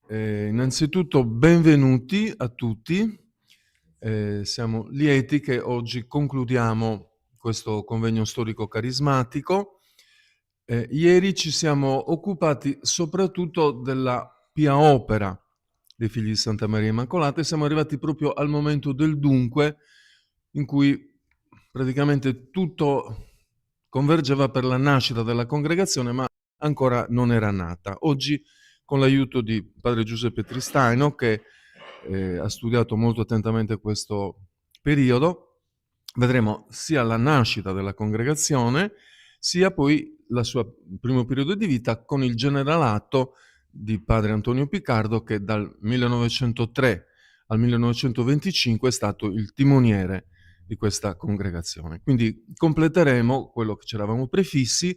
Innanzitutto benvenuti a tutti. Siamo lieti che oggi concludiamo questo convegno storico carismatico. Ieri ci siamo occupati soprattutto della pia opera dei figli di Santa Maria Immacolata e siamo arrivati proprio al momento del dunque, in cui praticamente tutto convergeva per la nascita della congregazione, ma ancora non era nata. Oggi, con l'aiuto di padre Giuseppe Tristaino, che ha studiato molto attentamente questo periodo, vedremo sia la nascita della congregazione, sia poi il primo periodo di vita con il generalato di padre Antonio Piccardo, che dal 1903 al 1925 è stato il timoniere di questa congregazione. Quindi completeremo quello che ci eravamo prefissi,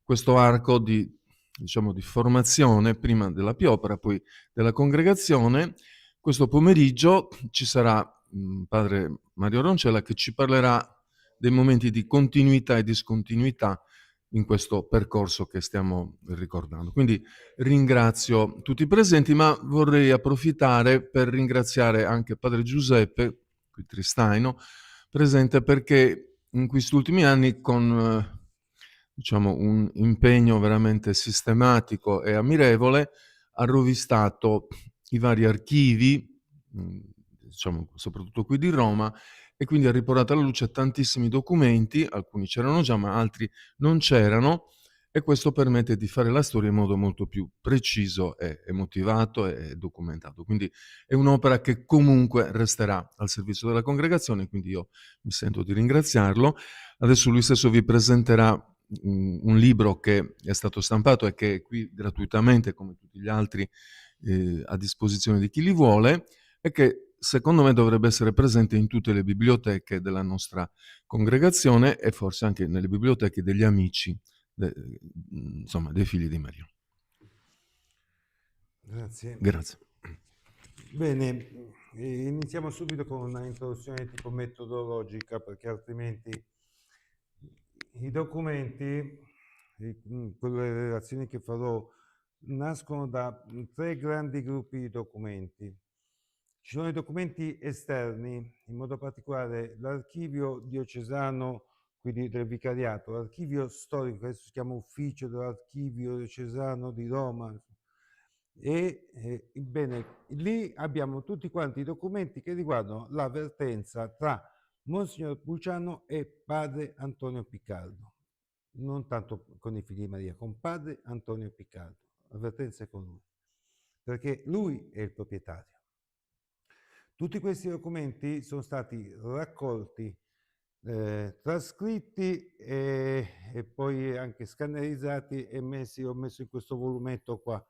questo arco di, diciamo, di formazione, prima della Piopera, poi della congregazione. Questo pomeriggio ci sarà padre Mario Roncella che ci parlerà dei momenti di continuità e discontinuità in questo percorso che stiamo ricordando. Quindi ringrazio tutti i presenti, ma vorrei approfittare per ringraziare anche padre Giuseppe, qui Tristaino, presente, perché in questi ultimi anni con diciamo un impegno veramente sistematico e ammirevole ha rovistato i vari archivi, diciamo soprattutto qui di Roma, e quindi ha riportato alla luce tantissimi documenti, alcuni c'erano già ma altri non c'erano, e questo permette di fare la storia in modo molto più preciso e motivato e documentato. Quindi è un'opera che comunque resterà al servizio della congregazione, quindi io mi sento di ringraziarlo. Adesso lui stesso vi presenterà un libro che è stato stampato e che è qui gratuitamente, come tutti gli altri, a disposizione di chi li vuole, e che secondo me dovrebbe essere presente in tutte le biblioteche della nostra congregazione e forse anche nelle biblioteche degli amici, insomma, dei figli di Maria. Grazie. Grazie. Bene, iniziamo subito con una introduzione tipo metodologica, perché altrimenti i documenti, quelle relazioni che farò, nascono da tre grandi gruppi di documenti. Ci sono i documenti esterni, in modo particolare l'archivio diocesano, quindi del vicariato, l'archivio storico, adesso si chiama ufficio dell'archivio diocesano di Roma, bene, lì abbiamo tutti quanti i documenti che riguardano la vertenza tra Monsignor Pulciano e padre Antonio Piccardo, non tanto con i figli di Maria, con padre Antonio Piccardo, la vertenza è con lui, perché lui è il proprietario. Tutti questi documenti sono stati raccolti, trascritti e poi anche scannerizzati e ho messo in questo volumetto qua,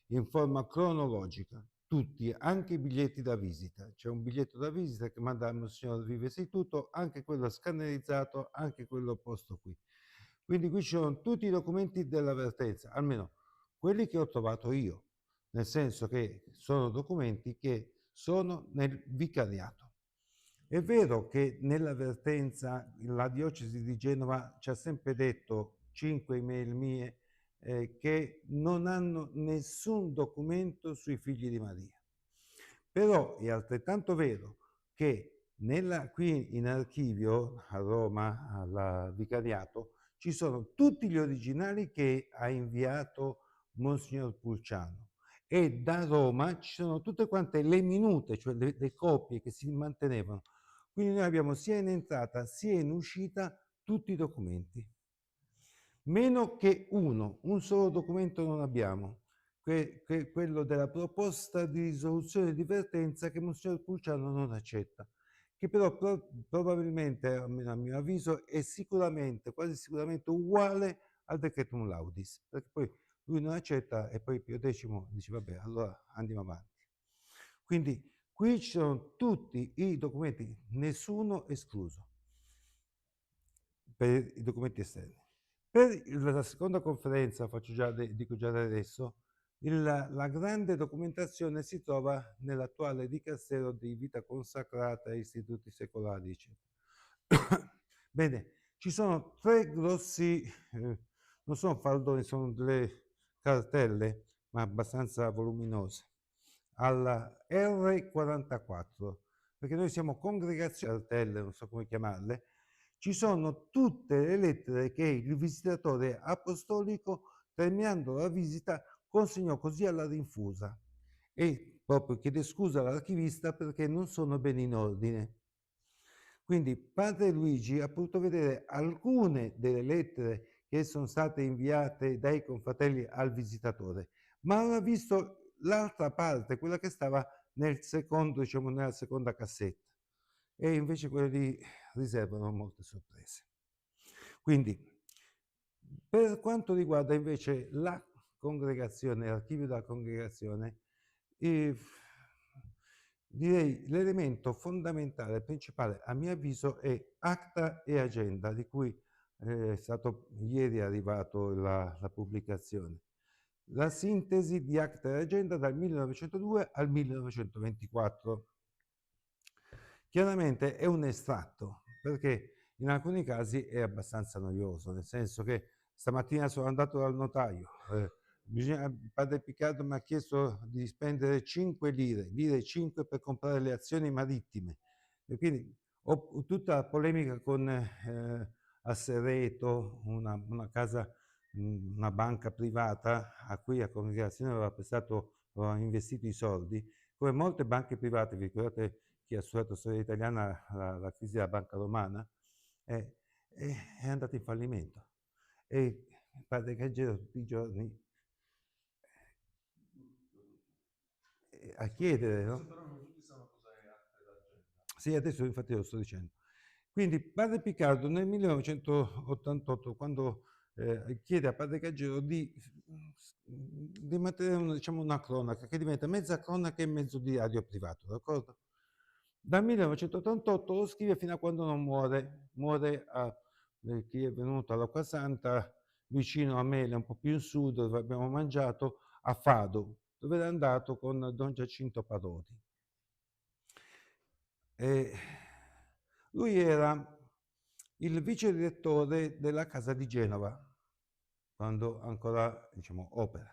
in forma cronologica, tutti, anche i biglietti da visita. C'è un biglietto da visita che manda al Monsignor Vivesi tutto, anche quello scannerizzato, anche quello posto qui. Quindi qui ci sono tutti i documenti della vertenza, almeno quelli che ho trovato io, nel senso che sono documenti che sono nel vicariato. È vero che nella vertenza la diocesi di Genova ci ha sempre detto, 5 email mie, che non hanno nessun documento sui figli di Maria. Però è altrettanto vero che qui in archivio a Roma, al vicariato, ci sono tutti gli originali che ha inviato Monsignor Pulciano, e da Roma ci sono tutte quante le minute, cioè le copie che si mantenevano. Quindi noi abbiamo sia in entrata sia in uscita tutti i documenti. Meno che un solo documento non abbiamo, quello della proposta di risoluzione di vertenza che Monsignor Pulciano non accetta, che però probabilmente, almeno a mio avviso, è sicuramente, quasi sicuramente uguale al Decretum Laudis, perché poi lui non accetta e poi Pio X dice vabbè, allora andiamo avanti. Quindi qui ci sono tutti i documenti, nessuno escluso, per i documenti esterni. Per la seconda conferenza, dico già da adesso, la grande documentazione si trova nell'attuale dicastero di vita consacrata e istituti secolari, eccetera. Bene, ci sono tre grossi, non sono faldoni, sono delle cartelle, ma abbastanza voluminose. alla R44, perché noi siamo congregazione, cartelle, non so come chiamarle, ci sono tutte le lettere che il visitatore apostolico, terminando la visita, consegnò così alla rinfusa e proprio chiede scusa all'archivista perché non sono ben in ordine. Quindi padre Luigi ha potuto vedere alcune delle lettere che sono state inviate dai confratelli al visitatore, ma non ha visto l'altra parte, quella che stava nel secondo, diciamo, nella seconda cassetta. E invece quelle lì riservano molte sorprese. Quindi, per quanto riguarda invece la congregazione, l'archivio della congregazione, eh, direi l'elemento fondamentale, principale, a mio avviso, è acta e agenda, di cui è stato ieri è arrivato la pubblicazione. La sintesi di acta e agenda dal 1902 al 1924. Chiaramente è un estratto, perché in alcuni casi è abbastanza noioso, nel senso che stamattina sono andato dal notaio, padre Piccardo mi ha chiesto di spendere 5 lire 5 per comprare le azioni marittime. E quindi ho tutta la polemica con Assereto, una casa, una banca privata a cui la congregazione aveva investito i soldi, come molte banche private, vi ricordate chi ha studiato storia italiana, la crisi della banca romana, è, è andata in fallimento. E il padre Caggero tutti i giorni a chiedere, no? Però non tutti sanno cos'è acta ed agenda. Sì, adesso infatti lo sto dicendo. Quindi padre Piccardo nel 1988, quando chiede a padre Caggero di mettere diciamo, una cronaca che diventa mezza cronaca e mezzo diario privato, d'accordo? Dal 1988 lo scrive fino a quando non muore. Muore a chi è venuto all'Acquasanta, vicino a Mele, un po' più in sud, dove abbiamo mangiato, a Fado, dove era andato con Don Giacinto Parodi. E lui era il vice direttore della Casa di Genova, quando ancora, diciamo, opera.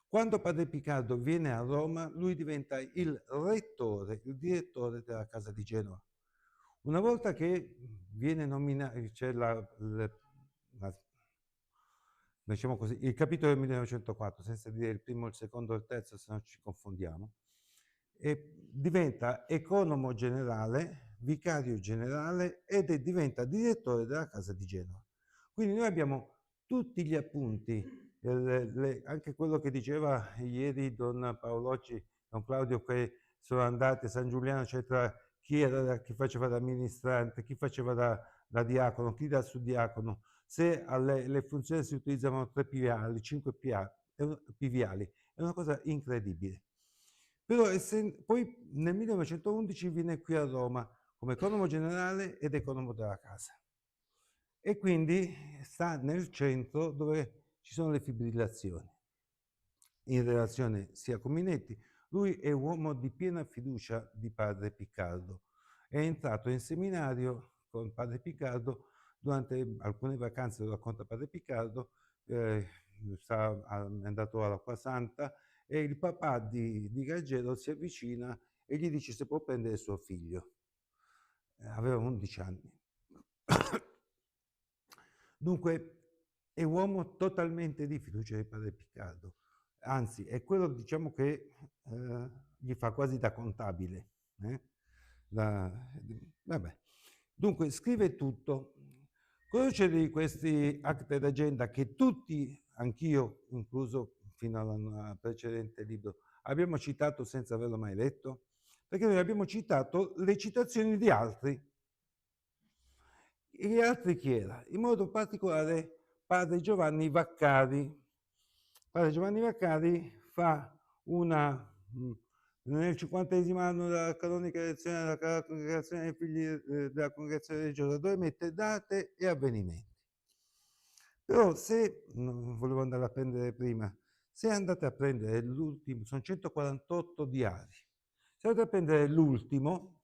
Quando padre Piccardo viene a Roma, lui diventa il rettore, il direttore della Casa di Genova. Una volta che viene nominato, c'è diciamo così, il capitolo del 1904, senza dire il primo, il secondo e il terzo, se no ci confondiamo, e diventa economo generale, vicario generale diventa direttore della Casa di Genova. Quindi noi abbiamo tutti gli appunti, anche quello che diceva ieri Don Paolocci, Don Claudio, che sono andati a San Giuliano, eccetera, chi faceva da amministrante, chi faceva da diacono, chi da suddiacono, se alle funzioni si utilizzavano 3 piviali, 5 piviali, è una cosa incredibile. Però poi nel 1911 viene qui a Roma come economo generale ed economo della casa. E quindi sta nel centro dove ci sono le fibrillazioni, in relazione sia con Minetti. Lui è uomo di piena fiducia di padre Piccardo. È entrato in seminario con padre Piccardo durante alcune vacanze, lo racconta padre Piccardo, è andato all'Acquasanta e il papà di Gaggero si avvicina e gli dice se può prendere suo figlio. Aveva 11 anni. Dunque è uomo totalmente di fiducia di padre Piccardo, anzi è quello, diciamo, che gli fa quasi da contabile. Vabbè. Dunque scrive tutto. Cosa c'è di questi acte d'agenda che tutti, anch'io incluso fino al precedente libro, abbiamo citato senza averlo mai letto? Perché noi abbiamo citato le citazioni di altri. E gli altri chi era? In modo particolare padre Giovanni Vaccari. Padre Giovanni Vaccari fa nel 50° anno della canonica elezione della congregazione dei figli della congregazione religiosa, dove mette date e avvenimenti. Però se, non volevo andare a prendere prima, se andate a prendere l'ultimo, sono 148 diari, se andate a prendere l'ultimo,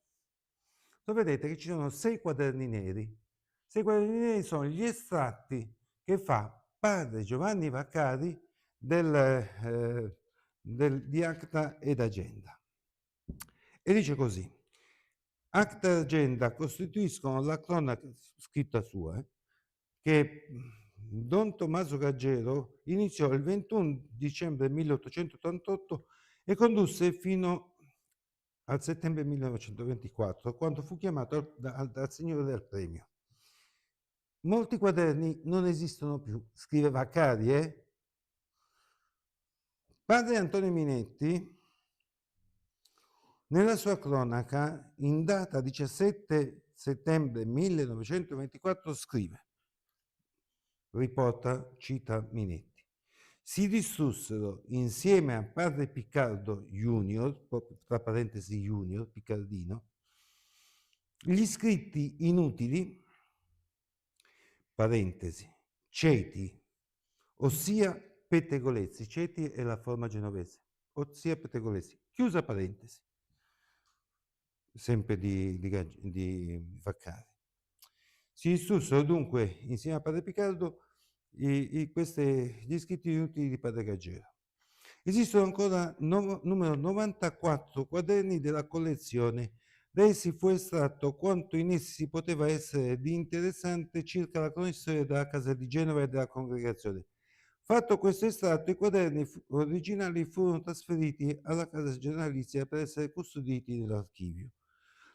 vedete che ci sono 6 quaderni neri. 6 quaderni neri sono gli estratti che fa padre Giovanni Vaccari di Acta ed Agenda. E dice così: Acta e Agenda costituiscono la cronaca scritta sua, che Don Tommaso Gaggero iniziò il 21 dicembre 1888 e condusse fino al settembre 1924, quando fu chiamato dal Signore del Premio. Molti quaderni non esistono più, scrive Vaccari, Padre Antonio Minetti, nella sua cronaca, in data 17 settembre 1924, scrive, riporta, cita Minetti, si distrussero insieme a padre Piccardo Junior, tra parentesi Junior, Piccardino, gli scritti inutili, parentesi, ceti, ossia pettegolezzi, ceti è la forma genovese, ossia pettegolezzi, chiusa parentesi, sempre di Vaccari. Si distrussero dunque, insieme a padre Piccardo, gli scritti inutili di padre Gaggero. Esistono ancora numero 94 quaderni della collezione. Da essi fu estratto quanto in essi poteva essere di interessante circa la cronistoria della casa di Genova e della congregazione. Fatto questo estratto, i quaderni originali furono trasferiti alla casa generalizia per essere custoditi nell'archivio.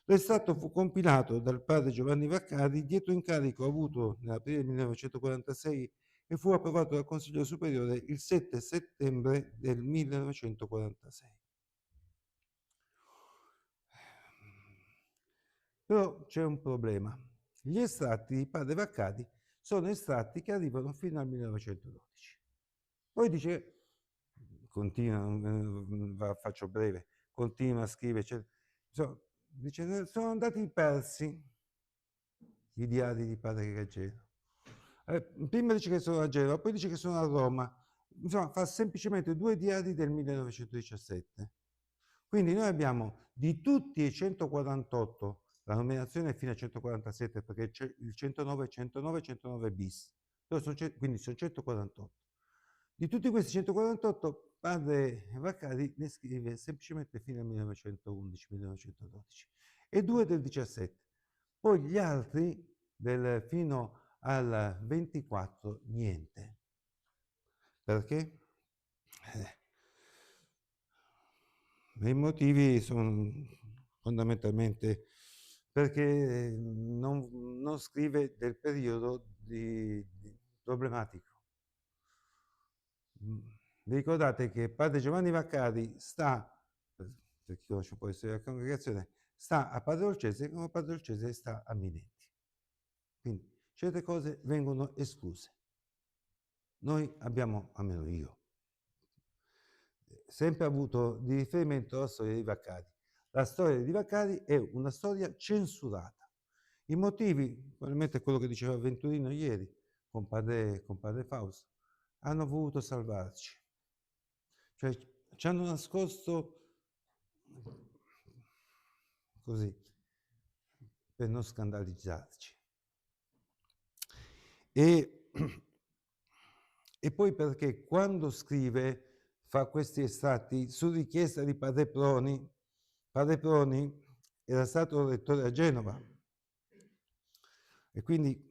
L'estratto fu compilato dal padre Giovanni Vaccari dietro incarico avuto nell'aprile 1946 e fu approvato dal Consiglio Superiore il 7 settembre del 1946. Però c'è un problema. Gli estratti di padre Vaccari sono estratti che arrivano fino al 1912. Poi dice, continua, faccio breve, continua a scrivere, dice, sono andati persi i diari di padre Gaggero. Prima dice che sono a Genova, poi dice che sono a Roma. Insomma, fa semplicemente 2 diari del 1917. Quindi noi abbiamo di tutti i 148, la numerazione è fino a 147 perché c'è il 109, 109, 109 bis, quindi sono 148. Di tutti questi 148, padre Vaccari ne scrive semplicemente fino al 1911-1912 e 2 del 17. Poi gli altri fino al 24 niente. Perché? I motivi sono fondamentalmente perché non scrive del periodo problematico. Vi ricordate che padre Giovanni Vaccari sta, per chi conosce un po' la storia della congregazione, sta a Padre Olcese come padre Olcese sta a Minetti. Quindi certe cose vengono escluse. Noi abbiamo, almeno io, sempre avuto di riferimento la storia di Vaccari. La storia di Vaccari è una storia censurata. I motivi, probabilmente quello che diceva Venturino ieri con padre Fausto, hanno voluto salvarci. Cioè ci hanno nascosto così per non scandalizzarci. E poi perché quando scrive fa questi estratti su richiesta di padre Proni era stato rettore a Genova e quindi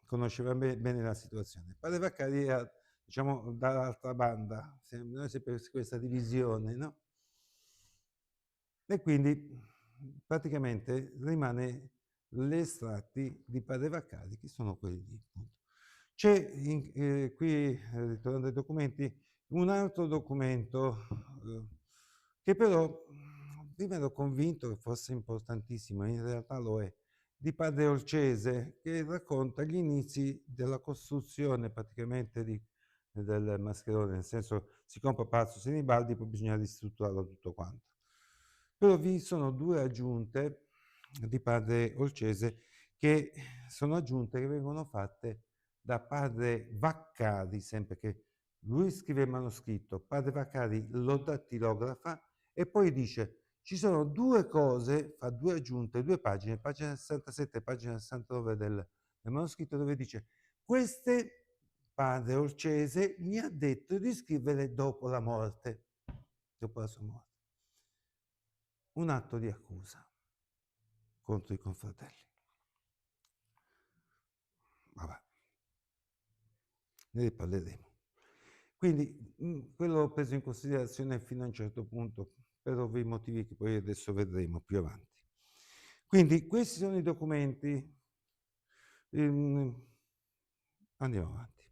conosceva bene la situazione. Padre Vaccari era, diciamo, dall'altra banda, noi sempre questa divisione, no? E quindi praticamente rimane gli estratti di padre Vaccari, che sono quelli. C'è qui, ritornando ai documenti, un altro documento che però prima ero convinto che fosse importantissimo, in realtà lo è, di padre Olcese, che racconta gli inizi della costruzione praticamente del mascherone, nel senso si compra Palazzo Sinibaldi, poi bisogna ristrutturarlo tutto quanto. Però vi sono 2 aggiunte di padre Olcese che sono aggiunte che vengono fatte da padre Vaccari, sempre che lui scrive il manoscritto, padre Vaccari lo dattilografa e poi dice ci sono 2 cose, fa 2 aggiunte, 2 pagine, pagina 67 e pagina 69 del manoscritto, dove dice queste padre Olcese mi ha detto di scrivere dopo la morte, dopo la sua morte, un atto di accusa contro i confratelli. Vabbè, ne riparleremo. Quindi quello l'ho preso in considerazione fino a un certo punto, per ovvi motivi che poi adesso vedremo più avanti. Quindi questi sono i documenti. Andiamo avanti.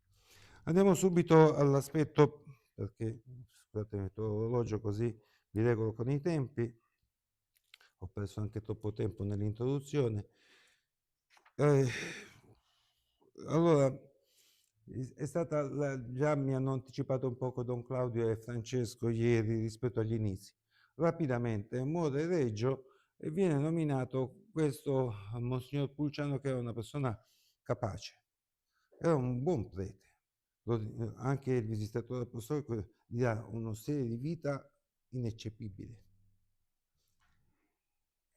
Andiamo subito all'aspetto, perché scusate, metto l'orologio così vi regolo con i tempi. Ho perso anche troppo tempo nell'introduzione. Allora, è stata già mi hanno anticipato un poco Don Claudio e Francesco ieri rispetto agli inizi. Rapidamente muore Reggio e viene nominato questo Monsignor Pulciano, che era una persona capace, era un buon prete. Anche il visitatore apostolico gli dà uno stile di vita ineccepibile.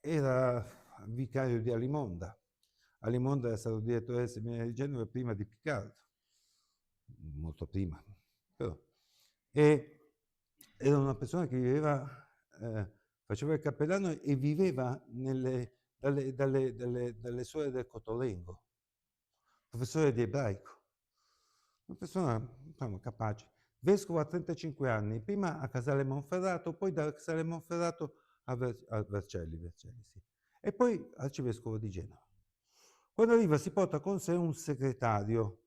Era vicario di Alimonda. Alimonda era stato direttore del seminario di Genova prima di Picardo, molto prima, però. E era una persona che viveva, faceva il cappellano e viveva dalle suore del Cotolengo, professore di ebraico, una persona, diciamo, capace. Vescovo a 35 anni, prima a Casale Monferrato, poi da Casale Monferrato a Vercelli, sì. E poi arcivescovo di Genova. Quando arriva si porta con sé un segretario,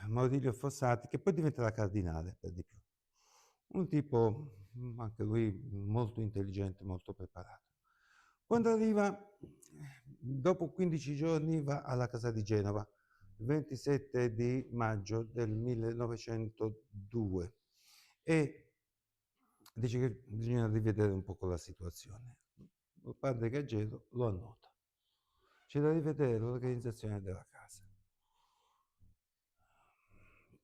Maurilio Fossati, che poi diventerà cardinale per di più. Un tipo, anche lui molto intelligente, molto preparato. Quando arriva, dopo 15 giorni va alla casa di Genova, il 27 di maggio del 1902, e dice che bisogna rivedere un po' la situazione. Il padre Gaggero lo annota. C'è da rivedere l'organizzazione della casa.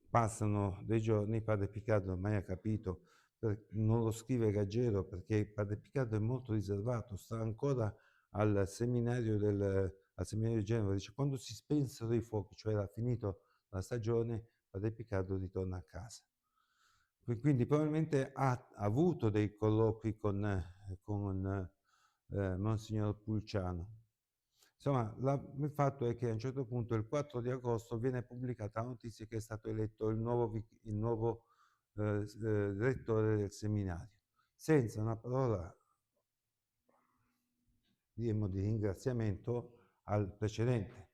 Passano dei giorni, padre Piccardo ormai ha capito, non lo scrive Gaggero perché padre Piccardo è molto riservato, sta ancora al seminario di Genova, dice quando si spensero i fuochi, cioè era finito la stagione, padre Piccardo ritorna a casa. Quindi probabilmente ha avuto dei colloqui con Monsignor Pulciano. Insomma, il fatto è che a un certo punto, il 4 di agosto, viene pubblicata la notizia che è stato eletto il nuovo rettore del seminario, senza una parola di ringraziamento al precedente.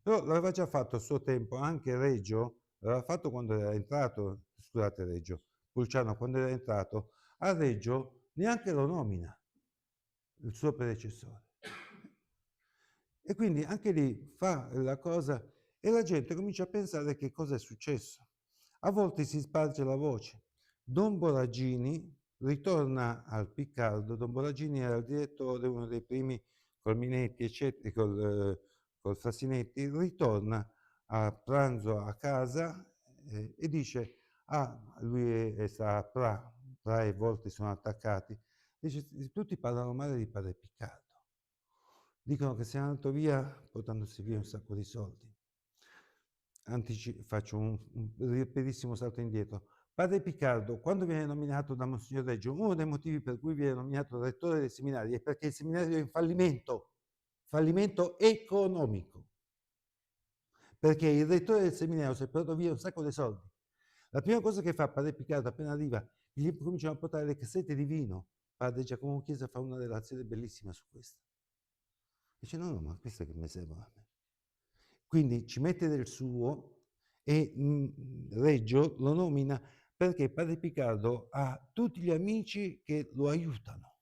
Però l'aveva già fatto a suo tempo, anche Reggio, l'aveva fatto quando era entrato, scusate Reggio, Pulciano quando era entrato, a Reggio neanche lo nomina il suo predecessore. E quindi anche lì fa la cosa e la gente comincia a pensare che cosa è successo. A volte si sparge la voce. Don Boragini ritorna al Piccardo. Don Boragini era il direttore, uno dei primi col Minetti, eccetera, col Frasinetti, ritorna a pranzo a casa e dice, lui sta a Pra e Volti sono attaccati, dice, tutti parlano male di padre Piccardo. Dicono che sia andato via portandosi via un sacco di soldi. Faccio un rapidissimo salto indietro. Padre Piccardo, quando viene nominato da Monsignor Reggio, uno dei motivi per cui viene nominato rettore del seminario è perché il seminario è in fallimento economico. Perché il rettore del seminario si è portato via un sacco di soldi. La prima cosa che fa Padre Piccardo appena arriva, gli cominciano a portare le cassette di vino. Padre Giacomo Chiesa fa una relazione bellissima su questo. Dice no, ma questo che mi serve a me. Quindi ci mette del suo e Reggio lo nomina perché Padre Piccardo ha tutti gli amici che lo aiutano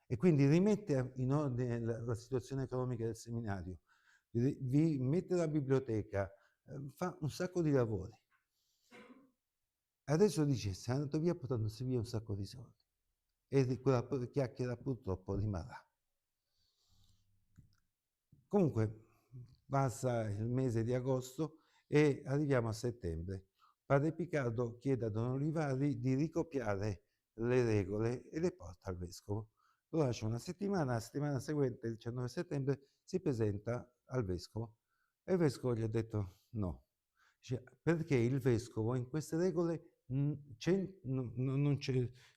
e quindi rimette in ordine la situazione economica del seminario, vi mette la biblioteca, fa un sacco di lavori. Adesso dice, sei andato via portandosi via un sacco di soldi e quella chiacchiera purtroppo rimarrà. Comunque passa il mese di agosto e arriviamo a settembre. Padre Piccardo chiede a Don Olivari di ricopiare le regole e le porta al vescovo. Lo lascia una settimana, la settimana seguente, il 19 settembre, si presenta al vescovo e il vescovo gli ha detto no. Dice, perché il vescovo in queste regole non c'è,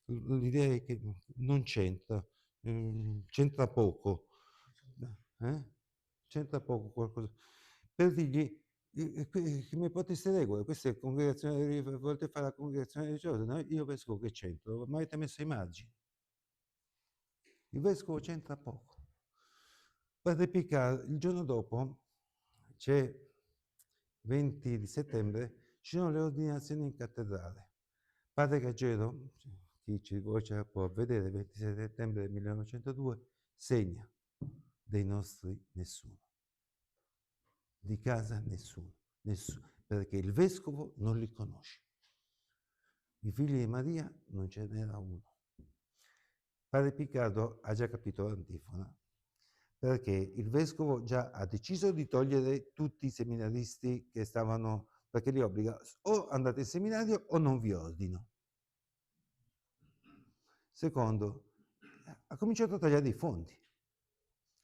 l'idea è che non c'entra, c'entra poco, eh? C'entra poco qualcosa. Per dirgli, come queste regole, questa è congregazione, volete fare la congregazione religiosa, no? Io vescovo che c'entro, ma avete messo i margini. Il vescovo c'entra poco. Padre Picard, il giorno dopo, c'è 20 di settembre, ci sono le ordinazioni in cattedrale. Padre Gaggero, chi ci può vedere, 26 settembre del 1902, segna dei nostri nessuno. Di casa nessuno, perché il vescovo non li conosce. I figli di Maria non ce n'era uno. Padre Piccardo ha già capito l'antifona, perché il vescovo già ha deciso di togliere tutti i seminaristi che stavano, perché li obbliga o andate in seminario o non vi ordino. Secondo, ha cominciato a tagliare i fondi.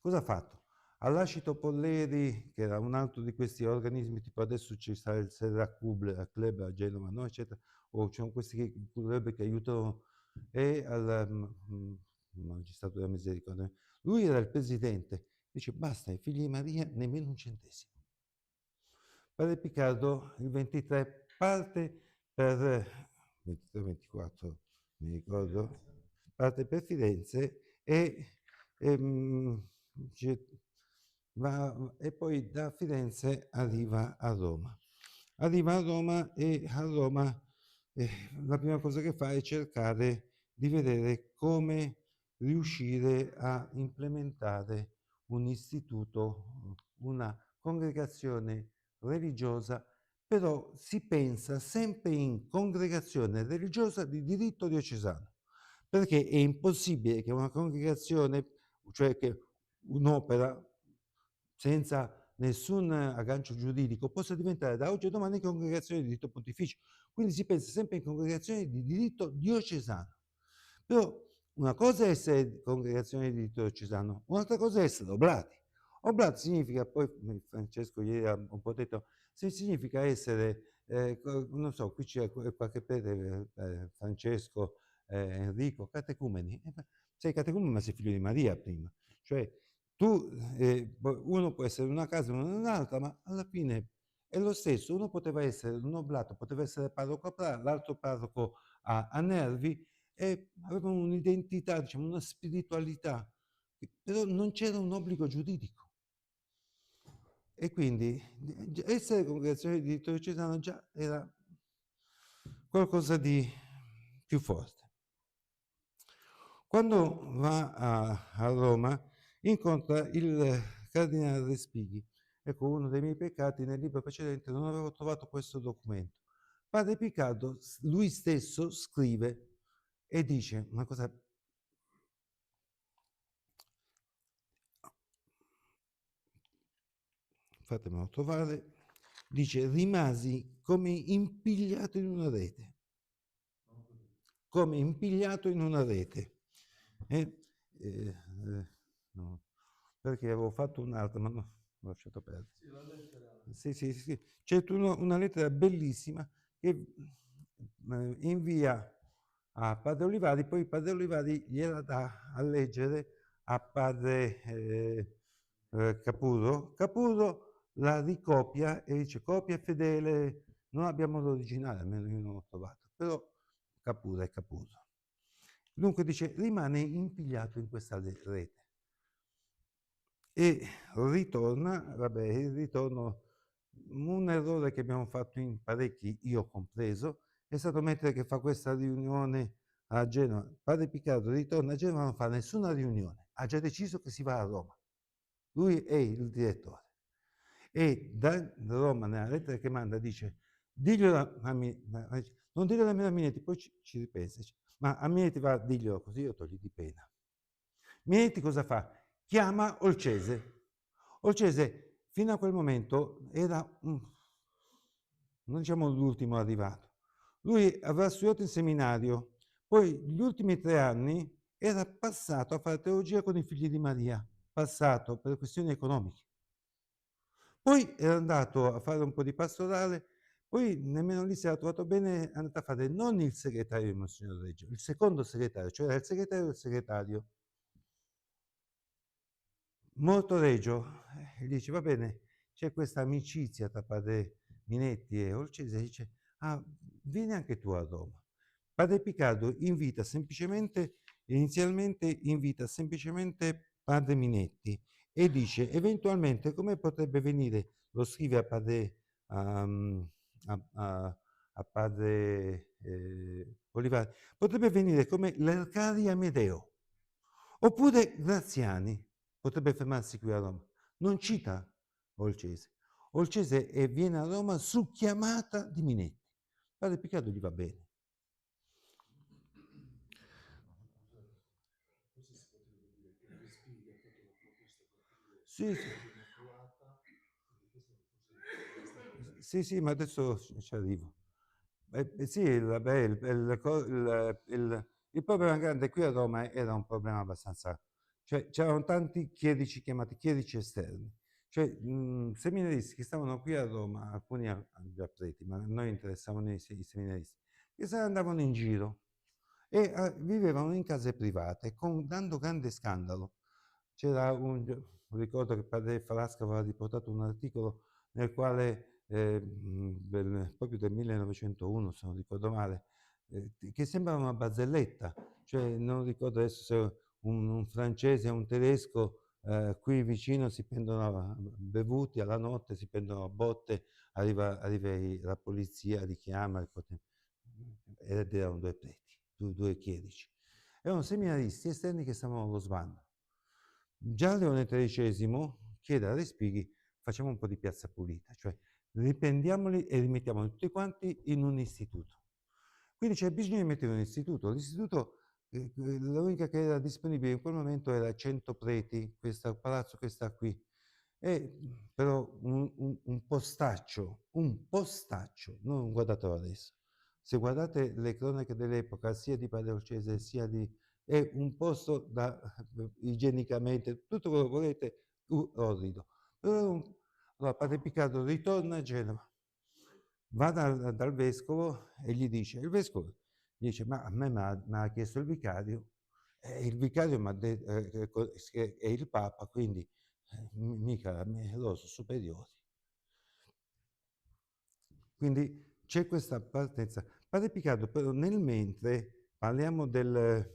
Cosa ha fatto? Ha lasciato Polleri, che era un altro di questi organismi, tipo adesso ci sta il Serra Club a Genova, no? Eccetera, o ci sono questi club che aiutano, e al Magistrato della Misericordia. Lui era il presidente, dice basta, ai figli di Maria nemmeno un centesimo. Padre Piccardo il 23 parte per 23-24, mi ricordo, parte per Firenze e e poi da Firenze arriva a Roma. Arriva a Roma e a Roma la prima cosa che fa è cercare di vedere come riuscire a implementare un istituto, una congregazione religiosa, però si pensa sempre in congregazione religiosa di diritto diocesano, perché è impossibile che una congregazione, cioè che un'opera senza nessun aggancio giuridico, possa diventare da oggi a domani congregazione di diritto pontificio. Quindi si pensa sempre in congregazioni di diritto diocesano. Però una cosa è essere congregazione di diritto diocesano, un'altra cosa è essere oblati. Oblati significa, poi Francesco ieri ha un po' detto, se significa essere, non so, qui c'è qualche prete, Francesco, Enrico, catecumeni. Sei catecumene ma sei figlio di Maria prima. Cioè tu, uno può essere in una casa, uno in un'altra, ma alla fine è lo stesso. Uno poteva essere un oblato, poteva essere parroco a Pra, l'altro parroco a Nervi, e avevano un'identità, diciamo, una spiritualità, però non c'era un obbligo giuridico. E quindi essere congregazione di diritto diocesano già era qualcosa di più forte. Quando va a Roma incontra il cardinale Respighi. Ecco, uno dei miei peccati, nel libro precedente non avevo trovato questo documento. Padre Piccardo, lui stesso scrive e dice una cosa, fatemelo trovare, dice: rimasi come impigliato in una rete. Come impigliato in una rete. No, perché avevo fatto un'altra, ma no, l'ho lasciato perdere. Sì, la lettera. Sì. C'è una lettera bellissima che invia a Padre Olivari, poi Padre Olivari gliela dà a leggere a Padre Capurro. Capurro la ricopia e dice: copia fedele, non abbiamo l'originale, almeno io non l'ho trovato, però Capurro è Capurro. Dunque dice, rimane impigliato in questa rete. E ritorna, vabbè, il ritorno, un errore che abbiamo fatto in parecchi, io compreso, è stato mettere che fa questa riunione a Genova. Padre Piccardo ritorna a Genova, non fa nessuna riunione, ha già deciso che si va a Roma. Lui è il direttore. E da Roma, nella lettera che manda, dice, diglielo a non dirlo a Minetti, poi ci ripensa, ma a Minetti va, diglielo così io togli di pena. Minetti cosa fa? Chiama Olcese. Olcese fino a quel momento era, non diciamo l'ultimo arrivato. Lui aveva studiato in seminario, poi gli ultimi 3 anni era passato a fare teologia con i figli di Maria, passato per questioni economiche. Poi era andato a fare un po' di pastorale, Poi nemmeno lì si era trovato bene, è andato a fare non il segretario di Monsignor Reggio, il secondo segretario, cioè era il segretario del segretario. Molto Regio, gli dice: "Va bene, c'è questa amicizia tra padre Minetti e Olcese", dice: "Ah, vieni anche tu a Roma". Padre Piccardo inizialmente invita semplicemente padre Minetti e dice: "Eventualmente come potrebbe venire", lo scrive a padre a padre, Olivari, "potrebbe venire come l'Arcadi Amedeo, oppure Graziani, potrebbe fermarsi qui a Roma". Non cita Olcese. Olcese viene a Roma su chiamata di Minetti. Padre Piccardo gli va bene. Sì, sì. Sì, sì, ma adesso ci arrivo. Sì, vabbè, il problema grande qui a Roma era un problema abbastanza, cioè c'erano tanti chierici chiamati chierici esterni, cioè seminaristi che stavano qui a Roma, alcuni già preti, ma a noi interessavano i seminaristi, che se ne andavano in giro e vivevano in case private, dando grande scandalo. C'era ricordo che padre Falasca aveva riportato un articolo nel quale, proprio del 1901, se non ricordo male, che sembrava una barzelletta, cioè non ricordo adesso se un francese e un tedesco qui vicino si prendono bevuti alla notte, si prendono a botte, arriva la polizia, li chiama, ed erano due preti, due chierici. Erano seminaristi esterni che stavano allo sbando. Già Leone XIII chiede a Respighi: facciamo un po' di piazza pulita, cioè riprendiamoli e rimettiamoli tutti quanti in un istituto. Quindi c'è bisogno di mettere un istituto. L'istituto, l'unica che era disponibile in quel momento era 100 preti, questo palazzo che sta qui. E però un postaccio, non guardatelo adesso. Se guardate le cronache dell'epoca, sia di Padre Olcese sia di è un posto da igienicamente, tutto quello che volete, orrido. Allora padre Piccardo ritorna a Genova, va dal vescovo e gli dice, il vescovo gli dice: "Ma a me m'ha chiesto il vicario, e il vicario m'ha detto che è il Papa, quindi mica loro sono superiori". Quindi c'è questa partenza. Padre Piccardo però nel mentre, parliamo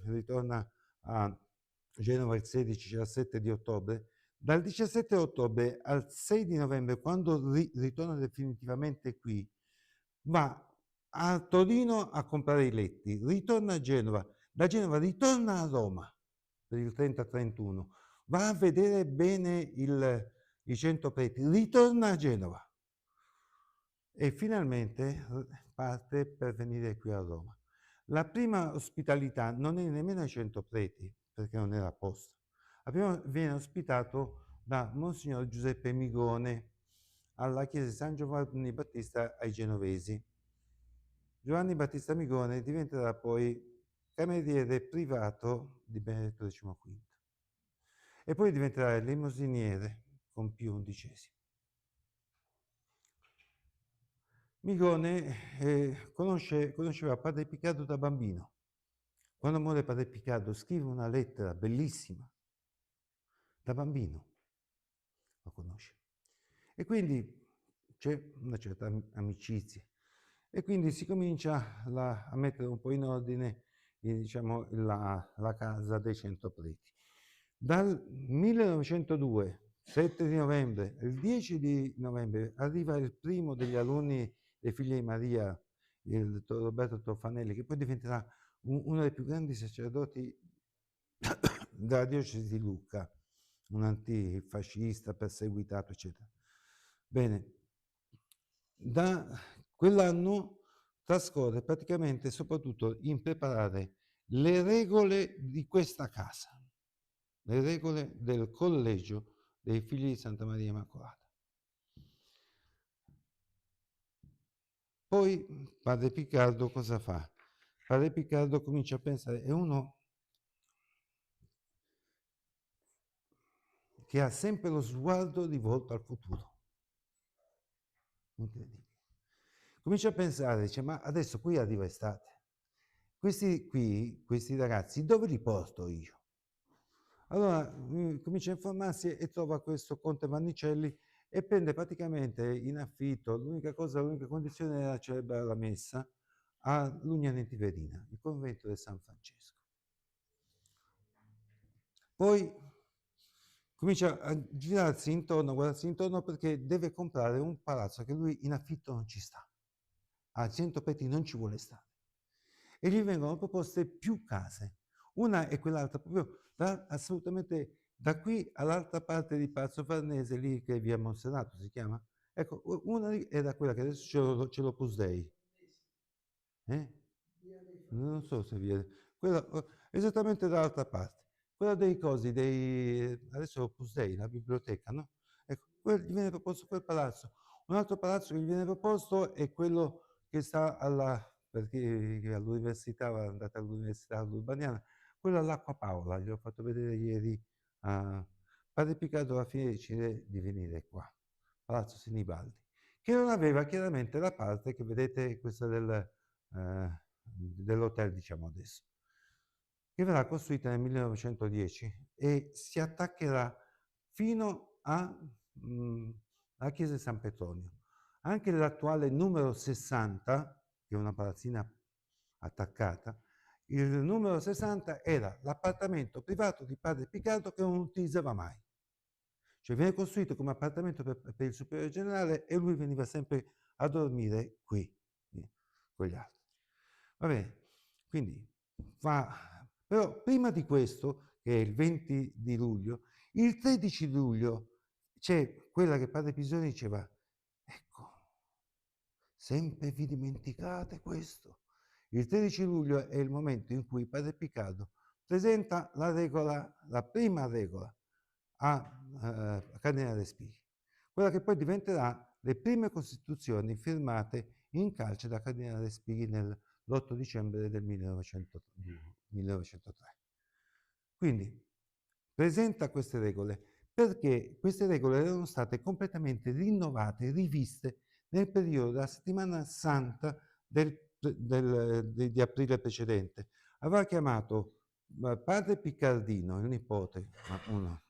ritorna a Genova il 16-17 di ottobre, dal 17 ottobre al 6 di novembre, quando ritorna definitivamente qui, va a Torino a comprare i letti, ritorna a Genova, da Genova ritorna a Roma per il 30-31, va a vedere bene i 100 preti, ritorna a Genova e finalmente parte per venire qui a Roma. La prima ospitalità non è nemmeno ai 100 preti, perché non era a posto. Viene ospitato da Monsignor Giuseppe Migone alla chiesa di San Giovanni Battista ai Genovesi. Giovanni Battista Migone diventerà poi cameriere privato di Benedetto XV e poi diventerà elemosiniere con Pio XI. Migone conosceva padre Piccardo da bambino. Quando muore padre Piccardo scrive una lettera bellissima, da bambino lo conosce. E quindi c'è una certa amicizia. E quindi si comincia a mettere un po' in ordine diciamo, la casa dei 100 preti. Dal 1902, 7 di novembre, il 10 di novembre, arriva il primo degli alunni dei figli di Maria, il dottor Roberto Toffanelli, che poi diventerà uno dei più grandi sacerdoti della diocesi di Lucca, un antifascista, perseguitato, eccetera. Bene, da quell'anno trascorre praticamente soprattutto in preparare le regole di questa casa, le regole del collegio dei figli di Santa Maria Immacolata. Poi padre Piccardo cosa fa? Padre Piccardo comincia a pensare, è uno che ha sempre lo sguardo rivolto al futuro. Incredibile. Comincia a pensare, dice: "Ma adesso qui arriva estate. Questi ragazzi dove li porto io?" Allora, comincia a informarsi e trova questo conte Vannicelli e prende praticamente in affitto. L'unica condizione era celebrare la messa a Lugnana in Tiberina, il convento del San Francesco. Poi comincia a girarsi intorno, a guardarsi intorno perché deve comprare un palazzo che lui in affitto non ci sta. A Cento Petri non ci vuole stare. E gli vengono proposte più case. Una e quell'altra, proprio assolutamente da qui all'altra parte di Palazzo Farnese, lì che è via Monserrato si chiama. Ecco, una era quella che adesso c'è l'Opus Dei. Non so se via. Quella, esattamente dall'altra parte. Quella dei cosi, adesso è Opus Dei, la biblioteca, no? Ecco, gli viene proposto quel palazzo. Un altro palazzo che gli viene proposto è quello che sta perché all'università, va andata all'università all'Urbaniana, quello all'Acqua Paola, gli ho fatto vedere ieri a Padre Piccardo alla fine decide di venire qua, Palazzo Sinibaldi, che non aveva chiaramente la parte che vedete, questa dell'hotel, diciamo adesso, che verrà costruita nel 1910 e si attaccherà fino alla chiesa di San Petronio. Anche l'attuale numero 60, che è una palazzina attaccata, il numero 60 era l'appartamento privato di padre Piccardo che non utilizzava mai. Cioè viene costruito come appartamento per il superiore generale e lui veniva sempre a dormire qui, con gli altri. Va bene, quindi però prima di questo, che è il 20 di luglio, il 13 luglio c'è quella che padre Pisoni diceva: ecco, sempre vi dimenticate questo. Il 13 luglio è il momento in cui padre Piccardo presenta la prima regola a Cardinale Respighi, quella che poi diventerà le prime costituzioni firmate in calce da Cardinale Respighi l'8 dicembre del 1903. Quindi presenta queste regole perché queste regole erano state completamente rinnovate, riviste nel periodo della settimana santa di aprile precedente. Aveva chiamato padre Piccardino, il nipote, ma uno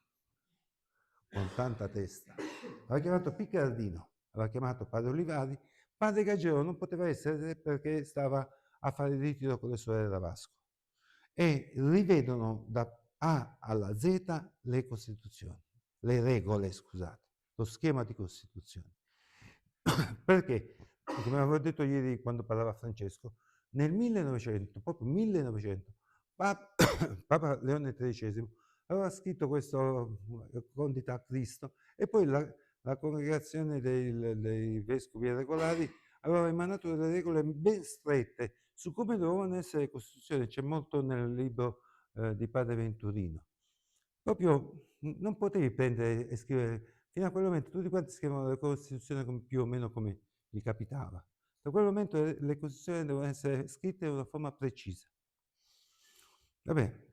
con tanta testa, aveva chiamato Piccardino, aveva chiamato padre Olivari, padre Gaggero non poteva essere perché stava a fare il ritiro con le sorelle da Vasco. E rivedono da A alla Z le costituzioni, le regole, scusate, lo schema di costituzione. Perché, come avevo detto ieri quando parlava Francesco, nel 1900, proprio 1900, Papa Leone XIII aveva scritto questo Condita a Cristo e poi la congregazione dei vescovi regolari aveva emanato delle regole ben strette su come dovevano essere le costituzioni. C'è molto nel libro di padre Venturino. Proprio non potevi prendere e scrivere, fino a quel momento tutti quanti scrivevano le costituzioni più o meno come gli capitava. Da quel momento le costituzioni devono essere scritte in una forma precisa. Vabbè,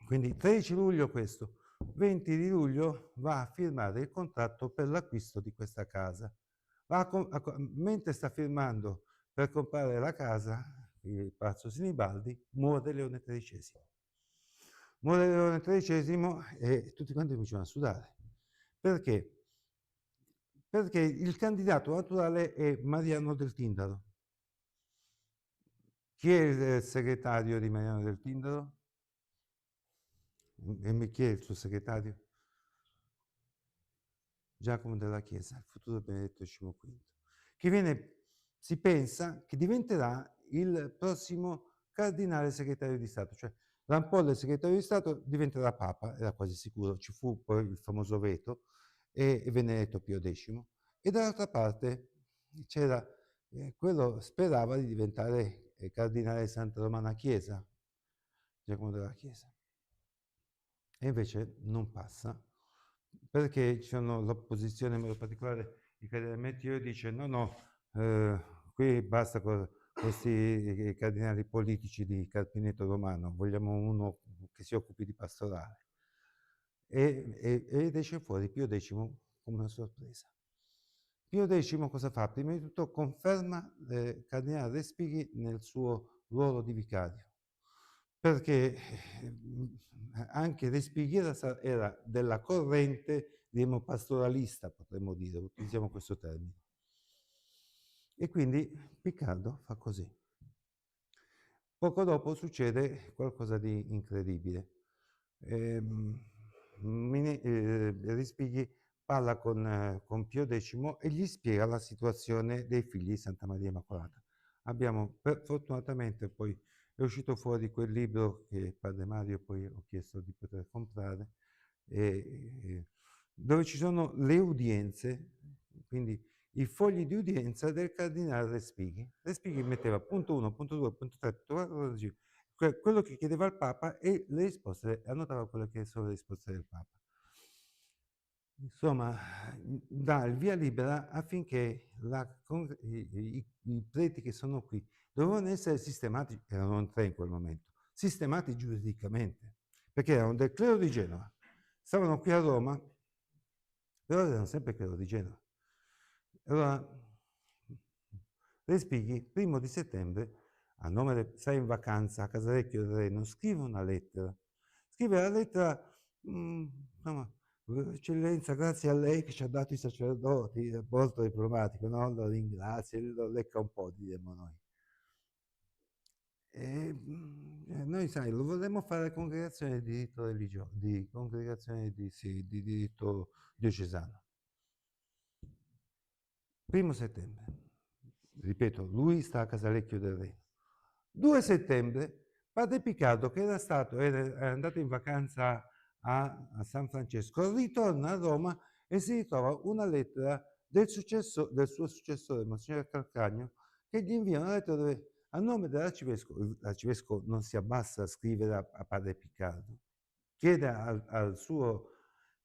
quindi 13 luglio questo, 20 di luglio va a firmare il contratto per l'acquisto di questa casa. Mentre sta firmando per comprare la casa, il Palazzo Sinibaldi, muore Leone XIII. Muore Leone XIII e tutti quanti cominciano a sudare. Perché? Perché il candidato naturale è Mariano del Tindaro. Chi è il segretario di Mariano del Tindaro? E chi è il suo segretario? Giacomo della Chiesa, il futuro Benedetto XV, che si pensa che diventerà il prossimo cardinale segretario di Stato, cioè Rampolla, il segretario di Stato, diventerà Papa, era quasi sicuro, ci fu poi il famoso veto e venne eletto Pio X, e dall'altra parte c'era quello sperava di diventare cardinale di Santa Romana Chiesa, Giacomo della Chiesa, e invece non passa perché ci sono l'opposizione, in modo particolare il cardinale Mettio dice qui basta con questi cardinali politici di Carpineto Romano, vogliamo uno che si occupi di pastorale. Ed esce fuori Pio X come una sorpresa. Pio X cosa fa? Prima di tutto conferma Cardinale Respighi nel suo ruolo di vicario, perché anche Respighi era della corrente, diciamo, pastoralista, potremmo dire, utilizziamo questo termine. E quindi Piccardo fa così. Poco dopo succede qualcosa di incredibile. Respighi parla con Pio X e gli spiega la situazione dei figli di Santa Maria Immacolata. Fortunatamente poi è uscito fuori quel libro che Padre Mario poi ho chiesto di poter comprare, dove ci sono le udienze, quindi i fogli di udienza del cardinale Respighi. Respighi metteva punto 1, punto 2, punto 3, punto 4, quello che chiedeva il Papa e le risposte, annotava quelle che sono le risposte del Papa. Insomma, dà il via libera affinché i preti che sono qui dovevano essere sistemati, erano 3 in quel momento, sistemati giuridicamente, perché erano del clero di Genova, stavano qui a Roma, però erano sempre clero di Genova. Allora, Respighi, 1° settembre, a nome del, sei in vacanza a Casalecchio del Reno, scrive una lettera. Scrive la lettera, insomma, Eccellenza, grazie a lei che ci ha dato i sacerdoti, il rapporto diplomatico, no? Lo ringrazio, lo lecca un po', diremmo noi. Noi, sai, lo vorremmo fare congregazione di diritto religioso, di congregazione di diritto diocesano. 1° settembre, ripeto, lui sta a Casalecchio del Reno. 2 settembre, Padre Piccardo, che era andato in vacanza a San Francesco, ritorna a Roma e si ritrova una lettera del suo successore, Monsignor Calcagno, che gli invia una lettera dove, a nome dell'arcivescovo, l'arcivescovo non si abbassa a scrivere a Padre Piccardo, chiede al suo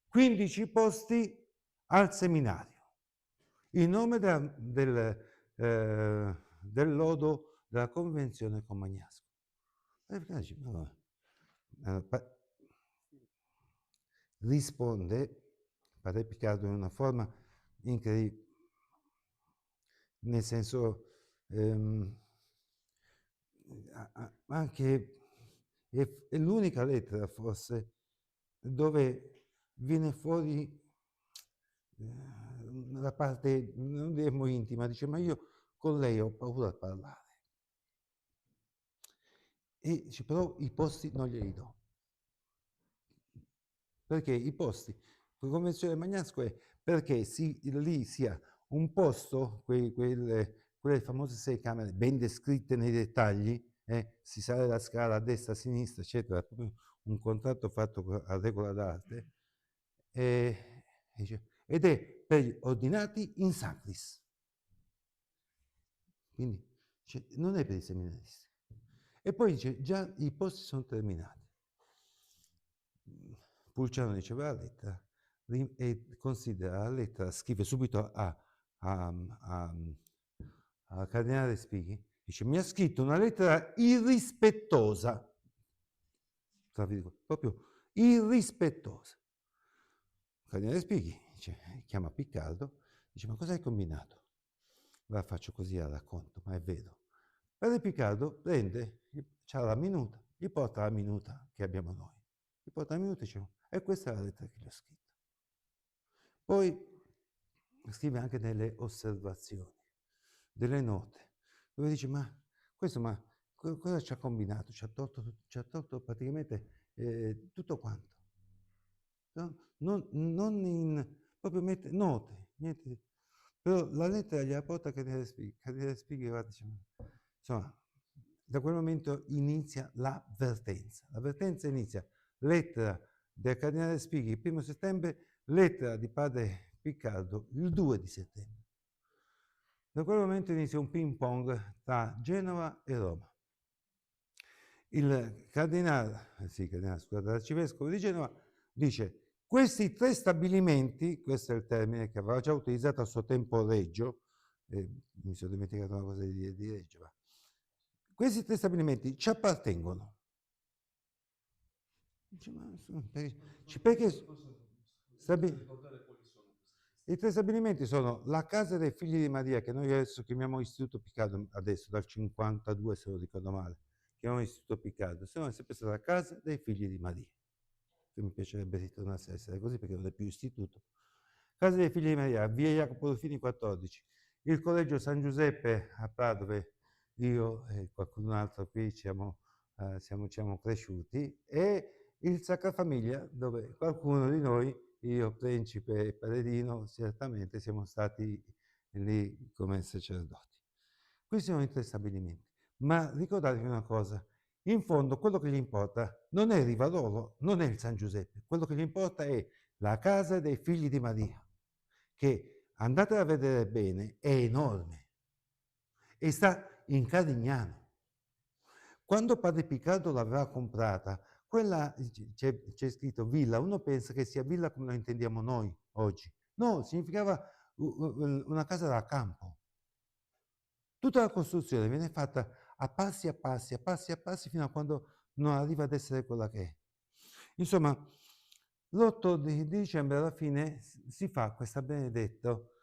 15 posti al seminario, in nome del lodo della Convenzione con Magnasco. Risponde Padre Piccardo in una forma incredibile, nel senso anche è l'unica lettera forse dove viene fuori la parte, non diremmo intima, dice: ma io con lei ho paura a parlare. E dice: però i posti non glieli do. Perché i posti, la Convenzione Magnasco è perché lì sia un posto, quelle famose 6 camere ben descritte nei dettagli, si sale la scala a destra, a sinistra, eccetera, proprio un contratto fatto a regola d'arte, ed è per gli ordinati in sacris. Quindi non è per i seminaristi. E poi dice: già i posti sono terminati. Pulciano riceve la lettera e considera la lettera, scrive subito a Cardinale Respighi, dice: mi ha scritto una lettera irrispettosa, proprio irrispettosa. Cardinale Respighi chiama Piccardo, dice: ma cosa hai combinato? La faccio così al racconto, ma è vero. Padre Piccardo prende, c'ha la minuta, gli porta la minuta che abbiamo noi. Gli porta la minuta e dice: e questa è la lettera che gli ho scritto. Poi scrive anche delle osservazioni, delle note, dove dice: ma questo, ma cosa ci ha combinato? Ci ha tolto praticamente tutto quanto. No? Proprio mette note, niente. Però la lettera gliela porta Cardinale Respighi, guarda, insomma, da quel momento inizia l'avvertenza. L'avvertenza inizia, lettera del Cardinale Respighi il 1° settembre, lettera di Padre Piccardo il 2 di settembre. Da quel momento inizia un ping pong tra Genova e Roma. Il l'arcivescovo di Genova dice: questi 3 stabilimenti, questo è il termine che aveva già utilizzato a suo tempo Reggio, mi sono dimenticato una cosa di Reggio, ma questi 3 stabilimenti ci appartengono. Dice: ma perché I 3 stabilimenti sono la Casa dei Figli di Maria, che noi adesso chiamiamo Istituto Picardo, adesso dal 52 se non ricordo male, chiamiamo Istituto Picardo, se no è sempre stata la Casa dei Figli di Maria, che mi piacerebbe ritornasse a essere così perché non è più istituto. Casa dei Figli di Maria, via Jacopo Ruffini 14, il Collegio San Giuseppe a Padove, io e qualcun altro qui siamo cresciuti, e il Sacra Famiglia, dove qualcuno di noi, io, principe e paladino, certamente siamo stati lì come sacerdoti. Questi sono i 3 stabilimenti. Ma ricordatevi una cosa, in fondo quello che gli importa non è il Rivarolo, non è il San Giuseppe, quello che gli importa è la Casa dei Figli di Maria, che andate a vedere bene, è enorme e sta in Carignano. Quando Padre Piccardo l'aveva comprata, quella c'è scritto villa, uno pensa che sia villa come la intendiamo noi oggi. No, significava una casa da campo. Tutta la costruzione viene fatta a passi a passi, a passi a passi, fino a quando non arriva ad essere quella che è. Insomma, l'8 di dicembre alla fine si fa questo benedetto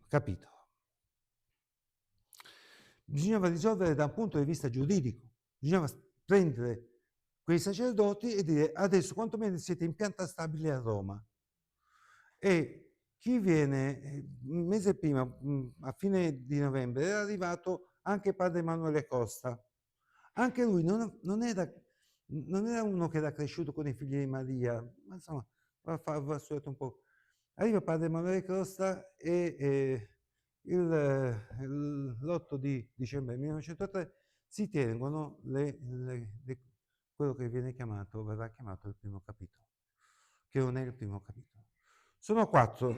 capitolo. Bisognava risolvere da un punto di vista giuridico, bisognava prendere quei sacerdoti e dire adesso quantomeno siete in pianta stabile a Roma. E chi viene, un mese prima, a fine di novembre, era arrivato anche padre Emanuele Costa. Anche lui non era uno che era cresciuto con i figli di Maria, ma insomma, va studiato un po'. Arriva padre Emanuele Costa e l'8 di dicembre 1903 si tengono quello che verrà chiamato il primo capitolo, che non è il primo capitolo. Sono 4.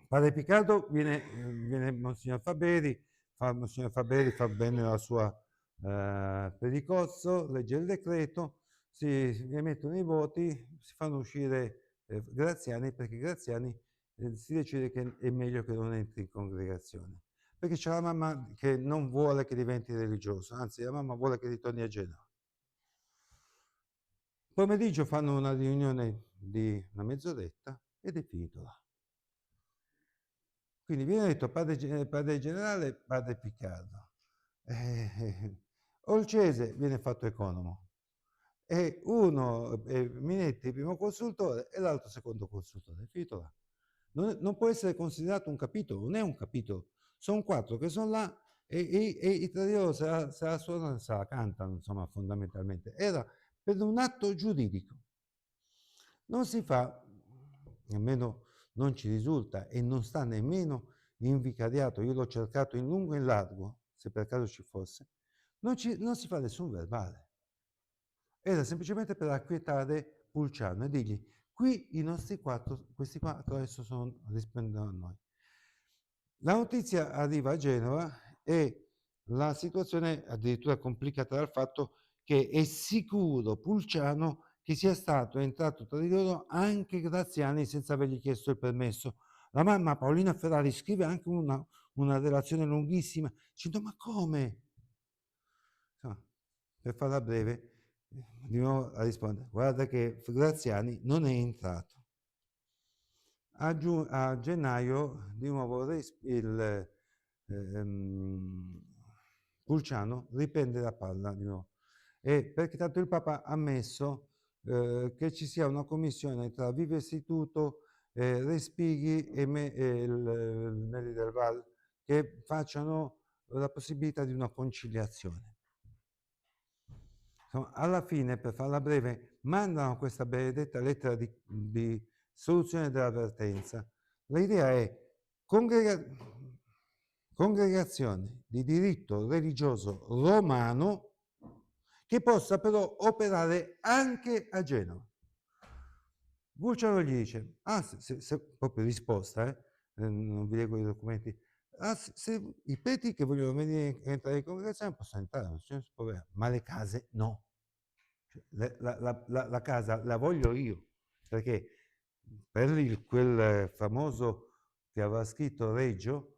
Padre Piccardo viene Monsignor Faberi, Monsignor Faberi fa bene la sua pericozzo, legge il decreto, si emettono i voti, si fanno uscire Graziani, perché Graziani si decide che è meglio che non entri in congregazione, perché c'è la mamma che non vuole che diventi religioso, anzi la mamma vuole che ritorni a Genova. Pomeriggio fanno una riunione di una mezz'oretta ed è finito là. Quindi viene detto padre generale, padre Piccardo. Olcese viene fatto economo. E uno Minetti primo consultore e l'altro secondo consultore. È finito là. Non può essere considerato un capitolo, non è un capitolo. Sono 4 che sono là e i 3 di loro se la suonano, se la cantano, insomma, fondamentalmente. Era per un atto giuridico. Non si fa, almeno non ci risulta, e non sta nemmeno in vicariato, io l'ho cercato in lungo e in largo, se per caso ci fosse, non si fa nessun verbale. Era semplicemente per acquietare Pulciano e dirgli, qui questi 4 adesso rispondono a noi. La notizia arriva a Genova e la situazione è addirittura complicata dal fatto che è sicuro Pulciano che sia stato entrato tra di loro anche Graziani senza avergli chiesto il permesso. La mamma Paolina Ferrari scrive anche una relazione lunghissima dicendo ma come? Insomma, per farla breve, di nuovo a rispondere, guarda che Graziani non è entrato. A gennaio di nuovo Pulciano riprende la palla di nuovo. E perché tanto il Papa ha ammesso che ci sia una commissione tra Vive Istituto, Respighi e Meli del Val che facciano la possibilità di una conciliazione. Insomma, alla fine, per farla breve, mandano questa benedetta lettera di soluzione dell'avvertenza. L'idea è congregazione di diritto religioso romano che possa però operare anche a Genova. Pulciano gli dice, proprio risposta, non vi leggo i documenti, se i preti che vogliono venire a entrare in congregazione possono entrare, non c'è nessun problema, ma le case no. La casa la voglio io, perché per quel famoso che aveva scritto Reggio,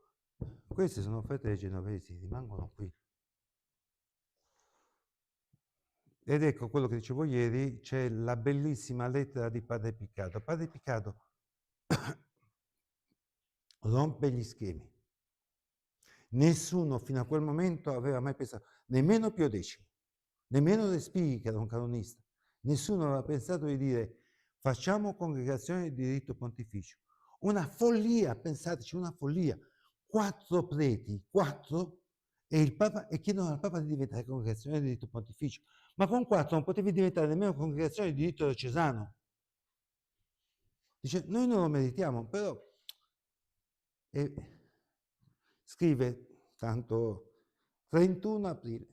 questi sono fratelli genovesi, rimangono qui. Ed ecco quello che dicevo ieri, c'è la bellissima lettera di Padre Piccardo. Padre Piccardo rompe gli schemi. Nessuno fino a quel momento aveva mai pensato, nemmeno Pio X, nemmeno Respighi, che era un canonista, nessuno aveva pensato di dire facciamo congregazione di diritto pontificio. Una follia, pensateci, una follia. 4 preti, 4, e il Papa, e chiedono al Papa di diventare congregazione di diritto pontificio. Ma con 4 non potevi diventare nemmeno congregazione di diritto diocesano. Dice, noi non lo meritiamo, però... E scrive, tanto, 31 aprile.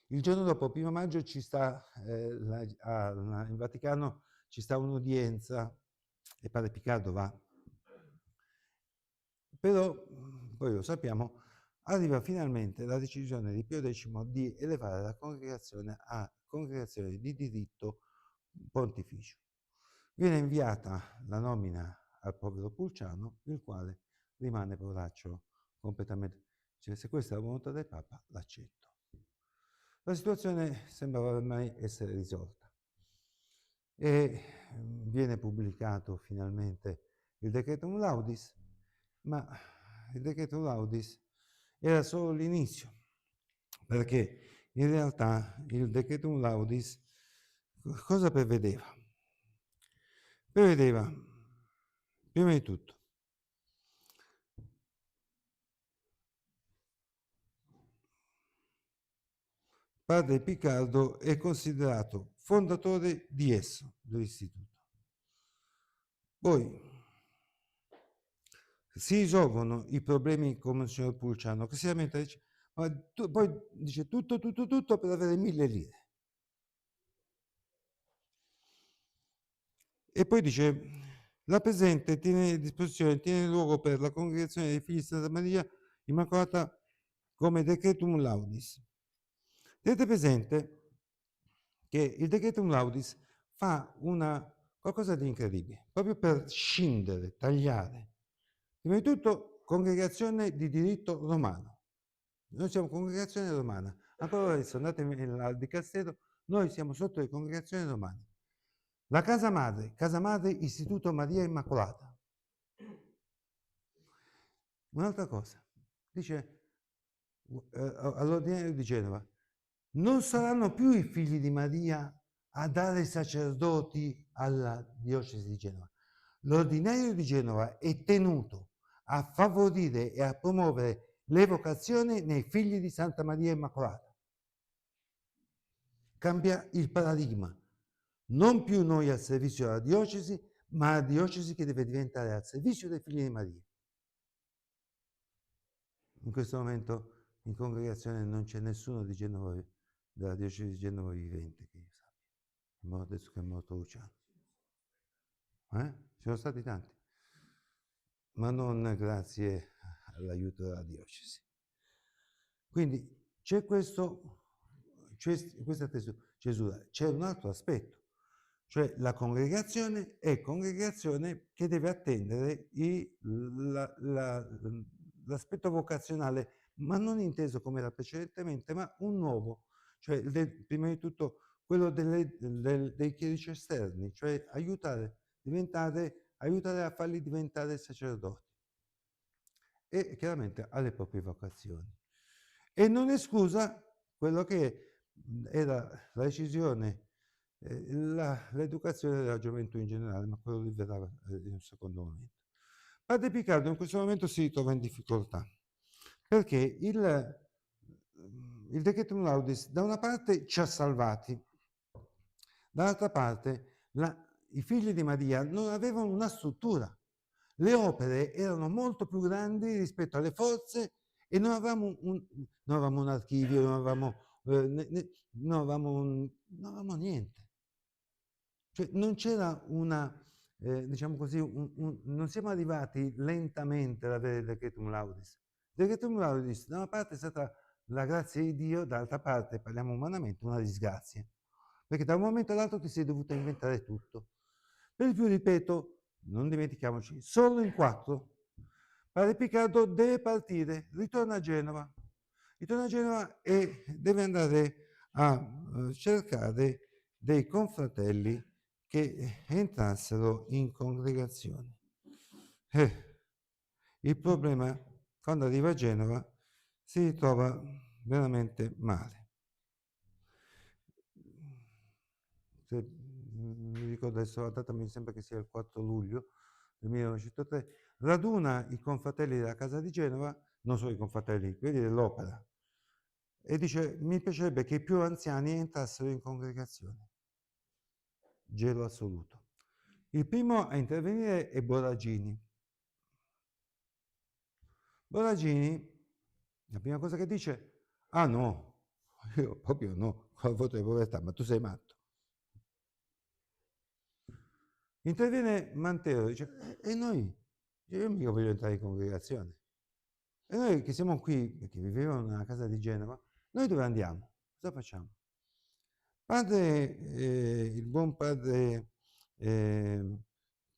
Il giorno dopo, 1° maggio, ci sta, in Vaticano, ci sta un'udienza, e padre Picardo va. Però, poi lo sappiamo, arriva finalmente la decisione di Pio X di elevare la congregazione a congregazione di diritto pontificio. Viene inviata la nomina al povero Pulciano, il quale rimane poveraccio completamente. Cioè, se questa è la volontà del Papa, l'accetto. La situazione sembrava ormai essere risolta e viene pubblicato finalmente il Decretum Laudis, ma il Decretum Laudis era solo l'inizio, perché in realtà il Decretum Laudis cosa prevedeva? Prevedeva, prima di tutto, padre Picardo è considerato fondatore di esso, dell'istituto. Poi si risolvono i problemi come il signor Pulciano, che si lamenta e dice, ma poi dice tutto per avere 1000 lire. E poi dice, la presente tiene a disposizione, tiene luogo per la congregazione dei figli di Santa Maria Immacolata come Decretum Laudis. Tenete presente che il Decretum Laudis fa qualcosa di incredibile, proprio per scindere, tagliare. Prima di tutto, congregazione di diritto romano. Noi siamo congregazione romana. Ancora adesso andate al dicastero, noi siamo sotto le congregazioni romane. La Casa Madre Istituto Maria Immacolata. Un'altra cosa, dice all'ordinario di Genova, non saranno più i figli di Maria a dare sacerdoti alla diocesi di Genova. L'ordinario di Genova è tenuto a favorire e a promuovere le vocazioni nei figli di Santa Maria Immacolata. Cambia il paradigma. Non più noi al servizio della diocesi, ma la diocesi che deve diventare al servizio dei figli di Maria. In questo momento in congregazione non c'è nessuno di Genova, della diocesi di Genova vivente, che io sappia. Adesso che è morto Luciano. Ci sono stati tanti, ma non grazie all'aiuto della diocesi. Quindi c'è questa cesura. C'è un altro aspetto, cioè la congregazione è congregazione che deve attendere l'aspetto vocazionale, ma non inteso come era precedentemente, ma un nuovo, cioè prima di tutto quello dei chierici esterni, cioè aiutare a farli diventare sacerdoti e chiaramente alle proprie vocazioni. E non esclusa quello che era la decisione, l'educazione della gioventù in generale, ma quello lì verrà in un secondo momento. Padre Picardo in questo momento si ritrova in difficoltà, perché il Decretum Laudis da una parte ci ha salvati, dall'altra parte i figli di Maria non avevano una struttura. Le opere erano molto più grandi rispetto alle forze e non avevamo un archivio, non avevamo niente. Cioè non c'era diciamo così, non siamo arrivati lentamente ad avere il Decretum Laudis. Il Decretum Laudis da una parte è stata la grazia di Dio, dall'altra parte, parliamo umanamente, una disgrazia. Perché da un momento all'altro ti sei dovuto inventare tutto. Per di più, ripeto, non dimentichiamoci, solo in 4. Padre Picardo deve partire, ritorna a Genova e deve andare a cercare dei confratelli che entrassero in congregazione. Il problema, quando arriva a Genova, si ritrova veramente male. Mi ricordo adesso la data, mi sembra che sia il 4 luglio del 1903, raduna i confratelli della Casa di Genova, non solo i confratelli, quelli dell'opera, e dice: mi piacerebbe che i più anziani entrassero in congregazione. Gelo assoluto. Il primo a intervenire è Boragini. Boragini, la prima cosa che dice: ah no, io proprio no, col voto di povertà, ma tu sei matto. Interviene Mantero, dice: e noi? Io mica voglio entrare in congregazione. E noi che siamo qui, perché vivevamo nella casa di Genova, noi dove andiamo? Cosa facciamo? Il buon padre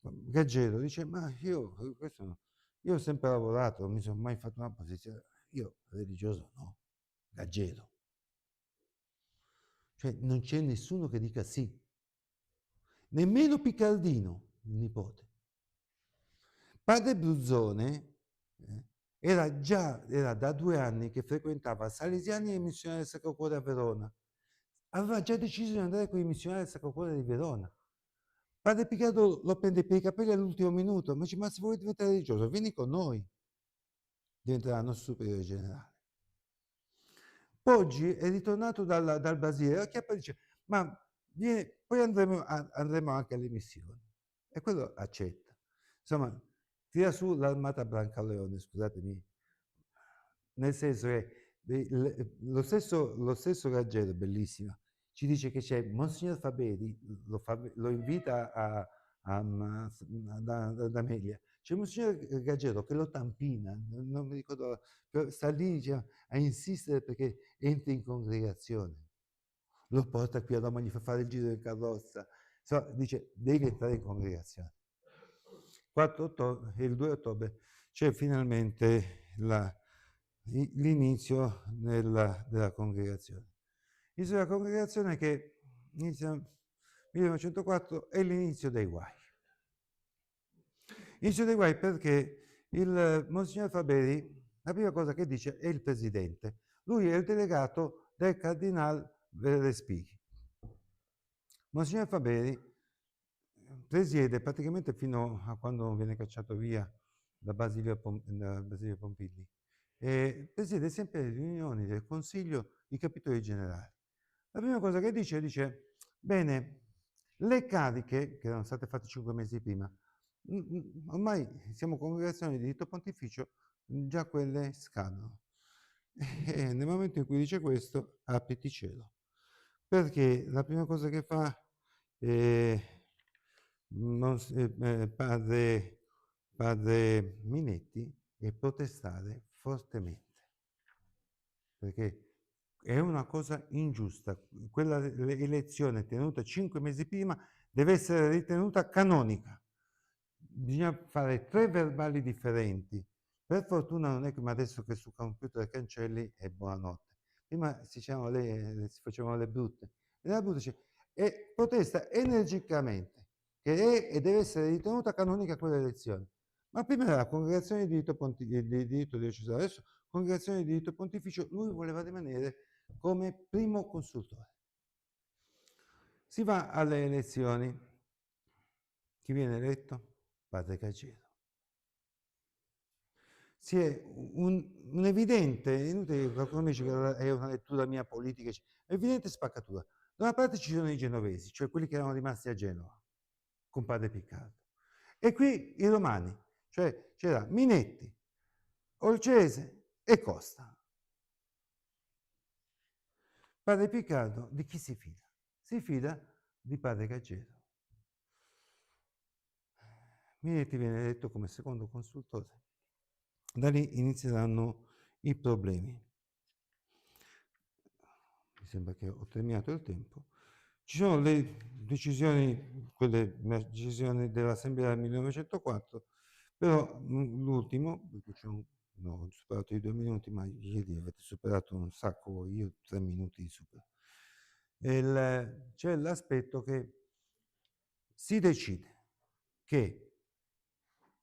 Gaggero dice: ma io ho sempre lavorato, non mi sono mai fatto una posizione, io religioso no, Gaggero. Cioè non c'è nessuno che dica sì, nemmeno Piccardino, il nipote. Padre Bruzzone era da 2 anni che frequentava Salesiani e Missionari del Sacro Cuore a Verona. Aveva già deciso di andare con i missionari del Sacro Cuore di Verona. Padre Piccardo lo prende per i capelli all'ultimo minuto, ma dice: ma se vuoi diventare religioso, vieni con noi. Diventerà nostro superiore generale. Poggi è ritornato dal Brasile, la chiappa dice: ma poi andremo anche alle missioni. E quello accetta. Insomma, tira su l'armata Brancaleone, scusatemi, nel senso che lo stesso Gaggero, bellissima, ci dice che c'è Monsignor Faberi, lo invita ad Amelia, c'è Monsignor Gaggero che lo tampina, non mi ricordo, sta lì, diciamo, a insistere perché entri in congregazione, lo porta qui a Roma, gli fa fare il giro in carrozza, dice devi entrare in congregazione. Il 2 ottobre c'è finalmente l'inizio della congregazione. L'inizio della congregazione che inizia nel 1904 è l'inizio dei guai. Inizio dei guai perché il Monsignor Faberi, la prima cosa che dice è il presidente. Lui è il delegato del Cardinal Respighi. Monsignor Faberi presiede praticamente fino a quando viene cacciato via da Basilio Pompilli. Presiede sempre le riunioni del Consiglio di Capitoli Generali. La prima cosa che dice, bene, le cariche, che erano state fatte 5 mesi prima, ormai siamo congregazioni di diritto pontificio, già quelle scadono. E nel momento in cui dice questo, apriti cielo. Perché la prima cosa che fa padre Minetti è protestare fortemente. Perché è una cosa ingiusta. Quella elezione tenuta 5 mesi prima deve essere ritenuta canonica. Bisogna fare 3 verbali differenti. Per fortuna non è come adesso che sul computer cancelli e buonanotte. Prima si facevano le brutte. E la brutta dice, e protesta energicamente che è e deve essere ritenuta canonica quella elezione. Ma prima era la congregazione di diritto diocesano, adesso congregazione di diritto pontificio, lui voleva rimanere come primo consultore. Si va alle elezioni. Chi viene eletto? Padre Gaggero. Si è un evidente, inutile che qualcuno mi dice che è una lettura mia politica, è evidente spaccatura. Da una parte ci sono i genovesi, cioè quelli che erano rimasti a Genova, con Padre Piccardo. E qui i romani, cioè c'era Minetti, Olcese e Costa. Padre Piccardo di chi si fida? Si fida di Padre Gaggero. Minetti viene eletto come secondo consultore. Da lì inizieranno i problemi. Mi sembra che ho terminato il tempo. Ci sono le decisioni dell'Assemblea del 1904, però l'ultimo, perché ho superato i 2 minuti, ma ieri avete superato un sacco, io 3 minuti di supero. C'è l'aspetto che si decide che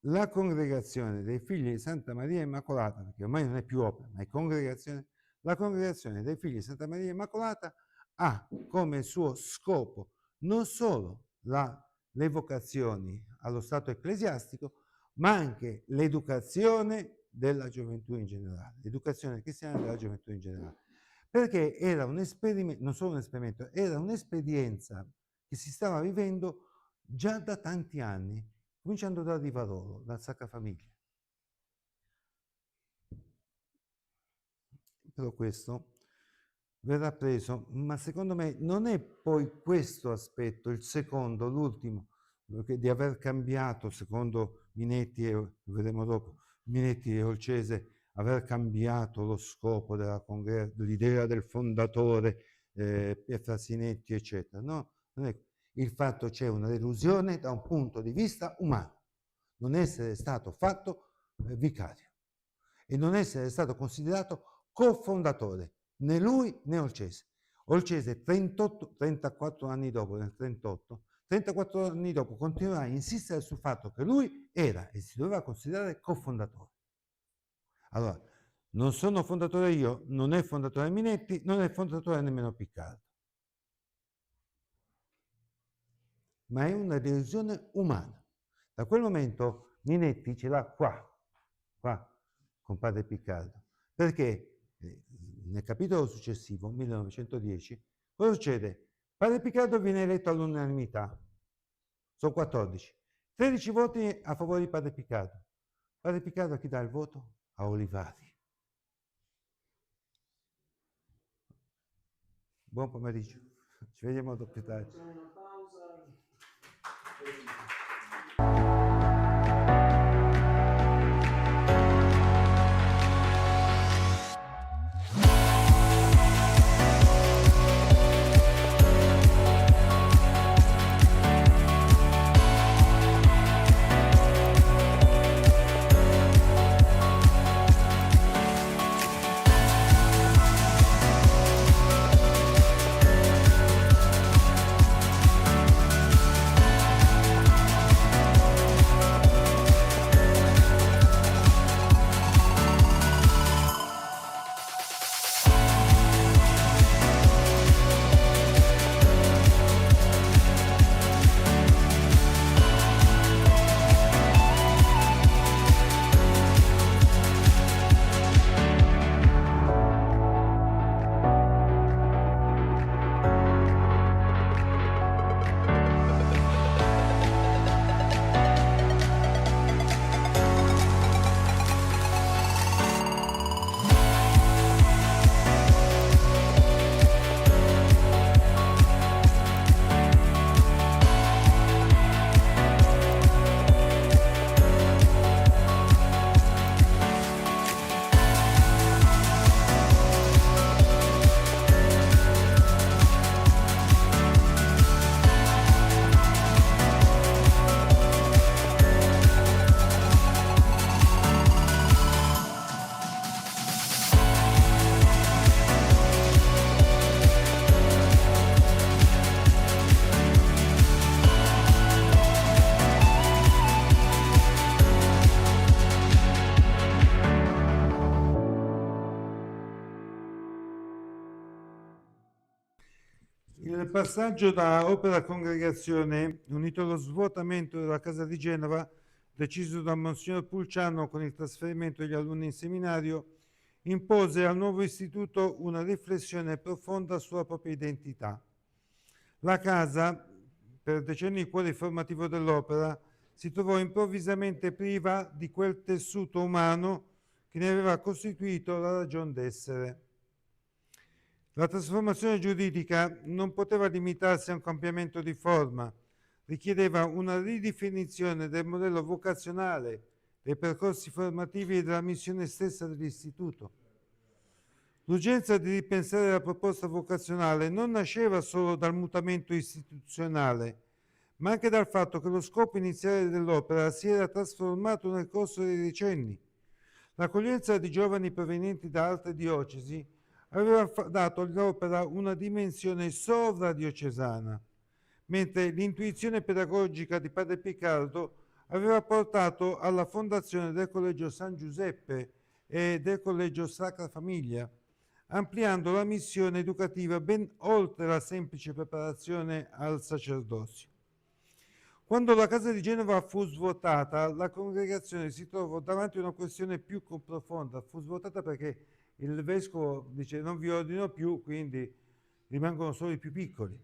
la congregazione dei figli di Santa Maria Immacolata, perché ormai non è più opera, ma è congregazione, la congregazione dei figli di Santa Maria Immacolata ha come suo scopo non solo le vocazioni allo stato ecclesiastico, ma anche l'educazione della gioventù in generale, l'educazione cristiana della gioventù in generale. Perché era un esperimento, non solo un esperimento, era un'esperienza che si stava vivendo già da tanti anni, cominciando da Rivarolo, dal Sacra Famiglia. Però questo verrà preso, ma secondo me non è poi questo aspetto, il secondo, l'ultimo, di aver cambiato, secondo Minetti, e lo vedremo dopo, Minetti e Olcese, aver cambiato lo scopo dell'idea del fondatore, Pietrasinetti, eccetera. No, non è il fatto, c'è una delusione da un punto di vista umano, non essere stato fatto vicario e non essere stato considerato cofondatore, né lui né Olcese. Olcese 34 anni dopo, nel 38, 34 anni dopo continuerà a insistere sul fatto che lui era e si doveva considerare cofondatore. Allora, non sono fondatore io, non è fondatore Minetti, non è fondatore nemmeno Piccardo. Ma è una delusione umana. Da quel momento Minetti ce l'ha qua, con padre Piccardo. Perché nel capitolo successivo, 1910, cosa succede? Padre Piccardo viene eletto all'unanimità, sono 14, 13 voti a favore di padre Piccardo. Padre Piccardo a chi dà il voto? A Olivari. Buon pomeriggio, ci vediamo dopo più tardi. Il passaggio da opera a congregazione, unito allo svuotamento della casa di Genova, deciso da Monsignor Pulciano con il trasferimento degli alunni in seminario, impose al nuovo istituto una riflessione profonda sulla propria identità. La casa, per decenni il cuore formativo dell'opera, si trovò improvvisamente priva di quel tessuto umano che ne aveva costituito la ragion d'essere. La trasformazione giuridica non poteva limitarsi a un cambiamento di forma, richiedeva una ridefinizione del modello vocazionale, dei percorsi formativi e della missione stessa dell'istituto. L'urgenza di ripensare la proposta vocazionale non nasceva solo dal mutamento istituzionale, ma anche dal fatto che lo scopo iniziale dell'opera si era trasformato nel corso dei decenni. L'accoglienza di giovani provenienti da altre diocesi aveva dato all'opera una dimensione sovradiocesana, mentre l'intuizione pedagogica di padre Piccardo aveva portato alla fondazione del Collegio San Giuseppe e del Collegio Sacra Famiglia, ampliando la missione educativa ben oltre la semplice preparazione al sacerdozio. Quando la casa di Genova fu svuotata, la congregazione si trovò davanti a una questione più profonda. Fu svuotata perché il vescovo dice: non vi ordino più, quindi rimangono solo i più piccoli.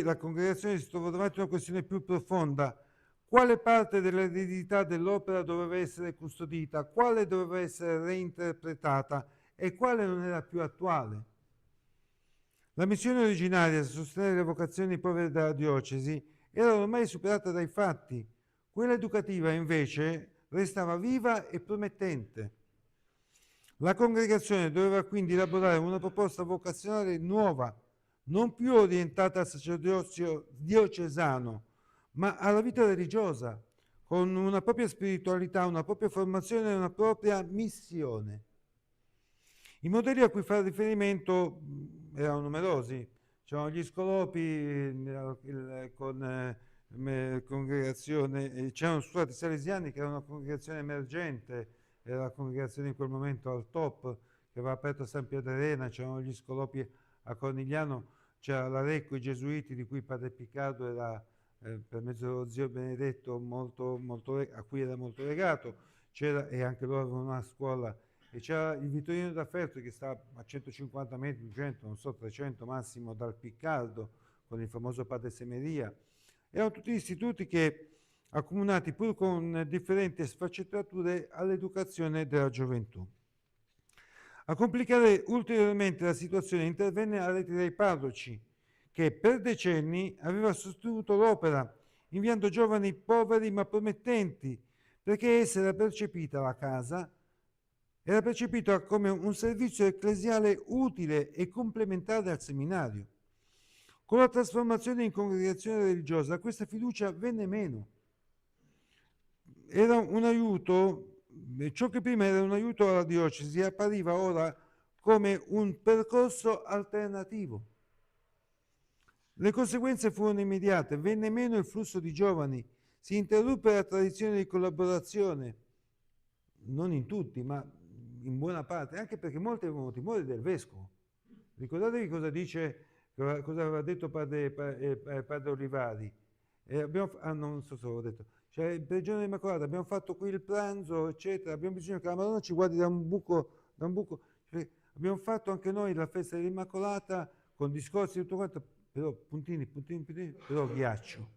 La congregazione si trovò davanti a una questione più profonda. Quale parte dell'eredità dell'opera doveva essere custodita, quale doveva essere reinterpretata e quale non era più attuale? La missione originaria, sostenere le vocazioni povere della diocesi, era ormai superata dai fatti. Quella educativa, invece, restava viva e promettente. La congregazione doveva quindi elaborare una proposta vocazionale nuova, non più orientata al sacerdozio diocesano, ma alla vita religiosa, con una propria spiritualità, una propria formazione e una propria missione. I modelli a cui fare riferimento erano numerosi. C'erano gli scolopi con congregazione, c'erano stati salesiani che era una congregazione emergente, era la congregazione in quel momento al top, che aveva aperto a San Pierdarena, c'erano gli scolopi a Cornigliano, c'era l'Arecco, i Gesuiti, di cui padre Piccardo era, per mezzo dello zio Benedetto, a cui era molto legato, e anche loro avevano una scuola. E c'era il Vittorino da Feltri che sta a 150 metri, 200, non so, 300 massimo dal Piccardo, con il famoso Padre Semeria. Erano tutti istituti che, accomunati pur con differenti sfaccettature, all'educazione della gioventù. A complicare ulteriormente la situazione intervenne la rete dei parroci, che per decenni aveva sostenuto l'opera, inviando giovani poveri ma promettenti, perché essa era percepita, la casa, era percepita come un servizio ecclesiale utile e complementare al seminario. Con la trasformazione in congregazione religiosa questa fiducia venne meno. Era un aiuto, ciò che prima era un aiuto alla diocesi appariva ora come un percorso alternativo. Le conseguenze furono immediate, venne meno il flusso di giovani, si interruppe la tradizione di collaborazione, non in tutti, ma in buona parte, anche perché molti avevano timore del vescovo. Ricordatevi cosa aveva detto padre Olivari. Non so se l'avevo detto. Cioè, per il giorno dell'Immacolata abbiamo fatto qui il pranzo, eccetera, abbiamo bisogno che la Madonna ci guardi da un buco. Cioè, abbiamo fatto anche noi la festa dell'Immacolata con discorsi e tutto quanto, però puntini, però ghiaccio.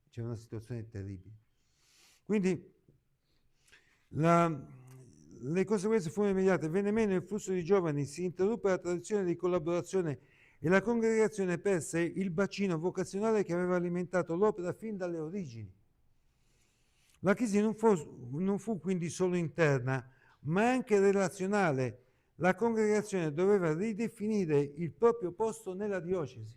C'è una situazione terribile. Quindi le conseguenze furono immediate, venne meno il flusso di giovani, si interruppe la tradizione di collaborazione e la congregazione perse il bacino vocazionale che aveva alimentato l'opera fin dalle origini. La crisi non fu quindi solo interna, ma anche relazionale. La congregazione doveva ridefinire il proprio posto nella diocesi.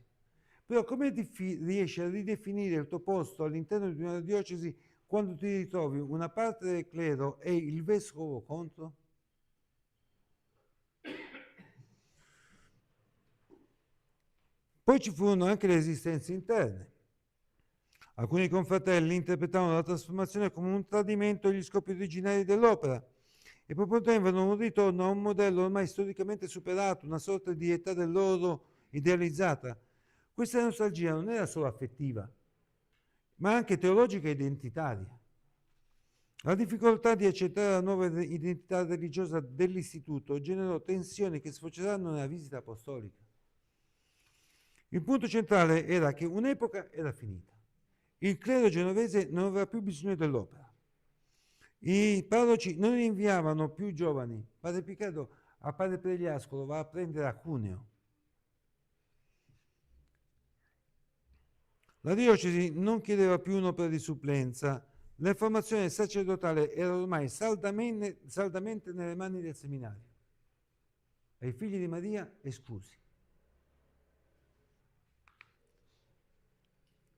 Però come riesci a ridefinire il tuo posto all'interno di una diocesi quando ti ritrovi una parte del clero e il vescovo contro? Poi ci furono anche le resistenze interne. Alcuni confratelli interpretavano la trasformazione come un tradimento degli scopi originari dell'opera e proponevano un ritorno a un modello ormai storicamente superato, una sorta di età dell'oro idealizzata. Questa nostalgia non era solo affettiva, ma anche teologica e identitaria. La difficoltà di accettare la nuova identità religiosa dell'istituto generò tensioni che sfoceranno nella visita apostolica. Il punto centrale era che un'epoca era finita. Il clero genovese non aveva più bisogno dell'opera. I parroci non inviavano più giovani. Padre Piccardo a Padre Pregliasco va a prendere a Cuneo. La diocesi non chiedeva più un'opera di supplenza. La formazione sacerdotale era ormai saldamente nelle mani del seminario. E i figli di Maria esclusi.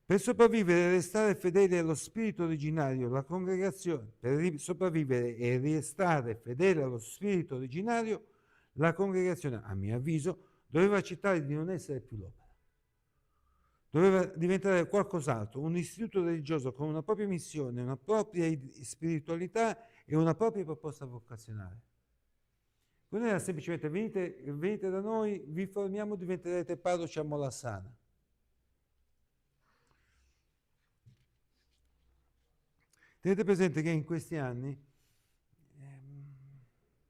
Per sopravvivere e restare fedeli allo spirito originario, la congregazione, a mio avviso, doveva accettare di non essere più l'opera. doveva diventare qualcos'altro, un istituto religioso con una propria missione, una propria spiritualità e una propria proposta vocazionale. Non era semplicemente venite da noi, vi formiamo, diventerete parroci a Molassana. Tenete presente che in questi anni,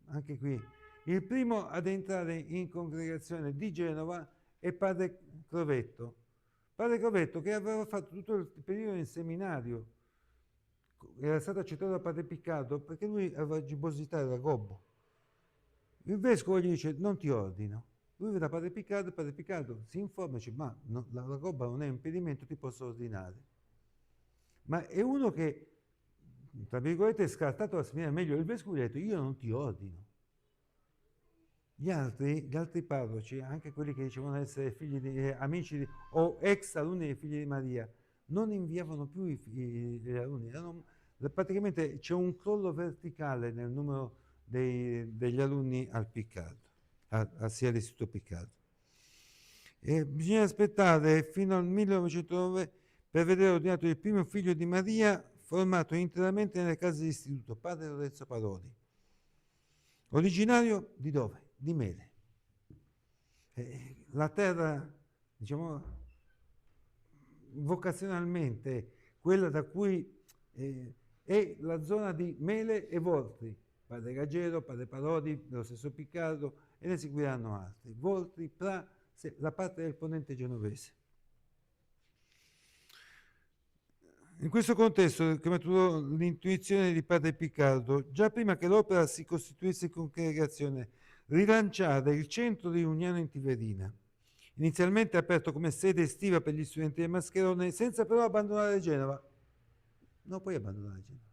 anche qui, il primo ad entrare in congregazione di Genova è padre Crovetto. Padre Crovetto che aveva fatto tutto il periodo in seminario, era stato accettato da padre Piccardo perché lui aveva gibbosità, era gobbo. Il vescovo gli dice non ti ordino. Lui va da padre Piccardo si informa e dice ma no, la gobba non è un impedimento, ti posso ordinare. Ma è uno che, tra virgolette, è scartato la seminaria. Meglio, il vescovo gli ha detto io non ti ordino. Gli altri parroci, anche quelli che dicevano essere figli di, amici di, o ex alunni dei figli di Maria, non inviavano più gli alunni. Praticamente c'è un crollo verticale nel numero degli alunni al Piccardo, sia all'Istituto Piccardo. E bisogna aspettare fino al 1909 per vedere ordinato il primo figlio di Maria formato interamente nelle case di istituto, padre Lorenzo Parodi. Originario di dove? Di Mele. La terra, diciamo, vocazionalmente, quella da cui è la zona di Mele e Voltri, padre Gaggero, padre Parodi, lo stesso Piccardo, e ne seguiranno altri. Voltri, Pra, la parte del ponente genovese. In questo contesto, che maturò l'intuizione di padre Piccardo, già prima che l'opera si costituisse in congregazione, rilanciare il centro di Uniano in Tiverina, inizialmente aperto come sede estiva per gli studenti del Mascherone, senza però abbandonare Genova. Non puoi abbandonare Genova.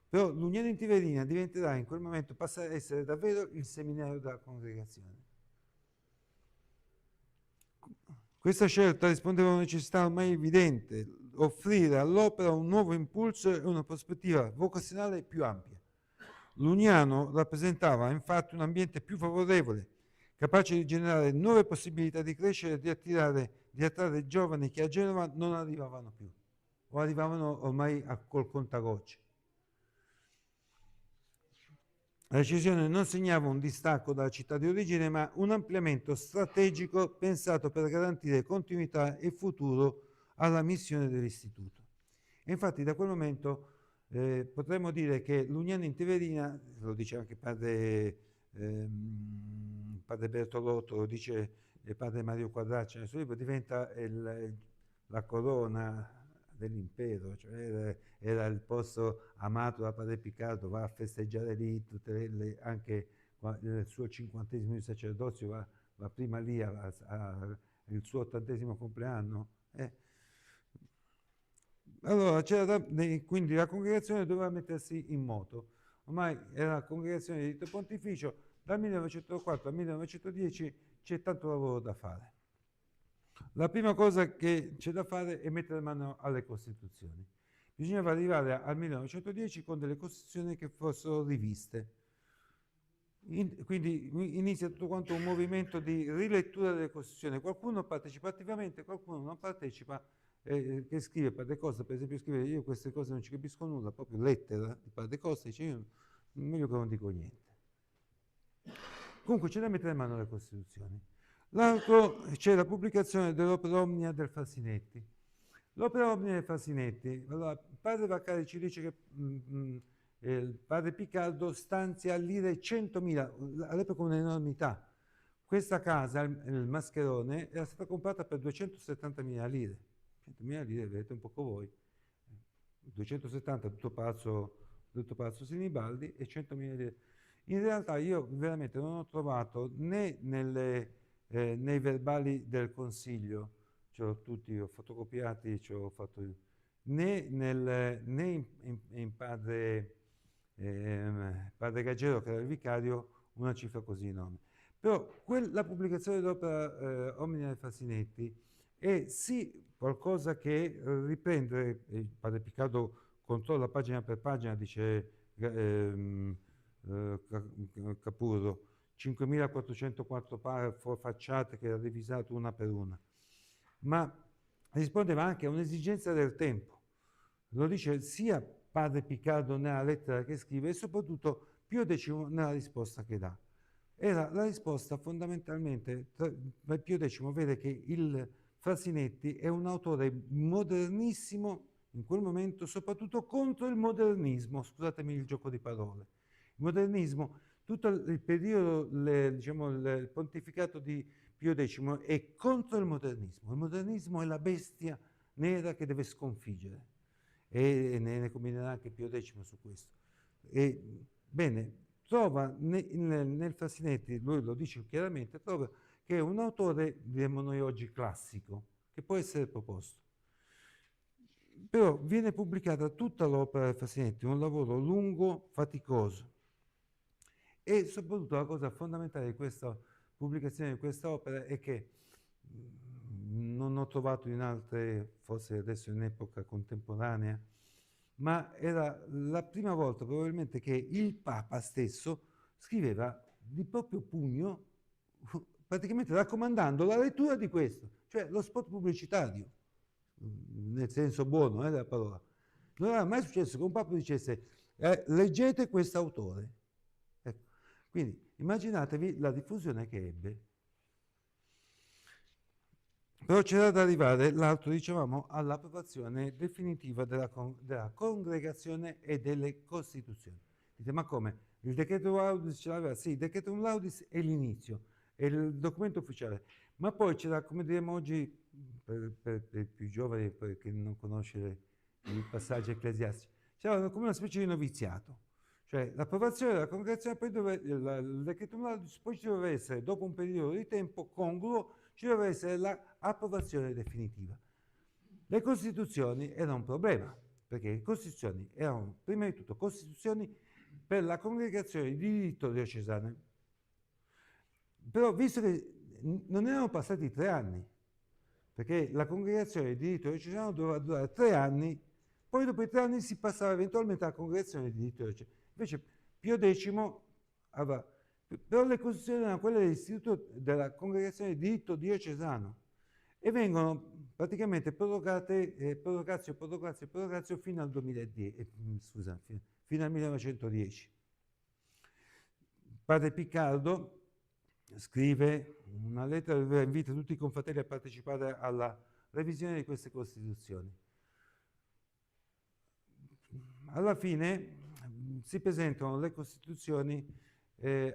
Però l'Unione in Tiverina diventerà in quel momento, passa ad essere davvero il seminario della congregazione. Questa scelta rispondeva a una necessità ormai evidente, offrire all'opera un nuovo impulso e una prospettiva vocazionale più ampia. L'Uniano rappresentava infatti un ambiente più favorevole, capace di generare nuove possibilità di crescere e di attrarre giovani che a Genova non arrivavano più, o arrivavano ormai col contagocce. La decisione non segnava un distacco dalla città di origine, ma un ampliamento strategico pensato per garantire continuità e futuro alla missione dell'istituto. E infatti da quel momento potremmo dire che l'Unione in Tiverina, lo dice anche padre Bertolotto, lo dice padre Mario Quadracci nel suo libro, diventa la corona dell'impero, cioè era il posto amato da padre Piccardo, va a festeggiare lì anche nel suo 50° di sacerdozio, va prima lì il suo 80° compleanno. Allora quindi la congregazione doveva mettersi in moto. Ormai era la congregazione di rito pontificio, dal 1904 al 1910 c'è tanto lavoro da fare. La prima cosa che c'è da fare è mettere mano alle Costituzioni. Bisognava arrivare al 1910 con delle Costituzioni che fossero riviste. Quindi inizia tutto quanto un movimento di rilettura delle Costituzioni. Qualcuno partecipa attivamente, qualcuno non partecipa, che scrive Padre Costa, per esempio scrive io queste cose non ci capisco nulla, proprio lettera di Padre Costa, dice io meglio che non dico niente. Comunque c'è da mettere mano alle Costituzioni. L'altro c'è la pubblicazione dell'opera Omnia del Fasinetti. L'opera Omnia del Fasinetti, allora, padre Vaccari ci dice che il padre Piccardo stanzia lire 100.000, all'epoca un'enormità. Questa casa, il Mascherone, era stata comprata per 270.000 lire. 100.000 lire, vedete un poco voi. 270 tutto Palazzo Sinibaldi e 100.000 lire. In realtà io veramente non ho trovato né nei verbali del Consiglio, ce l'ho tutti, ho fotocopiati, né in padre Gaggero, che era il vicario, una cifra così enorme. Però la pubblicazione dell'opera Omnia del Fasinetti è sì qualcosa che riprende, il padre Piccardo controlla pagina per pagina, dice Capurro, 5.404 facciate che ha revisato una per una. Ma rispondeva anche a un'esigenza del tempo. Lo dice sia padre Piccardo nella lettera che scrive e soprattutto Pio X nella risposta che dà. Era la risposta fondamentalmente, Pio X vede che il Frasinetti è un autore modernissimo in quel momento, soprattutto contro il modernismo, scusatemi il gioco di parole. Il modernismo, tutto il periodo, diciamo, il pontificato di Pio X è contro il modernismo è la bestia nera che deve sconfiggere e ne combinerà anche Pio X su questo. Bene, trova nel Frasinetti, lui lo dice chiaramente, trova che è un autore, diremmo noi oggi, classico, che può essere proposto. Però viene pubblicata tutta l'opera del Frasinetti, un lavoro lungo, faticoso. E soprattutto la cosa fondamentale di questa pubblicazione di questa opera è che non ho trovato in altre, forse adesso in epoca contemporanea, ma era la prima volta probabilmente che il Papa stesso scriveva di proprio pugno, praticamente raccomandando la lettura di questo, cioè lo spot pubblicitario, nel senso buono della parola. Non era mai successo che un Papa dicesse leggete quest'autore. Ecco. Quindi immaginatevi la diffusione che ebbe. Però c'era da arrivare, l'altro dicevamo, all'approvazione definitiva della congregazione e delle costituzioni. Dite, ma come? Il decreto Laudis ce l'aveva? Sì, il decreto Laudis è l'inizio, è il documento ufficiale. Ma poi c'era, come diremo oggi, per i più giovani, che non conosce i passaggi ecclesiastici, c'era come una specie di noviziato. Cioè l'approvazione della congregazione, poi il decreto Laudis, poi ci doveva essere, dopo un periodo di tempo congruo, ci doveva essere l'approvazione definitiva. Le costituzioni erano un problema, perché le costituzioni erano prima di tutto costituzioni per la congregazione di diritto diocesano. Però visto che non erano passati 3 anni, perché la congregazione di diritto diocesano doveva durare 3 anni, poi dopo i 3 anni si passava eventualmente alla congregazione di diritto diocesano. Invece Pio X aveva... Però le costituzioni erano quelle dell'istituto della congregazione di diritto diocesano e vengono praticamente prorogate fino al 2010, scusa, fino al 1910. Padre Piccardo scrive una lettera dove invita tutti i confratelli a partecipare alla revisione di queste costituzioni. Alla fine si presentano le costituzioni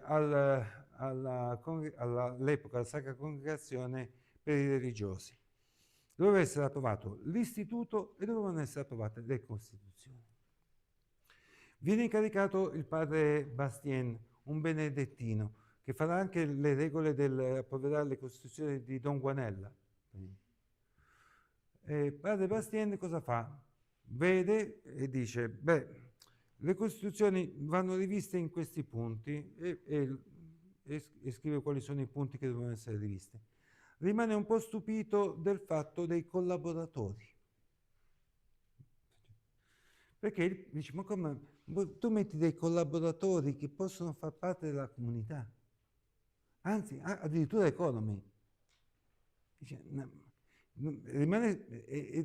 all'epoca, alla Sacra Congregazione per i religiosi. Doveva essere approvato l'istituto e dovevano essere approvate le costituzioni. Viene incaricato il padre Bastien, un benedettino, che farà anche le regole approverà le costituzioni di Don Guanella. Padre Bastien cosa fa? Vede e dice, beh, le costituzioni vanno riviste in questi punti e scrive quali sono i punti che devono essere rivisti. Rimane un po' stupito del fatto dei collaboratori. Perché dice, ma come? Tu metti dei collaboratori che possono far parte della comunità, anzi addirittura economi. Dice,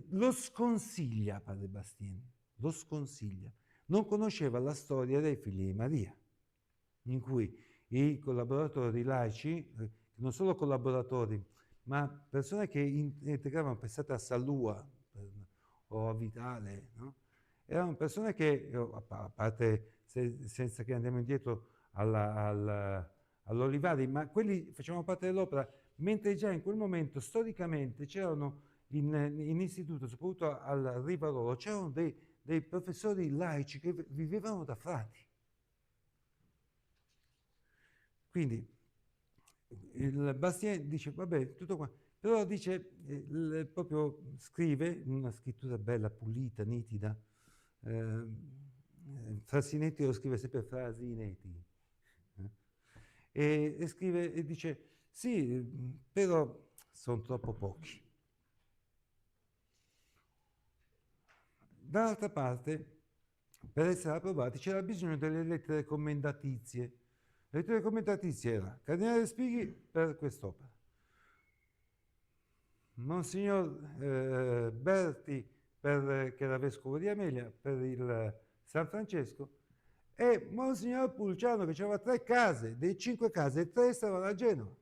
lo sconsiglia Padre Bastien, lo sconsiglia. Non conosceva la storia dei figli di Maria, in cui i collaboratori laici, non solo collaboratori, ma persone che integravano, pensate a Sallua o a Vitale, no? Erano persone che, a parte senza che andiamo indietro all'Olivari, ma quelli facevano parte dell'opera, mentre già in quel momento storicamente c'erano in istituto, soprattutto al Rivarolo, c'erano dei professori laici che vivevano da frati. Quindi il Bastien dice, vabbè, tutto qua, però dice, proprio scrive, una scrittura bella, pulita, nitida, Frasinetti lo scrive sempre Frasinetti, e scrive e dice, sì, però sono troppo pochi. Dall'altra parte, per essere approvati c'era bisogno delle lettere commendatizie. Le lettere commendatizie era Cardinale Respighi per quest'opera, Monsignor Berti, che era vescovo di Amelia, per il San Francesco, e Monsignor Pulciano, che aveva 3 case, dei 5 case, 3 stavano a Genova.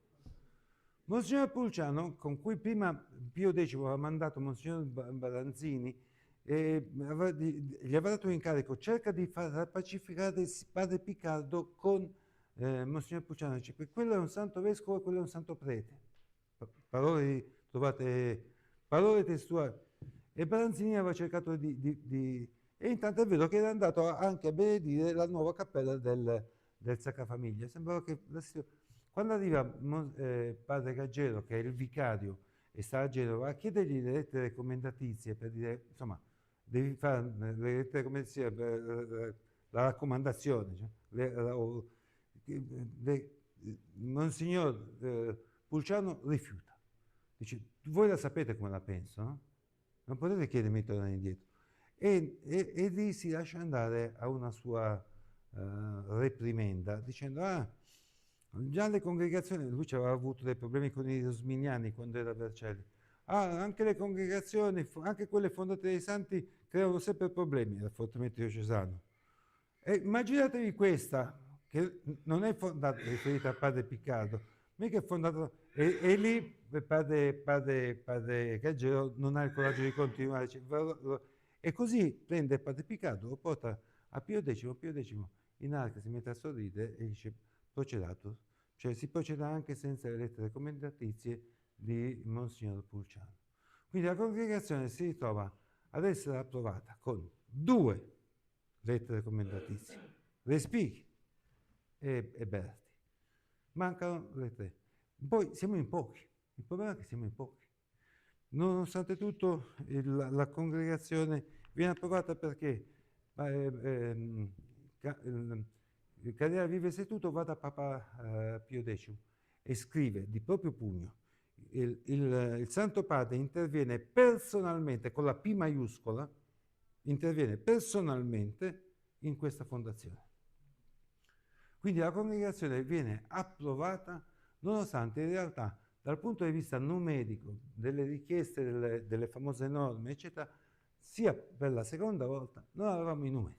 Monsignor Pulciano, con cui prima Pio X aveva mandato Monsignor Baranzini, gli aveva dato un incarico: cerca di far pacificare il padre Piccardo con Monsignor Pulciano. Dice, quello è un santo vescovo e quello è un santo prete. Parole, trovate parole testuali. E Baranzini aveva cercato e intanto è vero che era andato anche a benedire la nuova cappella del Sacra Famiglia. Sembrava che quando arriva padre Gaggero, che è il vicario e sta a Genova, a chiedergli le lettere commendatizie per dire, insomma, devi fare le lettere commendatizie per la raccomandazione, cioè, Monsignor Pulciano rifiuta. Dice, voi la sapete come la penso, no? Non potete chiedermi di tornare indietro. E lì si lascia andare a una sua reprimenda, dicendo, già le congregazioni, lui aveva avuto dei problemi con i rosminiani quando era a Vercelli, anche le congregazioni, anche quelle fondate dai santi, creano sempre problemi, era fortemente diocesano. E immaginatevi questa, che non è riferita a padre Piccardo, mica è fondata, e lì padre Gaggero non ha il coraggio di continuare, e così prende padre Piccardo, lo porta a Pio X, Pio X in arca si mette a sorridere e dice procelato, cioè si proceda anche senza le lettere commendatizie di Monsignor Pulciano. Quindi la congregazione si ritrova ad essere approvata con 2 lettere commendatizie, Respighi e Berti. Mancano le 3. Poi siamo in pochi, il problema è che siamo in pochi. Nonostante tutto la congregazione viene approvata perché il cardinale Vive Setuto va da Papa Pio X e scrive di proprio pugno: il Santo Padre interviene personalmente, con la P maiuscola, interviene personalmente in questa fondazione. Quindi la congregazione viene approvata nonostante in realtà dal punto di vista numerico delle richieste delle famose norme, eccetera, sia per la seconda volta non avevamo i numeri.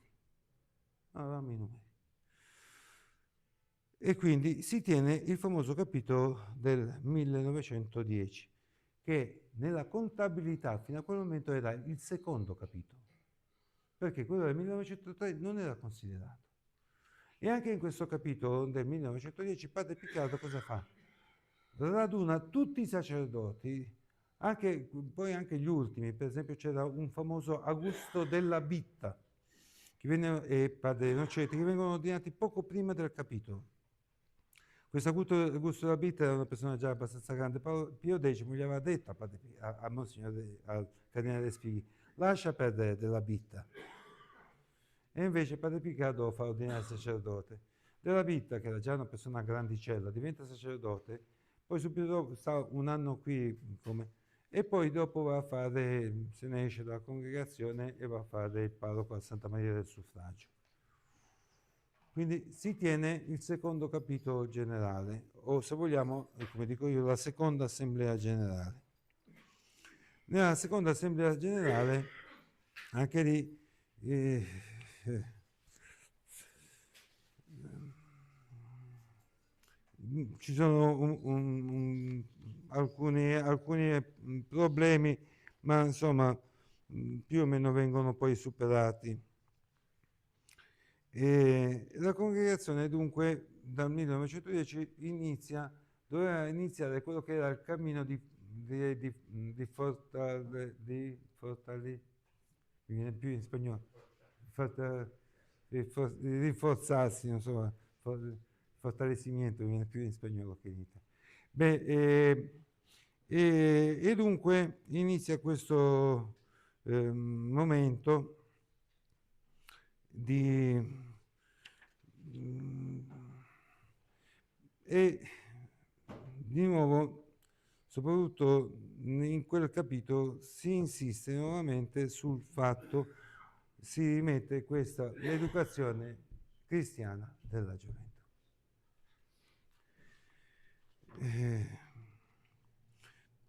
Non avevamo i numeri. E quindi si tiene il famoso capitolo del 1910, che nella contabilità fino a quel momento era il secondo capitolo, perché quello del 1903 non era considerato. E anche in questo capitolo del 1910 padre Piccardo cosa fa? Raduna tutti i sacerdoti, poi anche gli ultimi, per esempio c'era un famoso Augusto della Bitta e padre Nocetti, che vengono ordinati poco prima del capitolo. Questo Augusto della Bitta era una persona già abbastanza grande. Pio X gli aveva detto al cardinale Respighi: lascia perdere della Bitta. E invece padre Piccardo lo fa ordinare sacerdote. Della Bitta, che era già una persona grandicella, diventa sacerdote, poi subito dopo sta un anno qui e poi dopo se ne esce dalla congregazione e va a fare il parroco a Santa Maria del Suffragio. Quindi si tiene il secondo capitolo generale, o se vogliamo, come dico io, la seconda assemblea generale. Nella seconda assemblea generale, anche lì, ci sono alcuni problemi, ma insomma più o meno vengono poi superati. E la congregazione dunque dal 1910 doveva iniziare quello che era il cammino di mi viene più in spagnolo, di rinforzarsi, non so, fortalecimiento, mi viene più in spagnolo che in italiano. E dunque inizia questo momento e di nuovo, soprattutto in quel capitolo, si insiste nuovamente sul fatto, si rimette l'educazione cristiana della gioventù.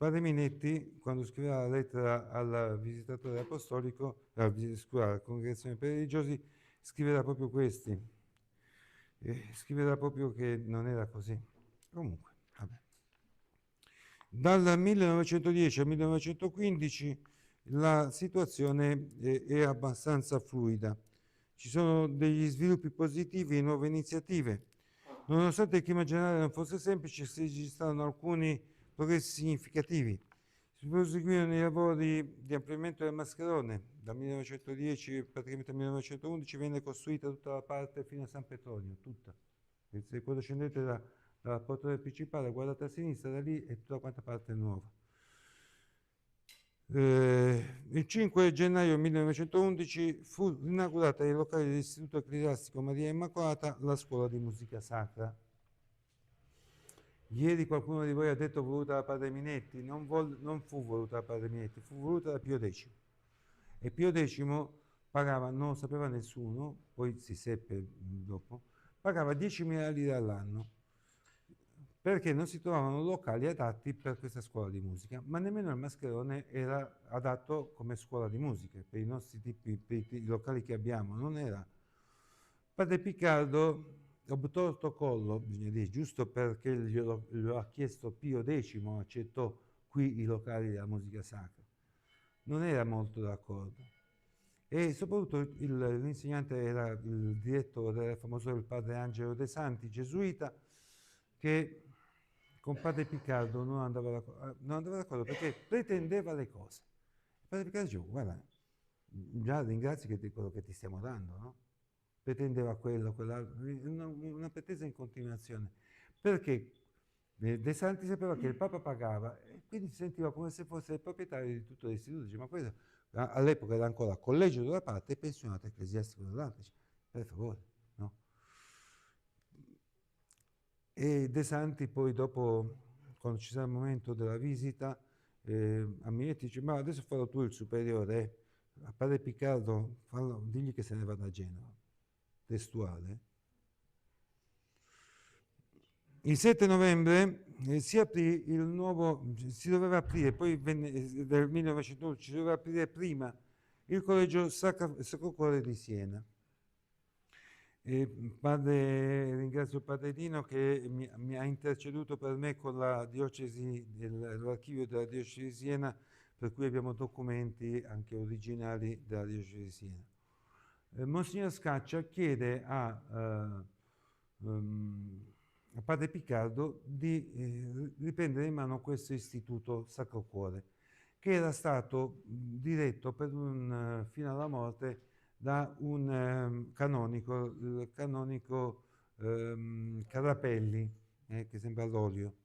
Padre Minetti, quando scriveva la lettera al visitatore apostolico, alla congregazione per i religiosi, scriverà proprio questi. Scriverà proprio che non era così. Comunque, vabbè. Dal 1910 al 1915 la situazione è abbastanza fluida. Ci sono degli sviluppi positivi e nuove iniziative. Nonostante il clima generale non fosse semplice, si registrarono alcuni progressi significativi. Si proseguirono i lavori di ampliamento del mascherone. Dal 1910 praticamente al 1911 venne costruita tutta la parte fino a San Petronio, tutta. Se quando scendete dalla portale principale, guardate a sinistra, da lì è tutta quanta parte nuova. Il 5 gennaio 1911 fu inaugurata nei locali dell'Istituto Ecclesiastico Maria Immacolata la scuola di musica sacra. Ieri qualcuno di voi ha detto voluta da Padre Minetti, non fu voluta da Padre Minetti, fu voluta da Pio X. E Pio X pagava, non lo sapeva nessuno, poi si seppe dopo, pagava 10.000 lire all'anno, perché non si trovavano locali adatti per questa scuola di musica, ma nemmeno il Mascherone era adatto come scuola di musica, per i nostri tipi, per i locali che abbiamo, non era. Padre Piccardo, obtorto collo, bisogna dire, giusto perché glielo ha chiesto Pio X, accettò qui i locali della musica sacra. Non era molto d'accordo. E soprattutto l'insegnante era il direttore, era famoso il padre Angelo De Santi, gesuita, che con padre Piccardo non andava d'accordo perché pretendeva le cose. Padre Piccardo diceva, guarda, già ringrazi che quello che ti stiamo dando, no? Pretendeva quello, quell'altro, una pretesa in continuazione. Perché De Santi sapeva che il Papa pagava e quindi si sentiva come se fosse il proprietario di tutto l'istituto. Dice, ma questo all'epoca era ancora collegio da una parte e pensionato ecclesiastico dall'altra. Dice, per favore, no? E De Santi poi dopo, quando ci sarà il momento della visita, a Minetti dice, ma adesso farò tu il superiore, a padre Piccardo, digli che se ne va da Genova. Testuale. Il 7 novembre si aprì il nuovo, si doveva aprire, poi del 1911, si doveva aprire prima il collegio Sacro Cuore di Siena. Ringrazio il padre Dino che mi ha interceduto per me con la diocesi, l'archivio della diocesi di Siena, per cui abbiamo documenti anche originali della diocesi di Siena. Monsignor Scaccia chiede a padre Piccardo di riprendere in mano questo istituto Sacro Cuore, che era stato diretto fino alla morte da un canonico, il canonico Carapelli, che sembra l'olio,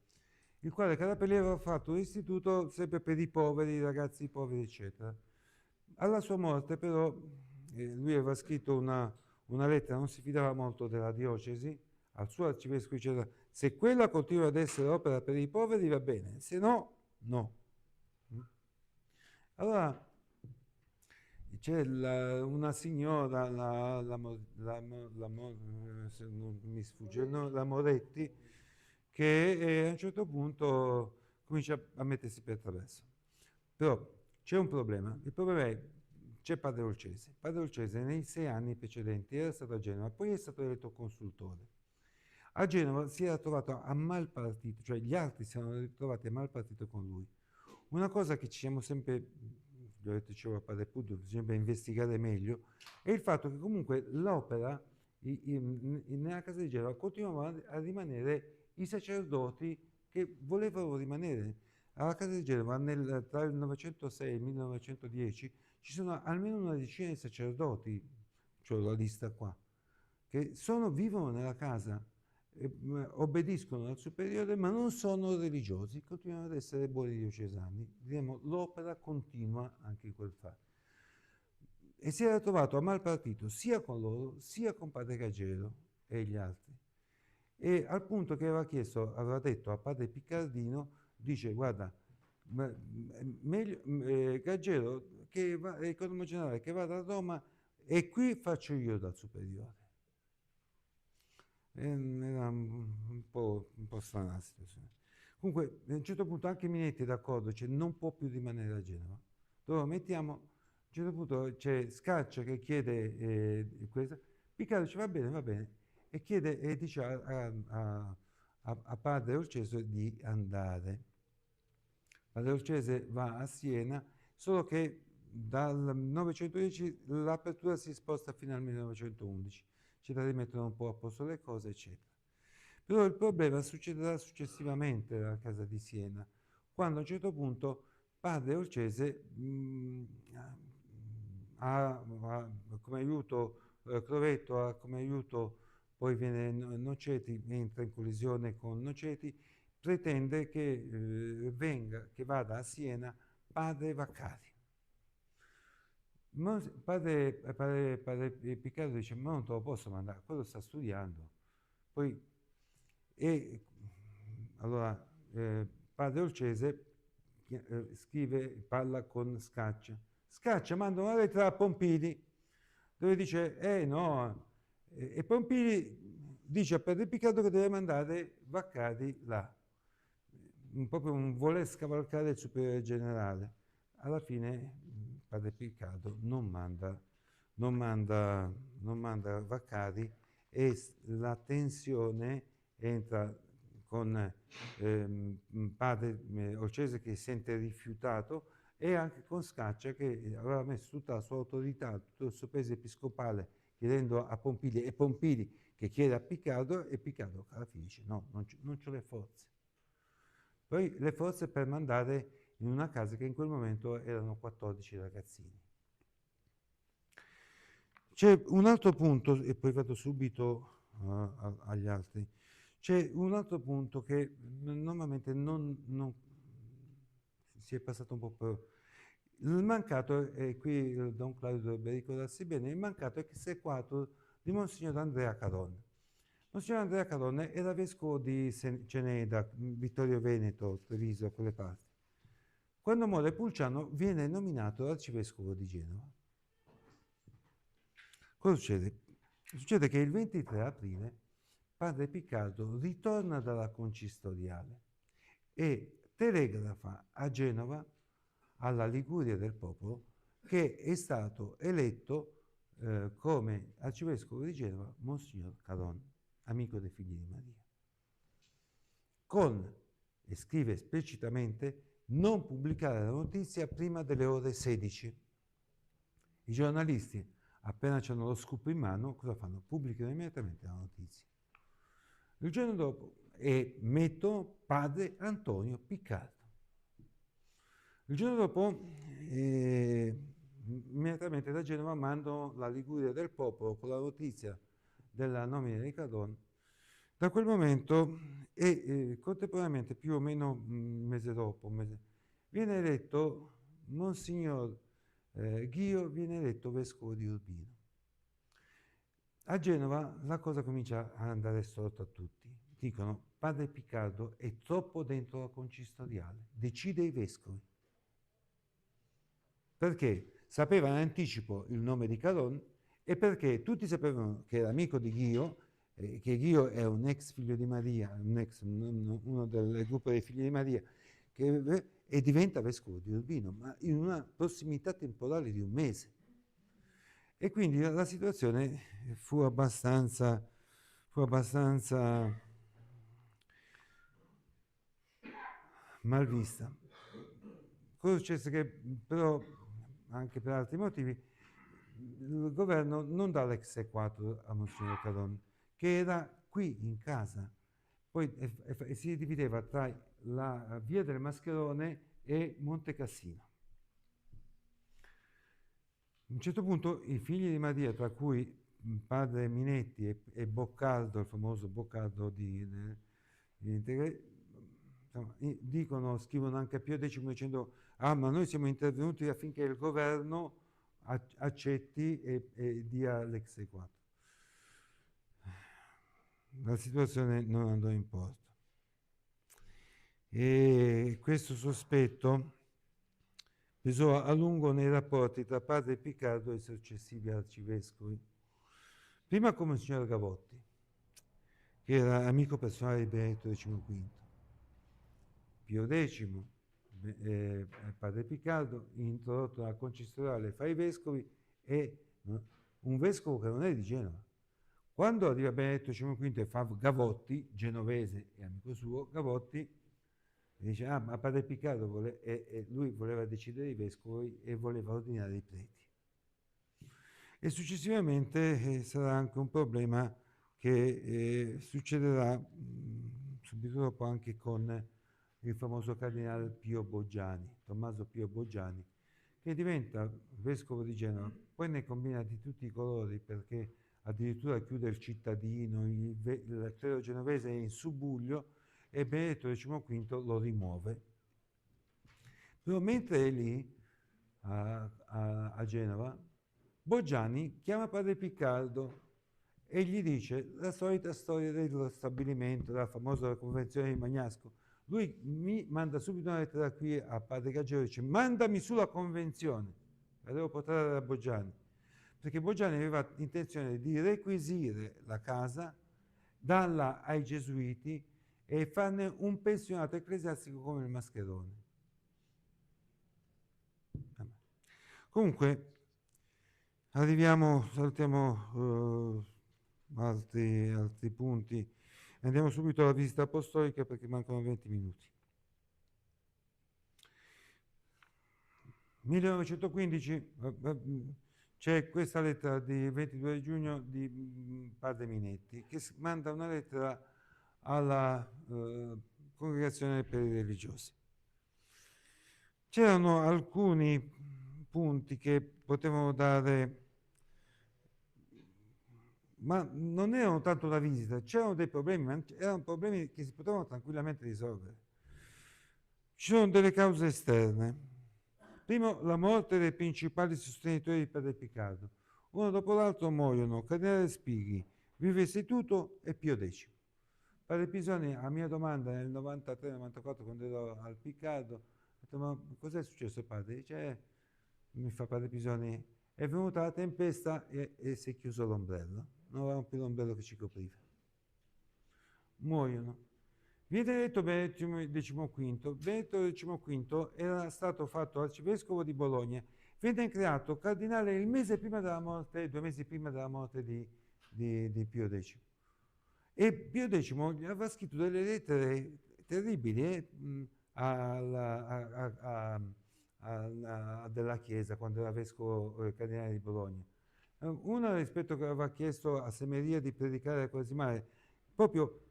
il quale Carapelli aveva fatto un istituto sempre per i poveri, i ragazzi poveri, eccetera. Alla sua morte però lui aveva scritto una lettera, non si fidava molto della diocesi, al suo arcivescovo diceva, se quella continua ad essere opera per i poveri va bene, se no, no. Allora c'è una signora, se non mi sfugge, no, la Moretti, che a un certo punto comincia a mettersi per traverso. Però c'è un problema, il problema è c'è Padre Olcese. Padre Olcese nei 6 anni precedenti era stato a Genova, poi è stato eletto consultore. A Genova si era trovato a mal partito, cioè gli altri si erano ritrovati a mal partito con lui. Una cosa che ci siamo sempre, lo dicevo a Padre Puddo, bisogna investigare meglio, è il fatto che comunque l'opera nella casa di Genova continuavano a rimanere i sacerdoti che volevano rimanere. Alla casa di Genova tra il 906 e il 1910 ci sono almeno una decina di sacerdoti, cioè la lista qua, che vivono nella casa, obbediscono al superiore, ma non sono religiosi, continuano ad essere buoni diocesani. Diremo, l'opera continua anche in quel fatto. E si era trovato a mal partito sia con loro, sia con padre Gaggero e gli altri. E al punto che aveva detto a padre Piccardino, dice, guarda, meglio, Gaggero, che va, economo generale, che vada a Roma e qui faccio io dal superiore. Era un po' strana la situazione. Comunque, a un certo punto anche Minetti è d'accordo, cioè non può più rimanere a Genova. Dove lo mettiamo? A un certo punto c'è Scaccia che chiede questo, Piccardo dice va bene, e chiede e dice a padre Olceso di andare. Padre Olcese va a Siena, solo che dal 910 l'apertura si sposta fino al 1911, c'è da rimettere un po' a posto le cose, eccetera. Però il problema succederà successivamente alla casa di Siena, quando a un certo punto padre Olcese ha come aiuto Crovetto, ha come aiuto, poi viene Noceti, entra in collisione con Noceti, pretende che che vada a Siena padre Vaccari. Padre Piccardo dice, ma non te lo posso mandare, quello sta studiando. Poi, allora, padre Olcese scrive, parla con Scaccia. Scaccia manda una lettera a Pompili, dove dice, no, e Pompili dice a padre Piccardo che deve mandare Vaccari là. Proprio un voler scavalcare il superiore generale. Alla fine padre Piccardo non manda Vaccari e la tensione entra con padre Olcese che si sente rifiutato e anche con Scaccia che aveva messo tutta la sua autorità, tutto il suo peso episcopale chiedendo a Pompili e Pompili che chiede a Piccardo e Piccardo alla fine dice no, non c'ho le forze. Poi le forze per mandare in una casa che in quel momento erano 14 ragazzini. C'è un altro punto, e poi vado subito agli altri, c'è un altro punto che normalmente non si è passato un po' per... Il mancato, e qui Don Claudio dovrebbe ricordarsi bene, il mancato è che si è quattro di Monsignor Andrea Caron. Monsignor Andrea Caron era vescovo di Ceneda, Vittorio Veneto, Treviso, quelle parti. Quando muore Pulciano viene nominato arcivescovo di Genova. Cosa succede? Succede che il 23 aprile padre Piccardo ritorna dalla Concistoriale e telegrafa a Genova, alla Liguria del Popolo, che è stato eletto come arcivescovo di Genova Monsignor Caron, amico dei figli di Maria. E scrive esplicitamente, non pubblicare la notizia prima delle ore 16. I giornalisti, appena hanno lo scoop in mano, cosa fanno? Pubblicano immediatamente la notizia. Il giorno dopo metto padre Antonio Piccardo. Il giorno dopo, immediatamente da Genova mando la Liguria del Popolo con la notizia della nomina di Caron. Da quel momento contemporaneamente, più o meno un mese dopo, viene eletto Monsignor Ghio, viene eletto vescovo di Urbino. A Genova la cosa comincia a andare storta a tutti. Dicono, padre Piccardo è troppo dentro la Concistoriale, decide i vescovi. Perché sapeva in anticipo il nome di Caron e perché tutti sapevano che era amico di Ghio, che Ghio è un ex figlio di Maria, uno del gruppo dei figli di Maria, e diventa vescovo di Urbino, ma in una prossimità temporale di un mese. E quindi la situazione fu abbastanza mal vista. Cosa successe? Che però, anche per altri motivi, il governo non dà l'ex-4 a Monsignor Caron, che era qui in casa. Poi si divideva tra la via del Mascherone e Monte Cassino. A un certo punto i figli di Maria, tra cui padre Minetti e Boccardo, il famoso Boccardo insomma, scrivono anche a Pio X dicendo ma noi siamo intervenuti affinché il governo accetti e dia l'ex-4. La situazione non andò in porto. E questo sospetto pesò a lungo nei rapporti tra padre Piccardo e i successivi arcivescovi. Prima come il signor Gavotti, che era amico personale di Benedetto XV. Pio X, padre Piccardo, introdotto dal concessionale fra i vescovi, e un vescovo che non è di Genova. Quando arriva Benedetto XV e fa Gavotti, genovese e amico suo, Gavotti dice: ah, ma padre Piccardo e lui voleva decidere i vescovi e voleva ordinare i preti. E successivamente sarà anche un problema che succederà subito dopo anche con il famoso cardinale Pio Boggiani, Tommaso Pio Boggiani, che diventa vescovo di Genova, poi ne combina di tutti i colori, perché addirittura chiude il cittadino, il clero genovese è in subbuglio e Benedetto XV lo rimuove. Però mentre è lì a Genova, Boggiani chiama padre Piccardo e gli dice la solita storia dello stabilimento, della famosa convenzione di Magnasco. Lui mi manda subito una lettera qui a padre Gaggero e dice: mandami sulla convenzione, la devo portare da Boggiani, perché Boggiani aveva intenzione di requisire la casa, darla ai gesuiti e farne un pensionato ecclesiastico come il Mascherone. Comunque saltiamo altri punti, andiamo subito alla visita apostolica perché mancano 20 minuti. 1915 c'è questa lettera di 22 giugno di padre Minetti che manda una lettera alla congregazione per i religiosi. C'erano alcuni punti che potevano dare, ma non erano tanto la visita, c'erano dei problemi, ma erano problemi che si potevano tranquillamente risolvere. Ci sono delle cause esterne. Primo, la morte dei principali sostenitori di padre Piccardo. Uno dopo l'altro muoiono Cardinale Spighi, Vive Istituto e Pio X. Padre Pisoni, a mia domanda nel 93-94, quando ero al Piccardo, ho detto: ma cos'è successo, padre? Dice, mi fa padre Pisoni, è venuta la tempesta e si è chiuso l'ombrello. Non avevamo più l'ombrello che ci copriva. Muoiono. Viene eletto Benedetto XV. Benedetto XV era stato fatto arcivescovo di Bologna. Viene creato cardinale il mese prima della morte, 2 mesi prima della morte di Pio X. E Pio X gli aveva scritto delle lettere terribili della Chiesa quando era vescovo cardinale di Bologna. Una rispetto che aveva chiesto a Semeria di predicare la Quaresimale, proprio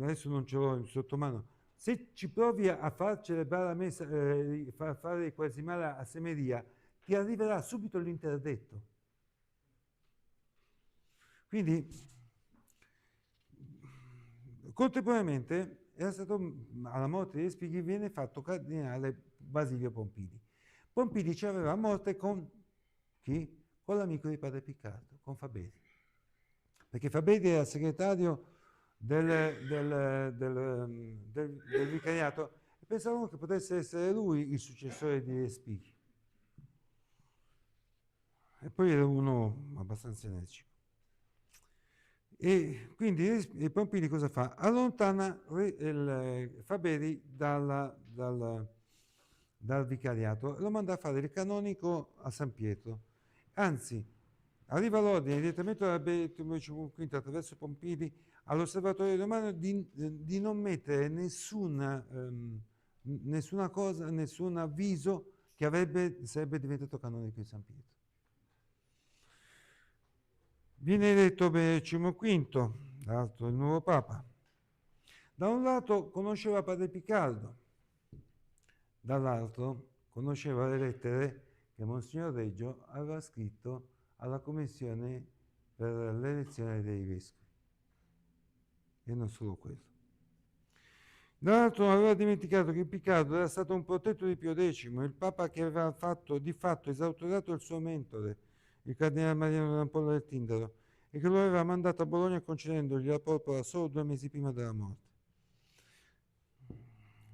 adesso non ce l'ho sotto mano, se ci provi a far celebrare la messa, fare il Quaresimale a Semeria, ti arriverà subito l'interdetto. Quindi contemporaneamente era stato, alla morte di Spighi, viene fatto cardinale Basilio Pompili. Pompili ci aveva a morte con chi? Con l'amico di padre Piccardo, con Faberi. Perché Faberi era segretario del vicariato e pensavano che potesse essere lui il successore di Spighi. E poi era uno abbastanza energico. E quindi Pompili cosa fa? Allontana Faberi dal vicariato e lo manda a fare il canonico a San Pietro. Anzi, arriva l'ordine direttamente da Benedetto XV attraverso Pompili all'Osservatorio Romano di non mettere nessuna cosa, nessun avviso che sarebbe diventato canonico di San Pietro. Viene eletto Benedetto XV, l'altro il nuovo Papa. Da un lato conosceva padre Piccardo, dall'altro conosceva le lettere che Monsignor Reggio aveva scritto alla Commissione per l'elezione dei vescovi. E non solo quello. Dall'altro non aveva dimenticato che Piccardo era stato un protetto di Pio X, il Papa che aveva di fatto esautorato il suo mentore, il cardinale Mariano d'Ampolla del Tindaro, e che lo aveva mandato a Bologna concedendogli la porpora solo 2 mesi prima della morte.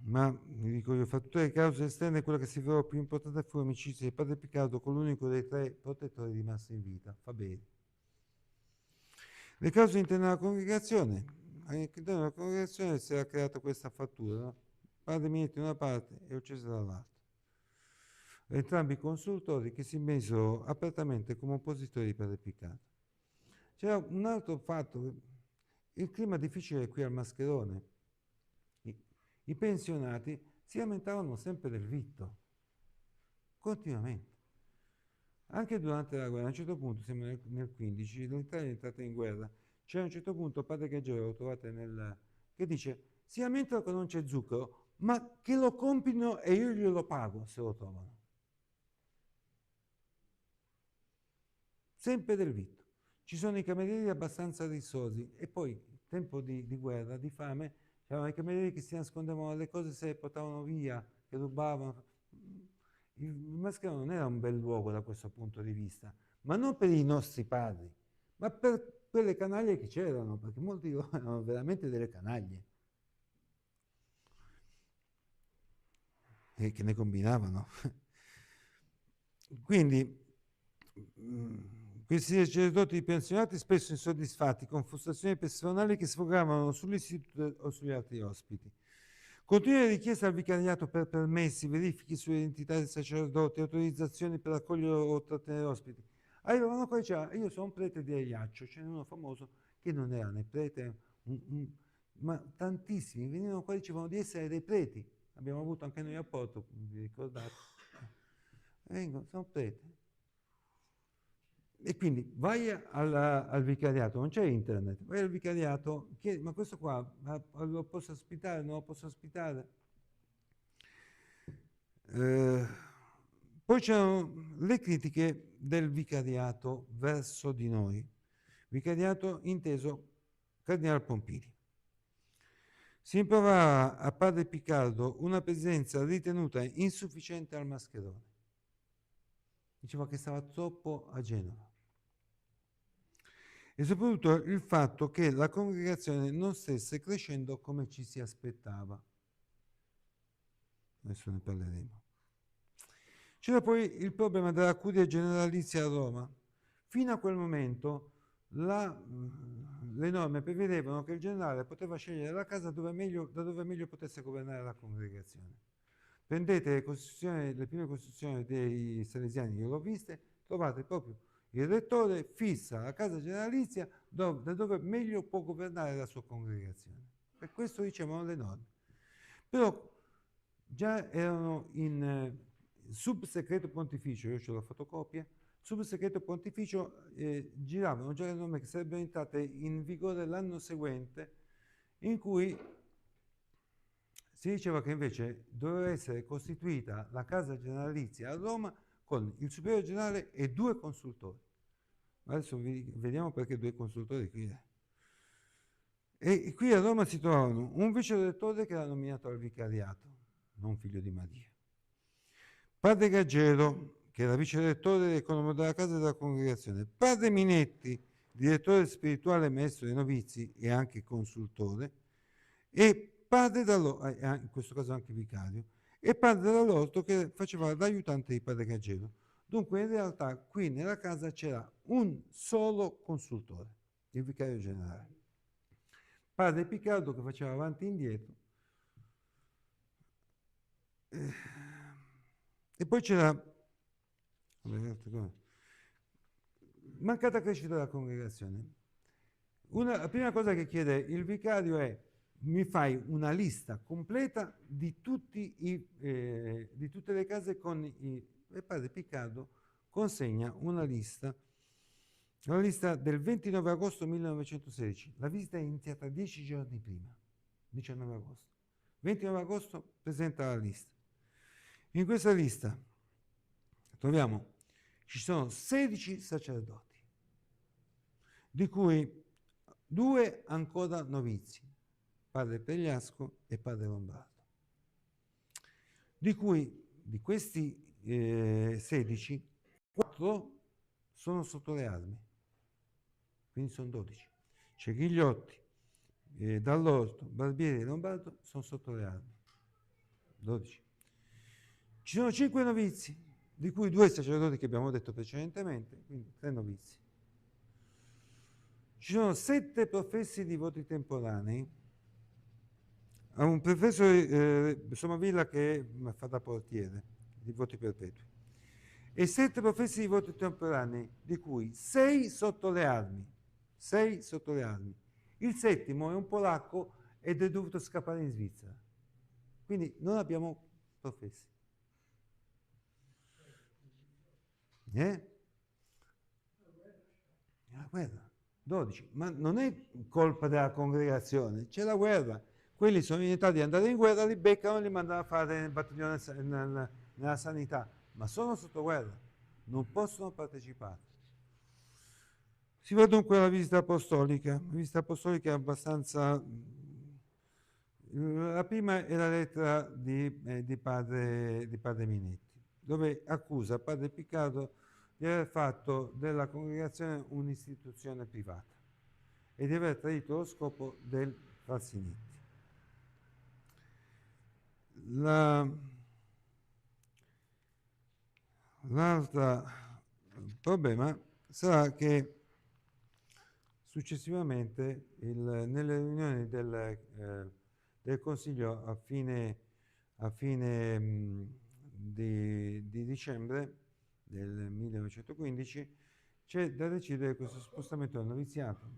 Ma, vi dico io, fra tutte le cause esterne, quella che si rivelò più importante fu l'amicizia di padre Piccardo con l'unico dei 3 protettori rimasti in vita, Faberi. Le cause interne della congregazione. All'interno della congregazione si era creata questa frattura, no? padre Minetti da una parte e Ocese dall'altra. Entrambi consultori che si misero apertamente come oppositori di padre Piccato. C'era un altro fatto, il clima difficile qui al Mascherone. I pensionati si lamentavano sempre del vitto, continuamente. Anche durante la guerra, a un certo punto, siamo nel 15, l'Italia è entrata in guerra, c'è a un certo punto padre Gaggero, lo trovate che dice, si lamentano che non c'è zucchero, ma che lo comprino e io glielo pago se lo trovano. Sempre del vitto. Ci sono i camerieri abbastanza rissosi e poi, tempo di guerra, di fame, c'erano i camerieri che si nascondevano le cose, se le portavano via, che rubavano. Il Mascherone non era un bel luogo da questo punto di vista, ma non per i nostri padri, ma per quelle canaglie che c'erano, perché molti erano veramente delle canaglie e che ne combinavano. Quindi questi sacerdoti pensionati, spesso insoddisfatti, con frustrazioni personali che sfogavano sull'istituto o sugli altri ospiti. Continue richieste al vicariato per permessi, verifiche sull'identità dei sacerdoti, autorizzazioni per accogliere o trattenere ospiti. Arrivavano qua e dicevano, io sono prete di Aiaccio, c'è uno famoso che non era né prete, ma tantissimi venivano qua e dicevano di essere dei preti. Abbiamo avuto anche noi a Porto, vi ricordate? Vengono, sono prete. E quindi vai al vicariato, non c'è internet, vai al vicariato, chiedi, ma questo qua lo posso ospitare, non lo posso ospitare? Poi c'erano le critiche del vicariato verso di noi, vicariato inteso Cardinale Pompili. Si improvava a padre Piccardo una presenza ritenuta insufficiente al Mascherone. Diceva che stava troppo a Genova. E soprattutto il fatto che la congregazione non stesse crescendo come ci si aspettava. Adesso ne parleremo. C'era poi il problema della curia generalizia a Roma. Fino a quel momento le norme prevedevano che il generale poteva scegliere la casa da dove meglio potesse governare la congregazione. Prendete le prime costituzioni dei salesiani, io l'ho viste, trovate proprio il rettore fissa la casa generalizia da dove meglio può governare la sua congregazione. Per questo dicevano le norme. Però già erano in subsecreto pontificio, io ho la fotocopia, subsecreto pontificio giravano già le norme che sarebbero entrate in vigore l'anno seguente, in cui si diceva che invece doveva essere costituita la casa generalizia a Roma con il superiore generale e 2 consultori. Adesso vediamo perché 2 consultori qui. E qui a Roma si trovavano un vice rettore che era nominato al vicariato, non figlio di Maria. Padre Gaggero, che era vice rettore economo della casa e della congregazione. Padre Minetti, direttore spirituale maestro dei novizi e anche consultore. E padre Dall'Orto, in questo caso anche vicario, e padre Dall'Orto che faceva l'aiutante di padre Gaggero. Dunque in realtà qui nella casa c'era un solo consultore, il vicario generale. Padre Piccardo che faceva avanti e indietro. E poi c'era mancata crescita della congregazione. La prima cosa che chiede il vicario è: mi fai una lista completa di tutte le case con e padre Piccardo consegna una lista, la lista del 29 agosto 1916. La visita è iniziata 10 giorni prima, 19 agosto. 29 agosto presenta la lista. In questa lista troviamo, ci sono 16 sacerdoti, di cui 2 ancora novizi, padre Pegliasco e padre Lombardo, di questi 16, 4 sono sotto le armi, quindi sono 12. C'è Ghigliotti, Dall'Orto, Barbieri e Lombardo sono sotto le armi, 12. Ci sono 5 novizi, di cui 2 sacerdoti che abbiamo detto precedentemente, quindi 3 novizi. Ci sono 7 professi di voti temporanei, a un professore Somavilla che fa da portiere di voti perpetui, e 7 professori di voti temporanei, di cui 6 sotto le armi. 6 sotto le armi. Il 7° è un polacco ed è dovuto scappare in Svizzera. Quindi non abbiamo professi. La guerra. 12. Ma non è colpa della congregazione, c'è la guerra. Quelli sono in età di andare in guerra, li beccano e li mandano a fare nel battaglione nella sanità, ma sono sotto guerra, non possono partecipare. Si va dunque alla visita apostolica. La visita apostolica è abbastanza... La prima è la lettera di padre Minetti, dove accusa padre Piccardo di aver fatto della congregazione un'istituzione privata e di aver tradito lo scopo del Falsinetti. L'altro problema sarà che successivamente nelle riunioni del Consiglio a fine di dicembre del 1915 c'è da decidere questo spostamento del noviziato,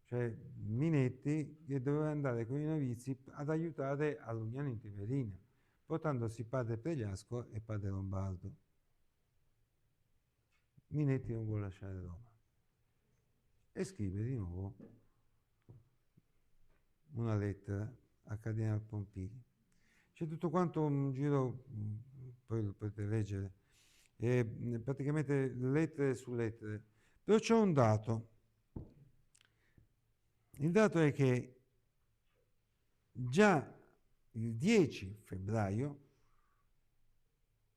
cioè Minetti che doveva andare con i novizi ad aiutare all'Unione Inteverina, portandosi padre Pregliasco e padre Lombardo. Minetti non vuole lasciare Roma e scrive di nuovo una lettera a Cardinal Pompili. C'è tutto quanto un giro, poi lo potete leggere, praticamente lettere su lettere, però c'è un dato. Il dato è che già il 10 febbraio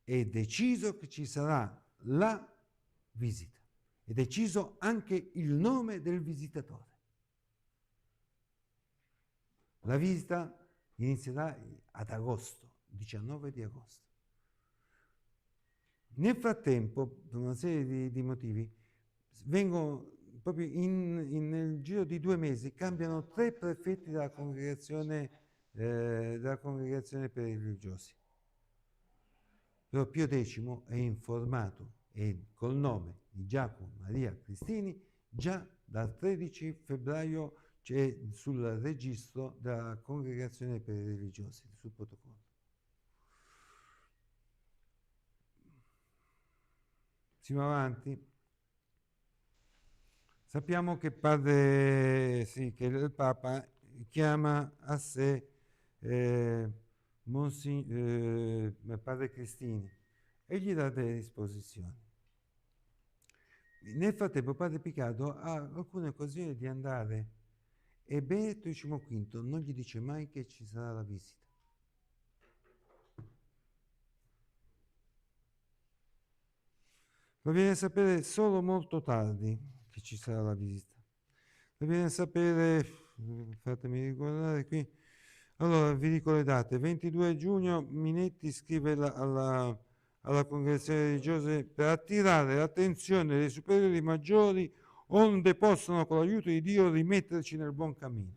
è deciso che ci sarà la visita. È deciso anche il nome del visitatore. La visita inizierà ad agosto, 19 di agosto. Nel frattempo, per una serie di motivi, vengono proprio nel giro di 2 mesi cambiano 3 prefetti della congregazione per i religiosi. Però Pio X è informato e col nome di Giacomo Maria Cristini già dal 13 febbraio c'è sul registro della congregazione per i religiosi, sul protocollo. Si va avanti. Sappiamo che che il Papa chiama a sé padre Cristini e gli dà delle disposizioni. Nel frattempo padre Piccardo ha alcune occasioni di andare e Benedetto XV non gli dice mai che ci sarà la visita. Lo viene a sapere solo molto tardi che ci sarà la visita. Lo viene a sapere, fatemi ricordare qui, allora vi dico le date. 22 giugno Minetti scrive alla congregazione religiosa per attirare l'attenzione dei superiori maggiori onde possano con l'aiuto di Dio rimetterci nel buon cammino.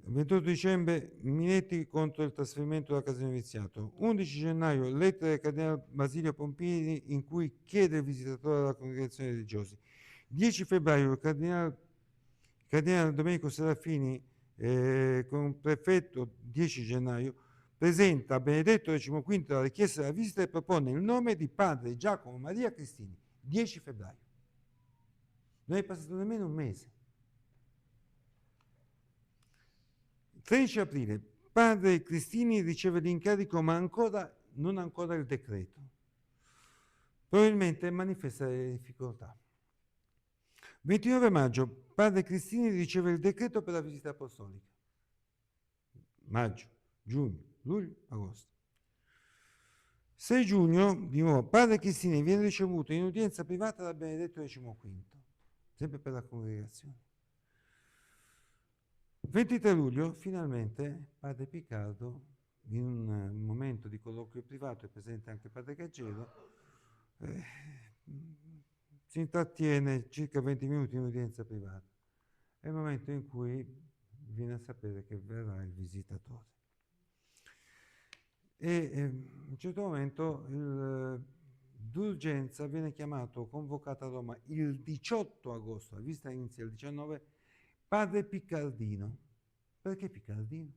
Il 28 dicembre Minetti contro il trasferimento della casa di noviziato. 11 gennaio lettera del cardinale Basilio Pompili in cui chiede il visitatore della congregazione religiosa. 10 febbraio il cardinale Domenico Serafini con prefetto 10 gennaio presenta a Benedetto XV la richiesta della visita e propone il nome di padre Giacomo Maria Cristini. 10 febbraio. Non è passato nemmeno un mese. 13 aprile, padre Cristini riceve l'incarico ma non ancora il decreto. Probabilmente manifesta delle difficoltà. 29 maggio, padre Cristini riceve il decreto per la visita apostolica. Maggio, giugno, luglio, agosto. 6 giugno, di nuovo, padre Cristini viene ricevuto in udienza privata da Benedetto XV, sempre per la congregazione. 23 luglio, finalmente, padre Piccardo, in un momento di colloquio privato, è presente anche padre Gaggero, si intrattiene circa 20 minuti in udienza privata. È il momento in cui viene a sapere che verrà il visitatore. E a un certo momento d'urgenza viene chiamato, convocato a Roma il 18 agosto, la visita inizia il 19, padre Piccardino. Perché Piccardino?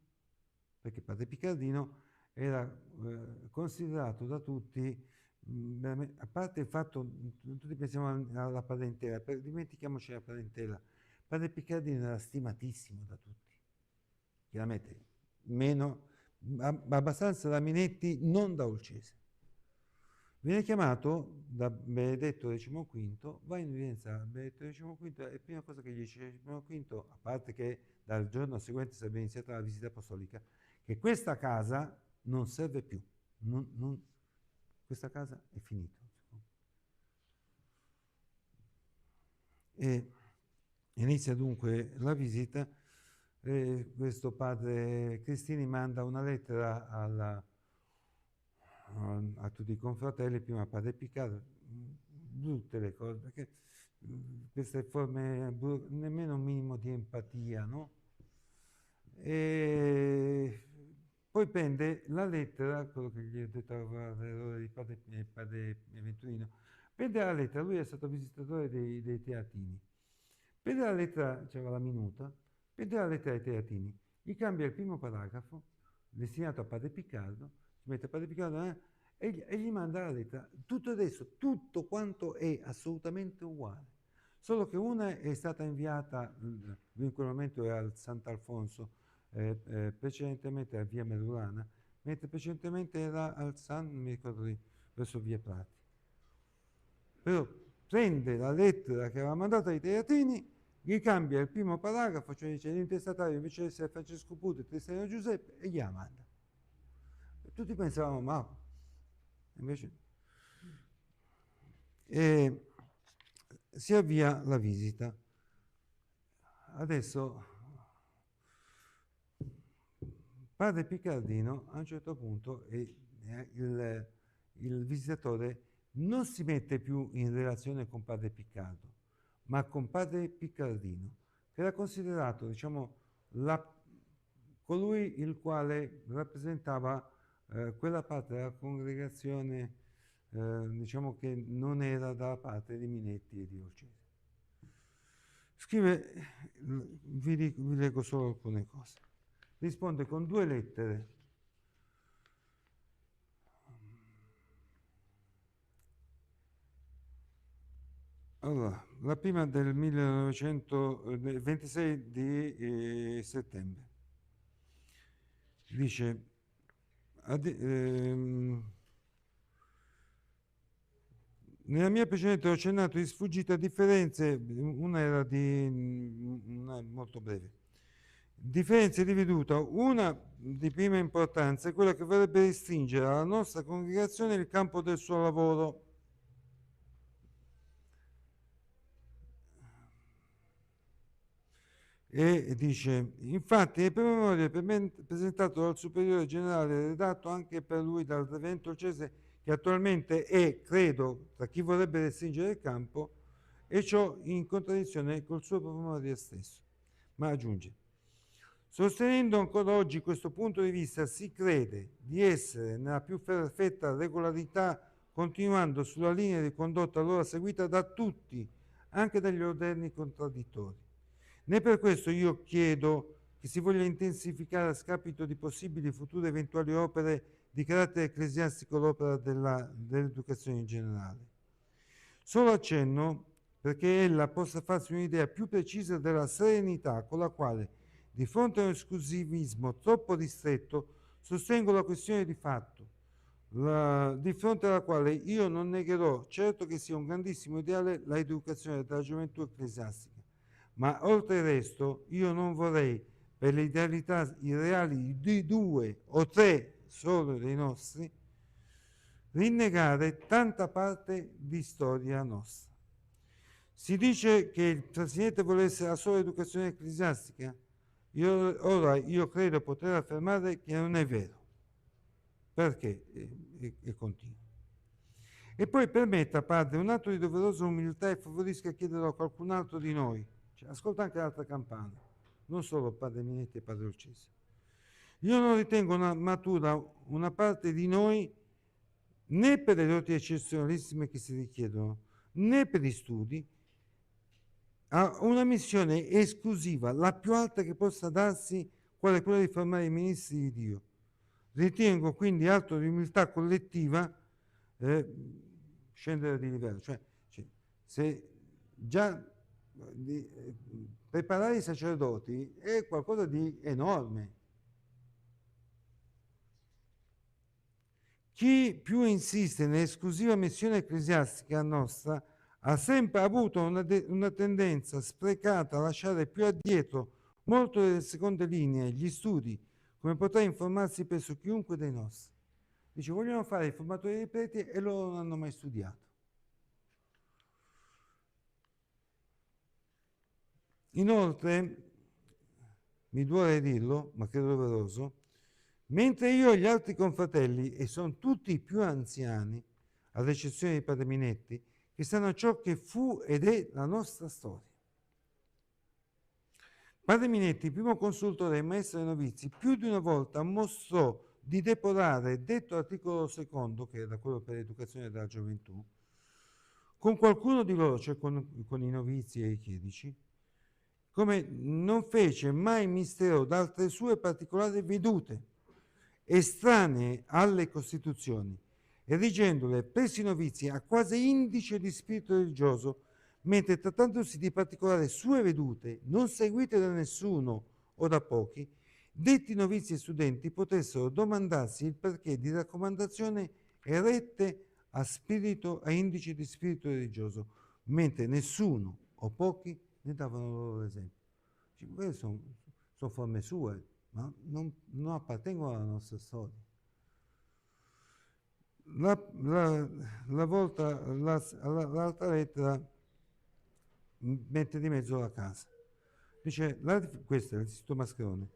Perché padre Piccardino era considerato da tutti, a parte il fatto, tutti pensiamo alla parentela, dimentichiamoci la parentela, padre Piccardino era stimatissimo da tutti, chiaramente meno, abbastanza da Minetti, non da Olcese. Viene chiamato da Benedetto XV, va in udienza a Benedetto XV e la prima cosa che gli dice XV, a parte che dal giorno seguente sarebbe iniziata la visita apostolica, che questa casa non serve più, questa casa è finita. E inizia dunque la visita. Questo padre Cristini manda una lettera a tutti i confratelli, prima a padre Piccardo, brutte le cose, perché queste forme, nemmeno un minimo di empatia, no? E poi prende la lettera, quello che gli ho detto l'errore di padre Venturino, prende la lettera, lui è stato visitatore dei Teatini, prende la lettera, c'era la minuta, prende la lettera ai Teatini, gli cambia il primo paragrafo, destinato a padre Piccardo, si mette a padre Piccardo e gli manda la lettera. Tutto adesso, tutto quanto è assolutamente uguale, solo che una è stata inviata, in quel momento era al Sant'Alfonso, precedentemente a via Merulana, mentre precedentemente era al non mi ricordo verso via Prati. Però prende la lettera che aveva mandato ai Teatini, gli cambia il primo paragrafo, cioè dice l'intestatario invece di essere Francesco Puti e Cristiano Giuseppe, e gliela manda. E tutti pensavamo, ma invece... E si avvia la visita. Adesso padre Piccardino a un certo punto il visitatore non si mette più in relazione con padre Piccardo, ma con padre Piccardino, che era considerato, diciamo, colui il quale rappresentava quella parte della congregazione, diciamo, che non era dalla parte di Minetti e di Olcese. Scrive, vi leggo solo alcune cose. Risponde con 2 lettere. Allora, la prima del 26 di settembre. Dice, nella mia precedente ho accennato di sfuggita differenze, una era molto breve. Differenze di veduta, una di prima importanza è quella che vorrebbe restringere alla nostra congregazione il campo del suo lavoro. E dice, infatti nel promemoria presentato dal superiore generale, redatto anche per lui dal reverendo Olcese, che attualmente è, credo, tra chi vorrebbe restringere il campo, e ciò in contraddizione col suo promemoria stesso. Ma aggiunge, sostenendo ancora oggi questo punto di vista, si crede di essere nella più perfetta regolarità, continuando sulla linea di condotta allora seguita da tutti, anche dagli odierni contraddittori. Né per questo io chiedo che si voglia intensificare a scapito di possibili future eventuali opere di carattere ecclesiastico l'opera dell'educazione in generale. Solo accenno perché ella possa farsi un'idea più precisa della serenità con la quale, di fronte a un esclusivismo troppo ristretto, sostengo la questione di fatto, di fronte alla quale io non negherò certo che sia un grandissimo ideale l'educazione della gioventù ecclesiastica. Ma oltre il resto io non vorrei, per le idealità irreali di 2 o 3 solo dei nostri, rinnegare tanta parte di storia nostra. Si dice che il Presidente vuole essere la sola educazione ecclesiastica. Io credo poter affermare che non è vero. Perché? E continua. E poi permetta, padre, un atto di doverosa umiltà e favorisca a chiederlo a qualcun altro di noi. Ascolta anche l'altra campana. non solo padre Minetti e padre Olcese. Io non ritengo matura una parte di noi né per le doti eccezionalissime che si richiedono, né per gli studi, ha una missione esclusiva, la più alta che possa darsi, quale quella di formare i ministri di Dio. Ritengo quindi atto di umiltà collettiva scendere di livello, cioè se già preparare i sacerdoti è qualcosa di enorme. Chi più insiste nell'esclusiva missione ecclesiastica nostra ha sempre avuto una tendenza sprecata a lasciare più addietro molto delle seconde linee, gli studi, come potrà informarsi presso chiunque dei nostri. Dice, vogliono fare i formatori dei preti e loro non hanno mai studiato. Inoltre, mi duole dirlo, ma credo doveroso, mentre io e gli altri confratelli, e sono tutti più anziani, ad eccezione di padre Minetti, che sanno ciò che fu ed è la nostra storia. Padre Minetti, primo consultore e maestro dei novizi, più di una volta mostrò di deporare detto articolo secondo, che era quello per l'educazione della gioventù, con qualcuno di loro, cioè con i novizi e i chierici, come non fece mai mistero d'altre sue particolari vedute, estranee alle Costituzioni, erigendole presso i novizi a quasi indice di spirito religioso, mentre trattandosi di particolari sue vedute, non seguite da nessuno o da pochi, detti novizi e studenti potessero domandarsi il perché di raccomandazioni erette a indice di spirito religioso, mentre nessuno o pochi ne davano loro l'esempio. Queste sono forme sue, ma non appartengono alla nostra storia. L'altra lettera mette di mezzo la casa. Dice, questo è l'Istituto Mascherone,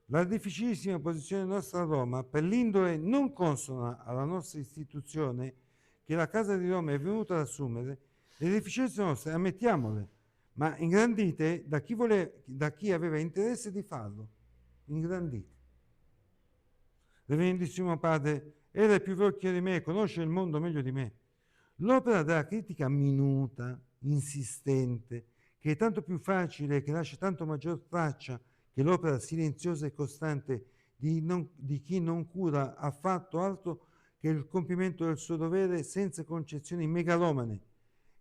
la difficilissima posizione nostra a Roma, per l'indole non consona alla nostra istituzione che la Casa di Roma è venuta ad assumere, le deficienze nostre, ammettiamole, ma ingrandite da chi aveva interesse di farlo, ingrandite. Reverendissimo Padre, era il più vecchio di me, conosce il mondo meglio di me. L'opera della critica minuta, insistente, che è tanto più facile, che lascia tanto maggior traccia che l'opera silenziosa e costante di chi non cura affatto altro che il compimento del suo dovere senza concezioni megalomane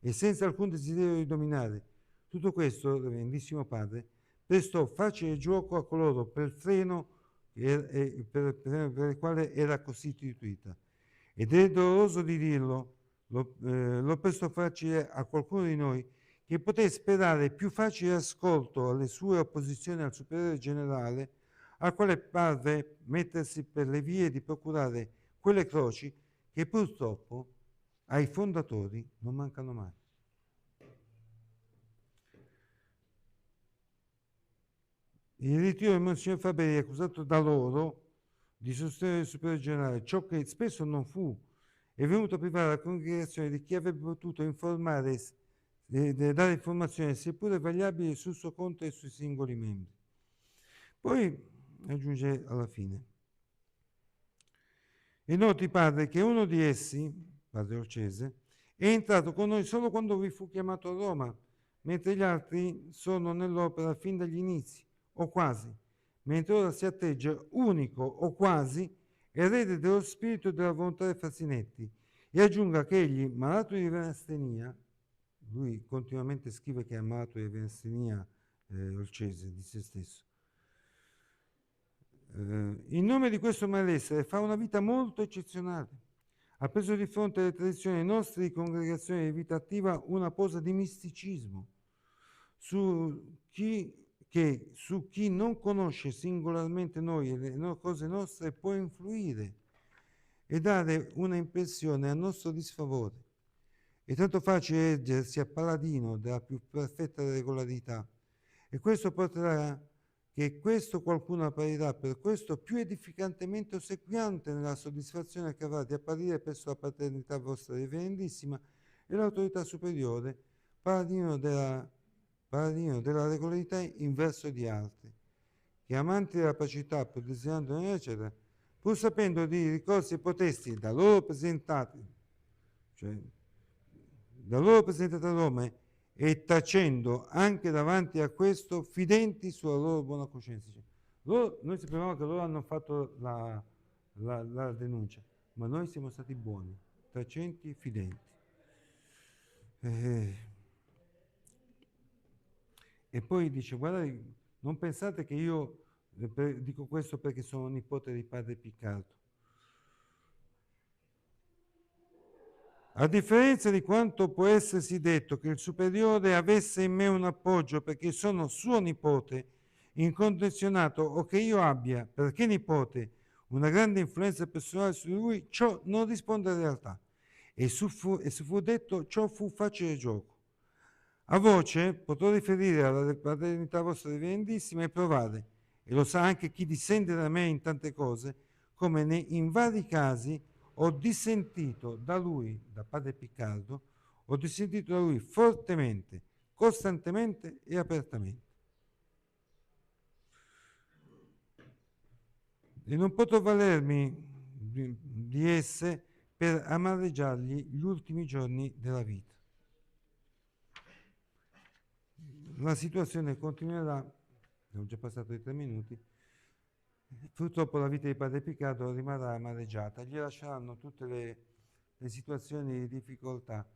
e senza alcun desiderio di dominare. Tutto questo, Reverendissimo Padre, prestò facile gioco a coloro per il freno per il quale era costituita. Ed è doloroso di dirlo, lo prestò facile a qualcuno di noi che poté sperare più facile ascolto alle sue opposizioni al superiore generale, al quale parve mettersi per le vie di procurare quelle croci che purtroppo ai fondatori non mancano mai. Il ritiro di Monsignor Faberi è accusato da loro di sostenere il superiore generale, ciò che spesso non fu, è venuto a privare la congregazione di chi avrebbe potuto informare dare informazioni seppure variabili sul suo conto e sui singoli membri. Poi aggiunge alla fine: e noti, padre, che uno di essi, padre Olcese, è entrato con noi solo quando vi fu chiamato a Roma, mentre gli altri sono nell'opera fin dagli inizi, o quasi, mentre ora si atteggia unico o quasi erede dello spirito e della volontà dei Frazinetti, e aggiunga che egli, malato di venastenia, lui continuamente scrive che è malato di venastenia Olcese di se stesso, in nome di questo malessere fa una vita molto eccezionale. Ha preso di fronte alle tradizioni nostre di congregazione di vita attiva una posa di misticismo su chi non conosce singolarmente noi e le cose nostre può influire e dare una impressione a nostro disfavore. È tanto facile ergersi a paladino della più perfetta regolarità, e questo porterà che questo qualcuno apparirà per questo più edificantemente ossequiante nella soddisfazione che avrà di apparire presso la paternità vostra reverendissima e l'autorità superiore, paladino della regolarità in verso di altri. che amanti della pacifica, pur desiderando eccetera, pur sapendo di ricorsi potesti da loro presentati, cioè da loro presentati a Roma, e tacendo anche davanti a questo fidenti sulla loro buona coscienza. Noi sapevamo che loro hanno fatto la denuncia, ma noi siamo stati buoni, tacenti e fidenti. E poi dice, guardate, non pensate che io dico questo perché sono nipote di padre Piccardo. A differenza di quanto può essersi detto che il superiore avesse in me un appoggio perché sono suo nipote incondizionato o che io abbia, perché nipote, una grande influenza personale su di lui, ciò non risponde alla realtà. E se fu detto, ciò fu facile gioco. A voce potrò riferire alla paternità vostra reverendissima e provare, e lo sa anche chi dissente da me in tante cose, come in vari casi ho dissentito da lui, da padre Piccardo, ho dissentito da lui fortemente, costantemente e apertamente. E non potrò valermi di esse per amareggiargli gli ultimi giorni della vita. La situazione continuerà, ho già passato i 3 minuti, purtroppo la vita di padre Piccardo rimarrà amareggiata, gli lasceranno tutte le situazioni di difficoltà.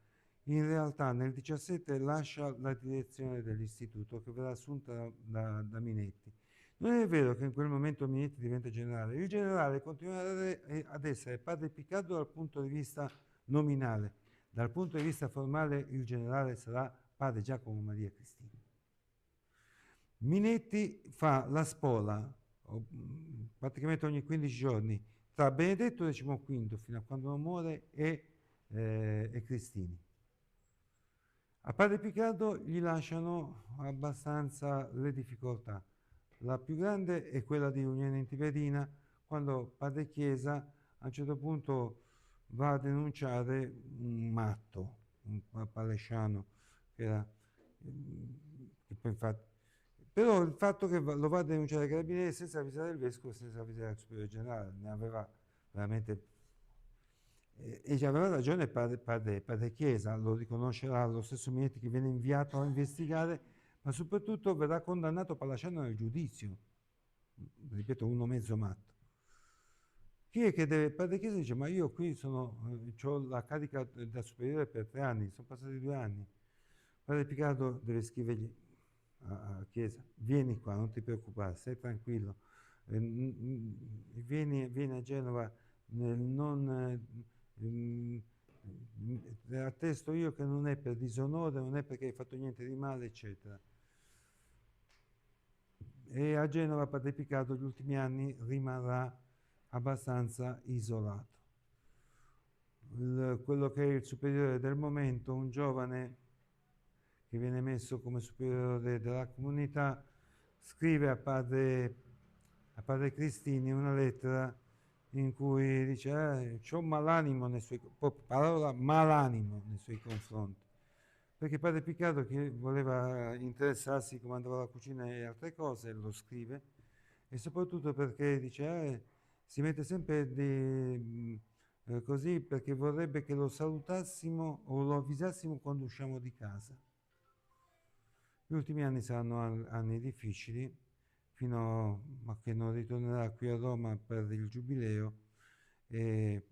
In realtà nel 17 lascia la direzione dell'istituto che verrà assunta da Minetti. Non è vero che in quel momento Minetti diventa generale, il generale continuerà ad essere padre Piccardo dal punto di vista nominale, dal punto di vista formale il generale sarà padre Giacomo Maria Cristina. Minetti fa la spola praticamente ogni 15 giorni tra Benedetto XV fino a quando non muore e Cristini. A padre Piccardo gli lasciano abbastanza le difficoltà. La più grande è quella di Unione Intiberina, quando padre Chiesa a un certo punto va a denunciare un matto, un palesciano, che era, che poi infatti, però il fatto che lo va a denunciare ai carabinieri senza avvisare il vescovo, senza avvisare il superiore generale, ne aveva veramente... E già aveva ragione padre Chiesa, lo riconoscerà lo stesso Minetti che viene inviato a investigare, ma soprattutto verrà condannato Palasciano nel giudizio. Ripeto, uno mezzo matto. Chi è che deve... Padre Chiesa dice, ma io qui ho la carica da superiore per 3 anni, sono passati 2 anni. Padre Piccardo deve scrivergli a Chiesa, vieni qua, non ti preoccupare, stai tranquillo, vieni a Genova, attesto io che non è per disonore, non è perché hai fatto niente di male, eccetera. E a Genova padre Piccardo gli ultimi anni rimarrà abbastanza isolato. Quello che è il superiore del momento, un giovane che viene messo come superiore della comunità, scrive a padre Cristini una lettera in cui dice c'ho malanimo nei suoi parola malanimo nei suoi confronti, perché padre Piccardo, che voleva interessarsi come andava la cucina e altre cose, lo scrive, e soprattutto perché dice si mette sempre così perché vorrebbe che lo salutassimo o lo avvisassimo quando usciamo di casa. Gli ultimi anni saranno anni difficili, fino a che non ritornerà qui a Roma per il giubileo, e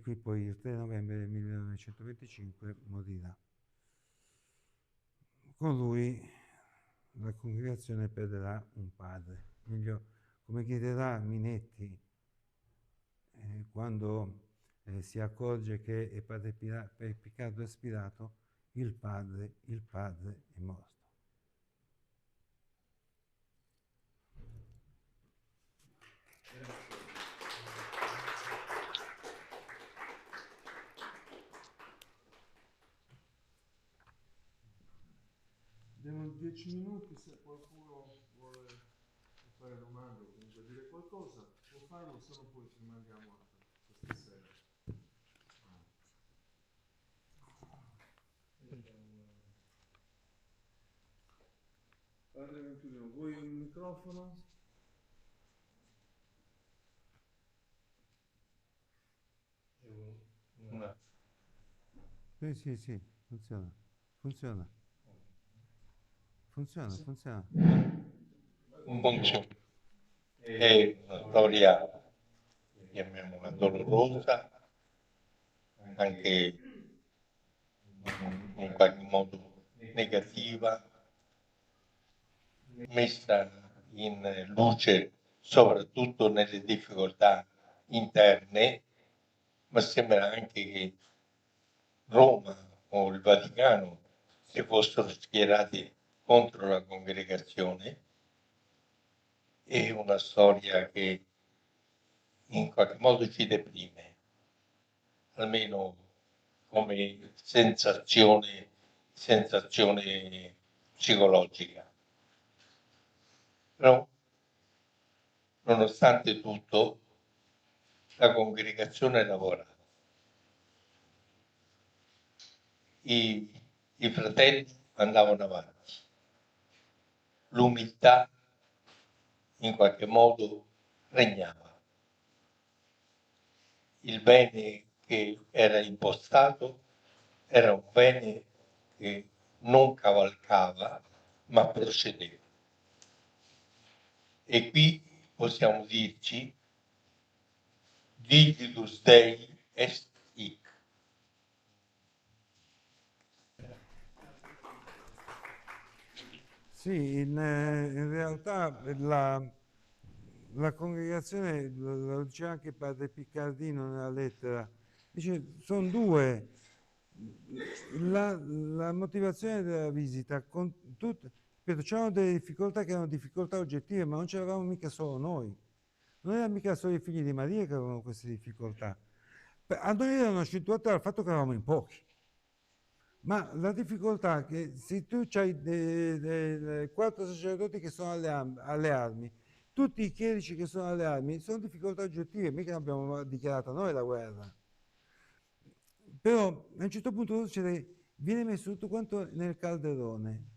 qui poi il 3 novembre del 1925 morirà. Con lui la congregazione perderà un padre, meglio, come chiederà Minetti quando si accorge che padre Piccardo è spirato, il padre è morto. Abbiamo 10 minuti, se qualcuno vuole fare domande o comunque dire qualcosa può farlo, se no poi rimaniamo a stasera. Padre Venturino, vuoi un microfono? Sì, sì, sì, funziona. Funziona. Funziona, funziona. Funziona. È una storia, chiamiamola dolorosa, anche in qualche modo negativa, messa in luce soprattutto nelle difficoltà interne, ma sembra anche che Roma o il Vaticano si fossero schierati contro la congregazione. È una storia che in qualche modo ci deprime, almeno come sensazione psicologica. Però, nonostante tutto, la congregazione lavora. I fratelli andavano avanti. L'umiltà in qualche modo regnava. Il bene che era impostato era un bene che non cavalcava, ma procedeva. E qui possiamo dirci Digitus Dei est hic. Sì, in realtà la congregazione, lo dice anche padre Piccardino nella lettera, dice sono due. La motivazione della visita, ripeto, c'erano delle difficoltà che erano difficoltà oggettive, ma non ce l'avevamo mica solo noi. Non erano mica solo i figli di Maria che avevano queste difficoltà. A noi erano accentuate dal fatto che eravamo in pochi. Ma la difficoltà è che se tu hai 4 sacerdoti che sono alle armi, tutti i chierici che sono alle armi, sono difficoltà oggettive, mica abbiamo dichiarato noi la guerra. Però a un certo punto viene messo tutto quanto nel calderone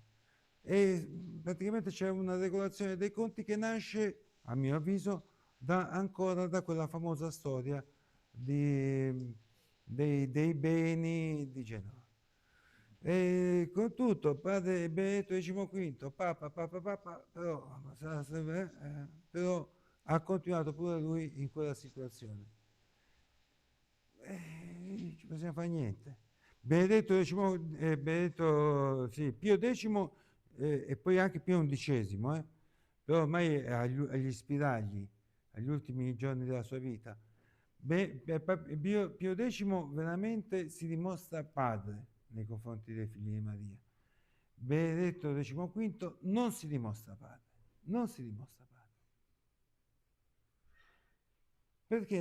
e praticamente c'è una regolazione dei conti che nasce, a mio avviso, ancora da quella famosa storia dei beni di Genova. E con tutto, padre Benedetto XV, però ha continuato pure lui in quella situazione. Ci possiamo fare niente. Sì, Pio X e poi anche Pio XI, però ormai è agli spiragli, agli ultimi giorni della sua vita. Pio X veramente si dimostra padre nei confronti dei figli di Maria. Benedetto XV non si dimostra padre, non si dimostra padre. Perché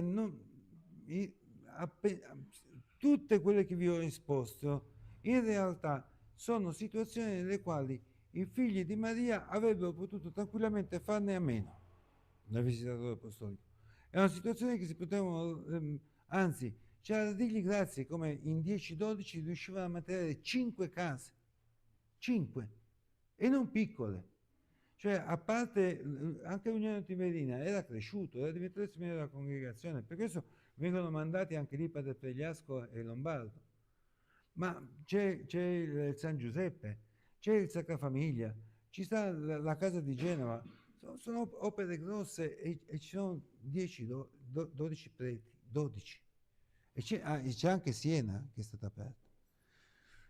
tutte quelle che vi ho esposto in realtà sono situazioni nelle quali i figli di Maria avrebbero potuto tranquillamente farne a meno dal visitatore apostolico. È una situazione che si potevano, anzi, c'era da dirgli grazie come in 10-12 riuscivano a mantenere 5 case, 5, e non piccole. Cioè, a parte anche l'Unione Tiberina era cresciuto, era diventato il signore della congregazione, per questo vengono mandati anche lì padre Pregliasco e Lombardo. Ma c'è il San Giuseppe, c'è il Sacra Famiglia, ci sta la casa di Genova, sono opere grosse e ci sono 10, 12 preti, 12. E c'è anche Siena che è stata aperta.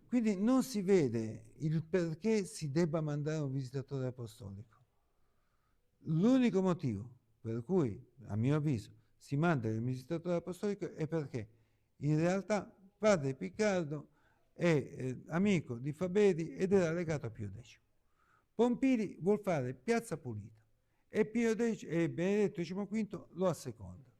Quindi non si vede il perché si debba mandare un visitatore apostolico. L'unico motivo per cui, a mio avviso, si manda il visitatore apostolico è perché in realtà padre Piccardo è amico di Faberi ed era legato a Pio X. Pompili vuol fare piazza pulita e Benedetto XV lo asseconda.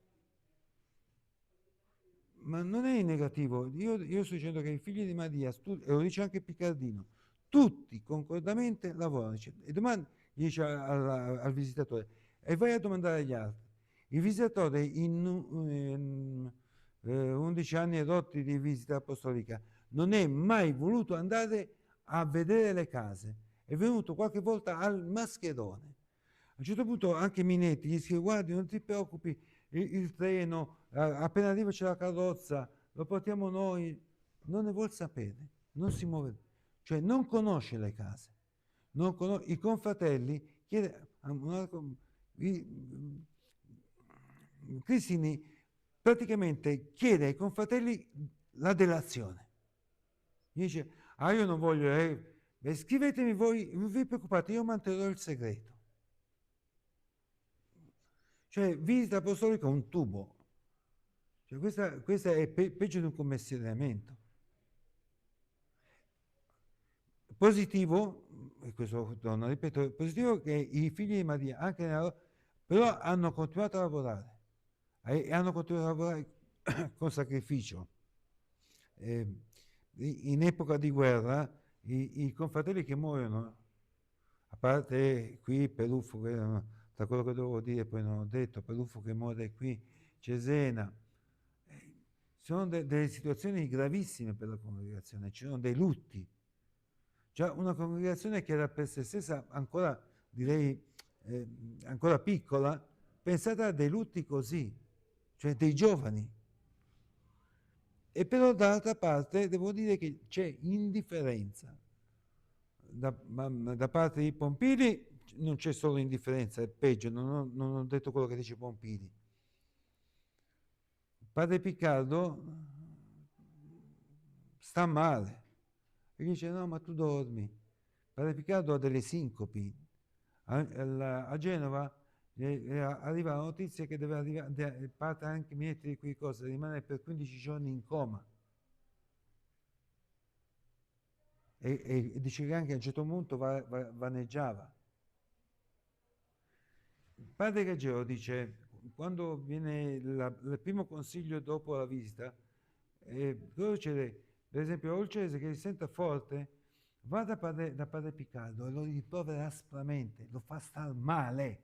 Ma non è in negativo, io sto dicendo che i figli di Maria, e lo dice anche Piccardino, tutti concordamente lavorano. E domani gli dice al visitatore, e vai a domandare agli altri. Il visitatore in 11 anni edotti di visita apostolica non è mai voluto andare a vedere le case, è venuto qualche volta al Mascherone. A un certo punto anche Minetti gli dice, guardi, non ti preoccupi, il treno, appena arriva c'è la carrozza, lo portiamo noi. non ne vuol sapere, non si muove, cioè non conosce le case. I confratelli Cristini praticamente chiede ai confratelli la delazione. Gli dice, io non voglio, scrivetemi voi, non vi preoccupate, io manterrò il segreto. Cioè, visita apostolica un tubo. Cioè, questa è peggio di un commissariamento. Positivo, e questo torno, ripeto, positivo che i figli di Maria, anche però hanno continuato a lavorare e hanno continuato a lavorare con sacrificio. In epoca di guerra, i confratelli che muoiono, a parte qui Peruffo, da quello che dovevo dire poi non ho detto, Peruffo che muore qui, Cesena, sono delle situazioni gravissime per la congregazione, ci sono dei lutti. Già una congregazione che era per se stessa ancora, direi, ancora piccola, pensate a dei lutti così, cioè dei giovani. E però dall'altra parte devo dire che c'è indifferenza. Da parte di Pompili non c'è solo indifferenza, è peggio, non ho detto quello che dice Pompili. Padre Piccardo sta male e gli dice no, ma tu dormi. Padre Piccardo ha delle sincopi. A Genova arriva la notizia che deve arrivare, parte anche Minetti di quei cose, rimane per 15 giorni in coma. E dice che anche a un certo punto vaneggiava. Il padre Gaggio dice, quando viene il primo consiglio dopo la visita, cosa succede? Per esempio, Olcese che si senta forte, va da padre Piccardo e lo rimprovera aspramente, lo fa star male.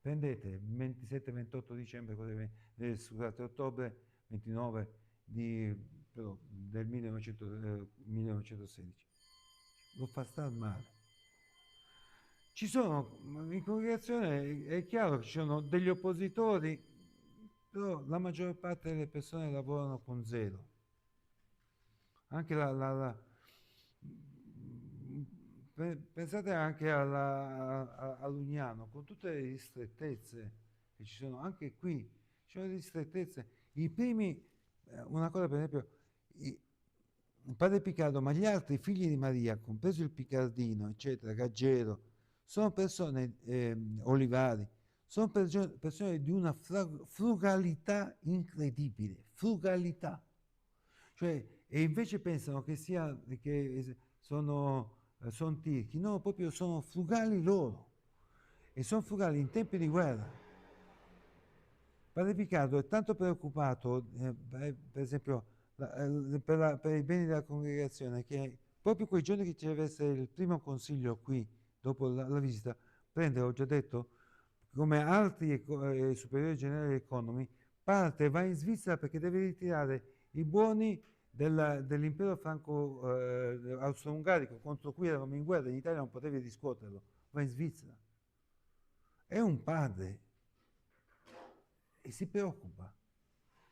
Prendete 27-28 dicembre, scusate, ottobre 29 del 1916. Lo fa star male. Ci sono, in congregazione è chiaro che ci sono degli oppositori, però la maggior parte delle persone lavorano con zero. Anche pensate anche all'Uniano, con tutte le ristrettezze che ci sono, anche qui ci sono ristrettezze. I primi, una cosa per esempio, il padre Piccardo, ma gli altri figli di Maria, compreso il Piccardino, eccetera, Gaggero, sono persone, Olivari, sono persone di una frugalità incredibile, frugalità. Cioè, e invece pensano che sono tirchi, no, proprio sono frugali loro. E sono frugali in tempi di guerra. Padre Piccardo è tanto preoccupato, per esempio, per i beni della congregazione, che proprio quei giorni che ci deve essere il primo consiglio qui, dopo la visita, prende, ho già detto, come altri superiori generali economi, parte e va in Svizzera perché deve ritirare i buoni dell'impero franco austro-ungarico contro cui eravamo in guerra, in Italia non potevi riscuoterlo, va in Svizzera. È un padre e si preoccupa.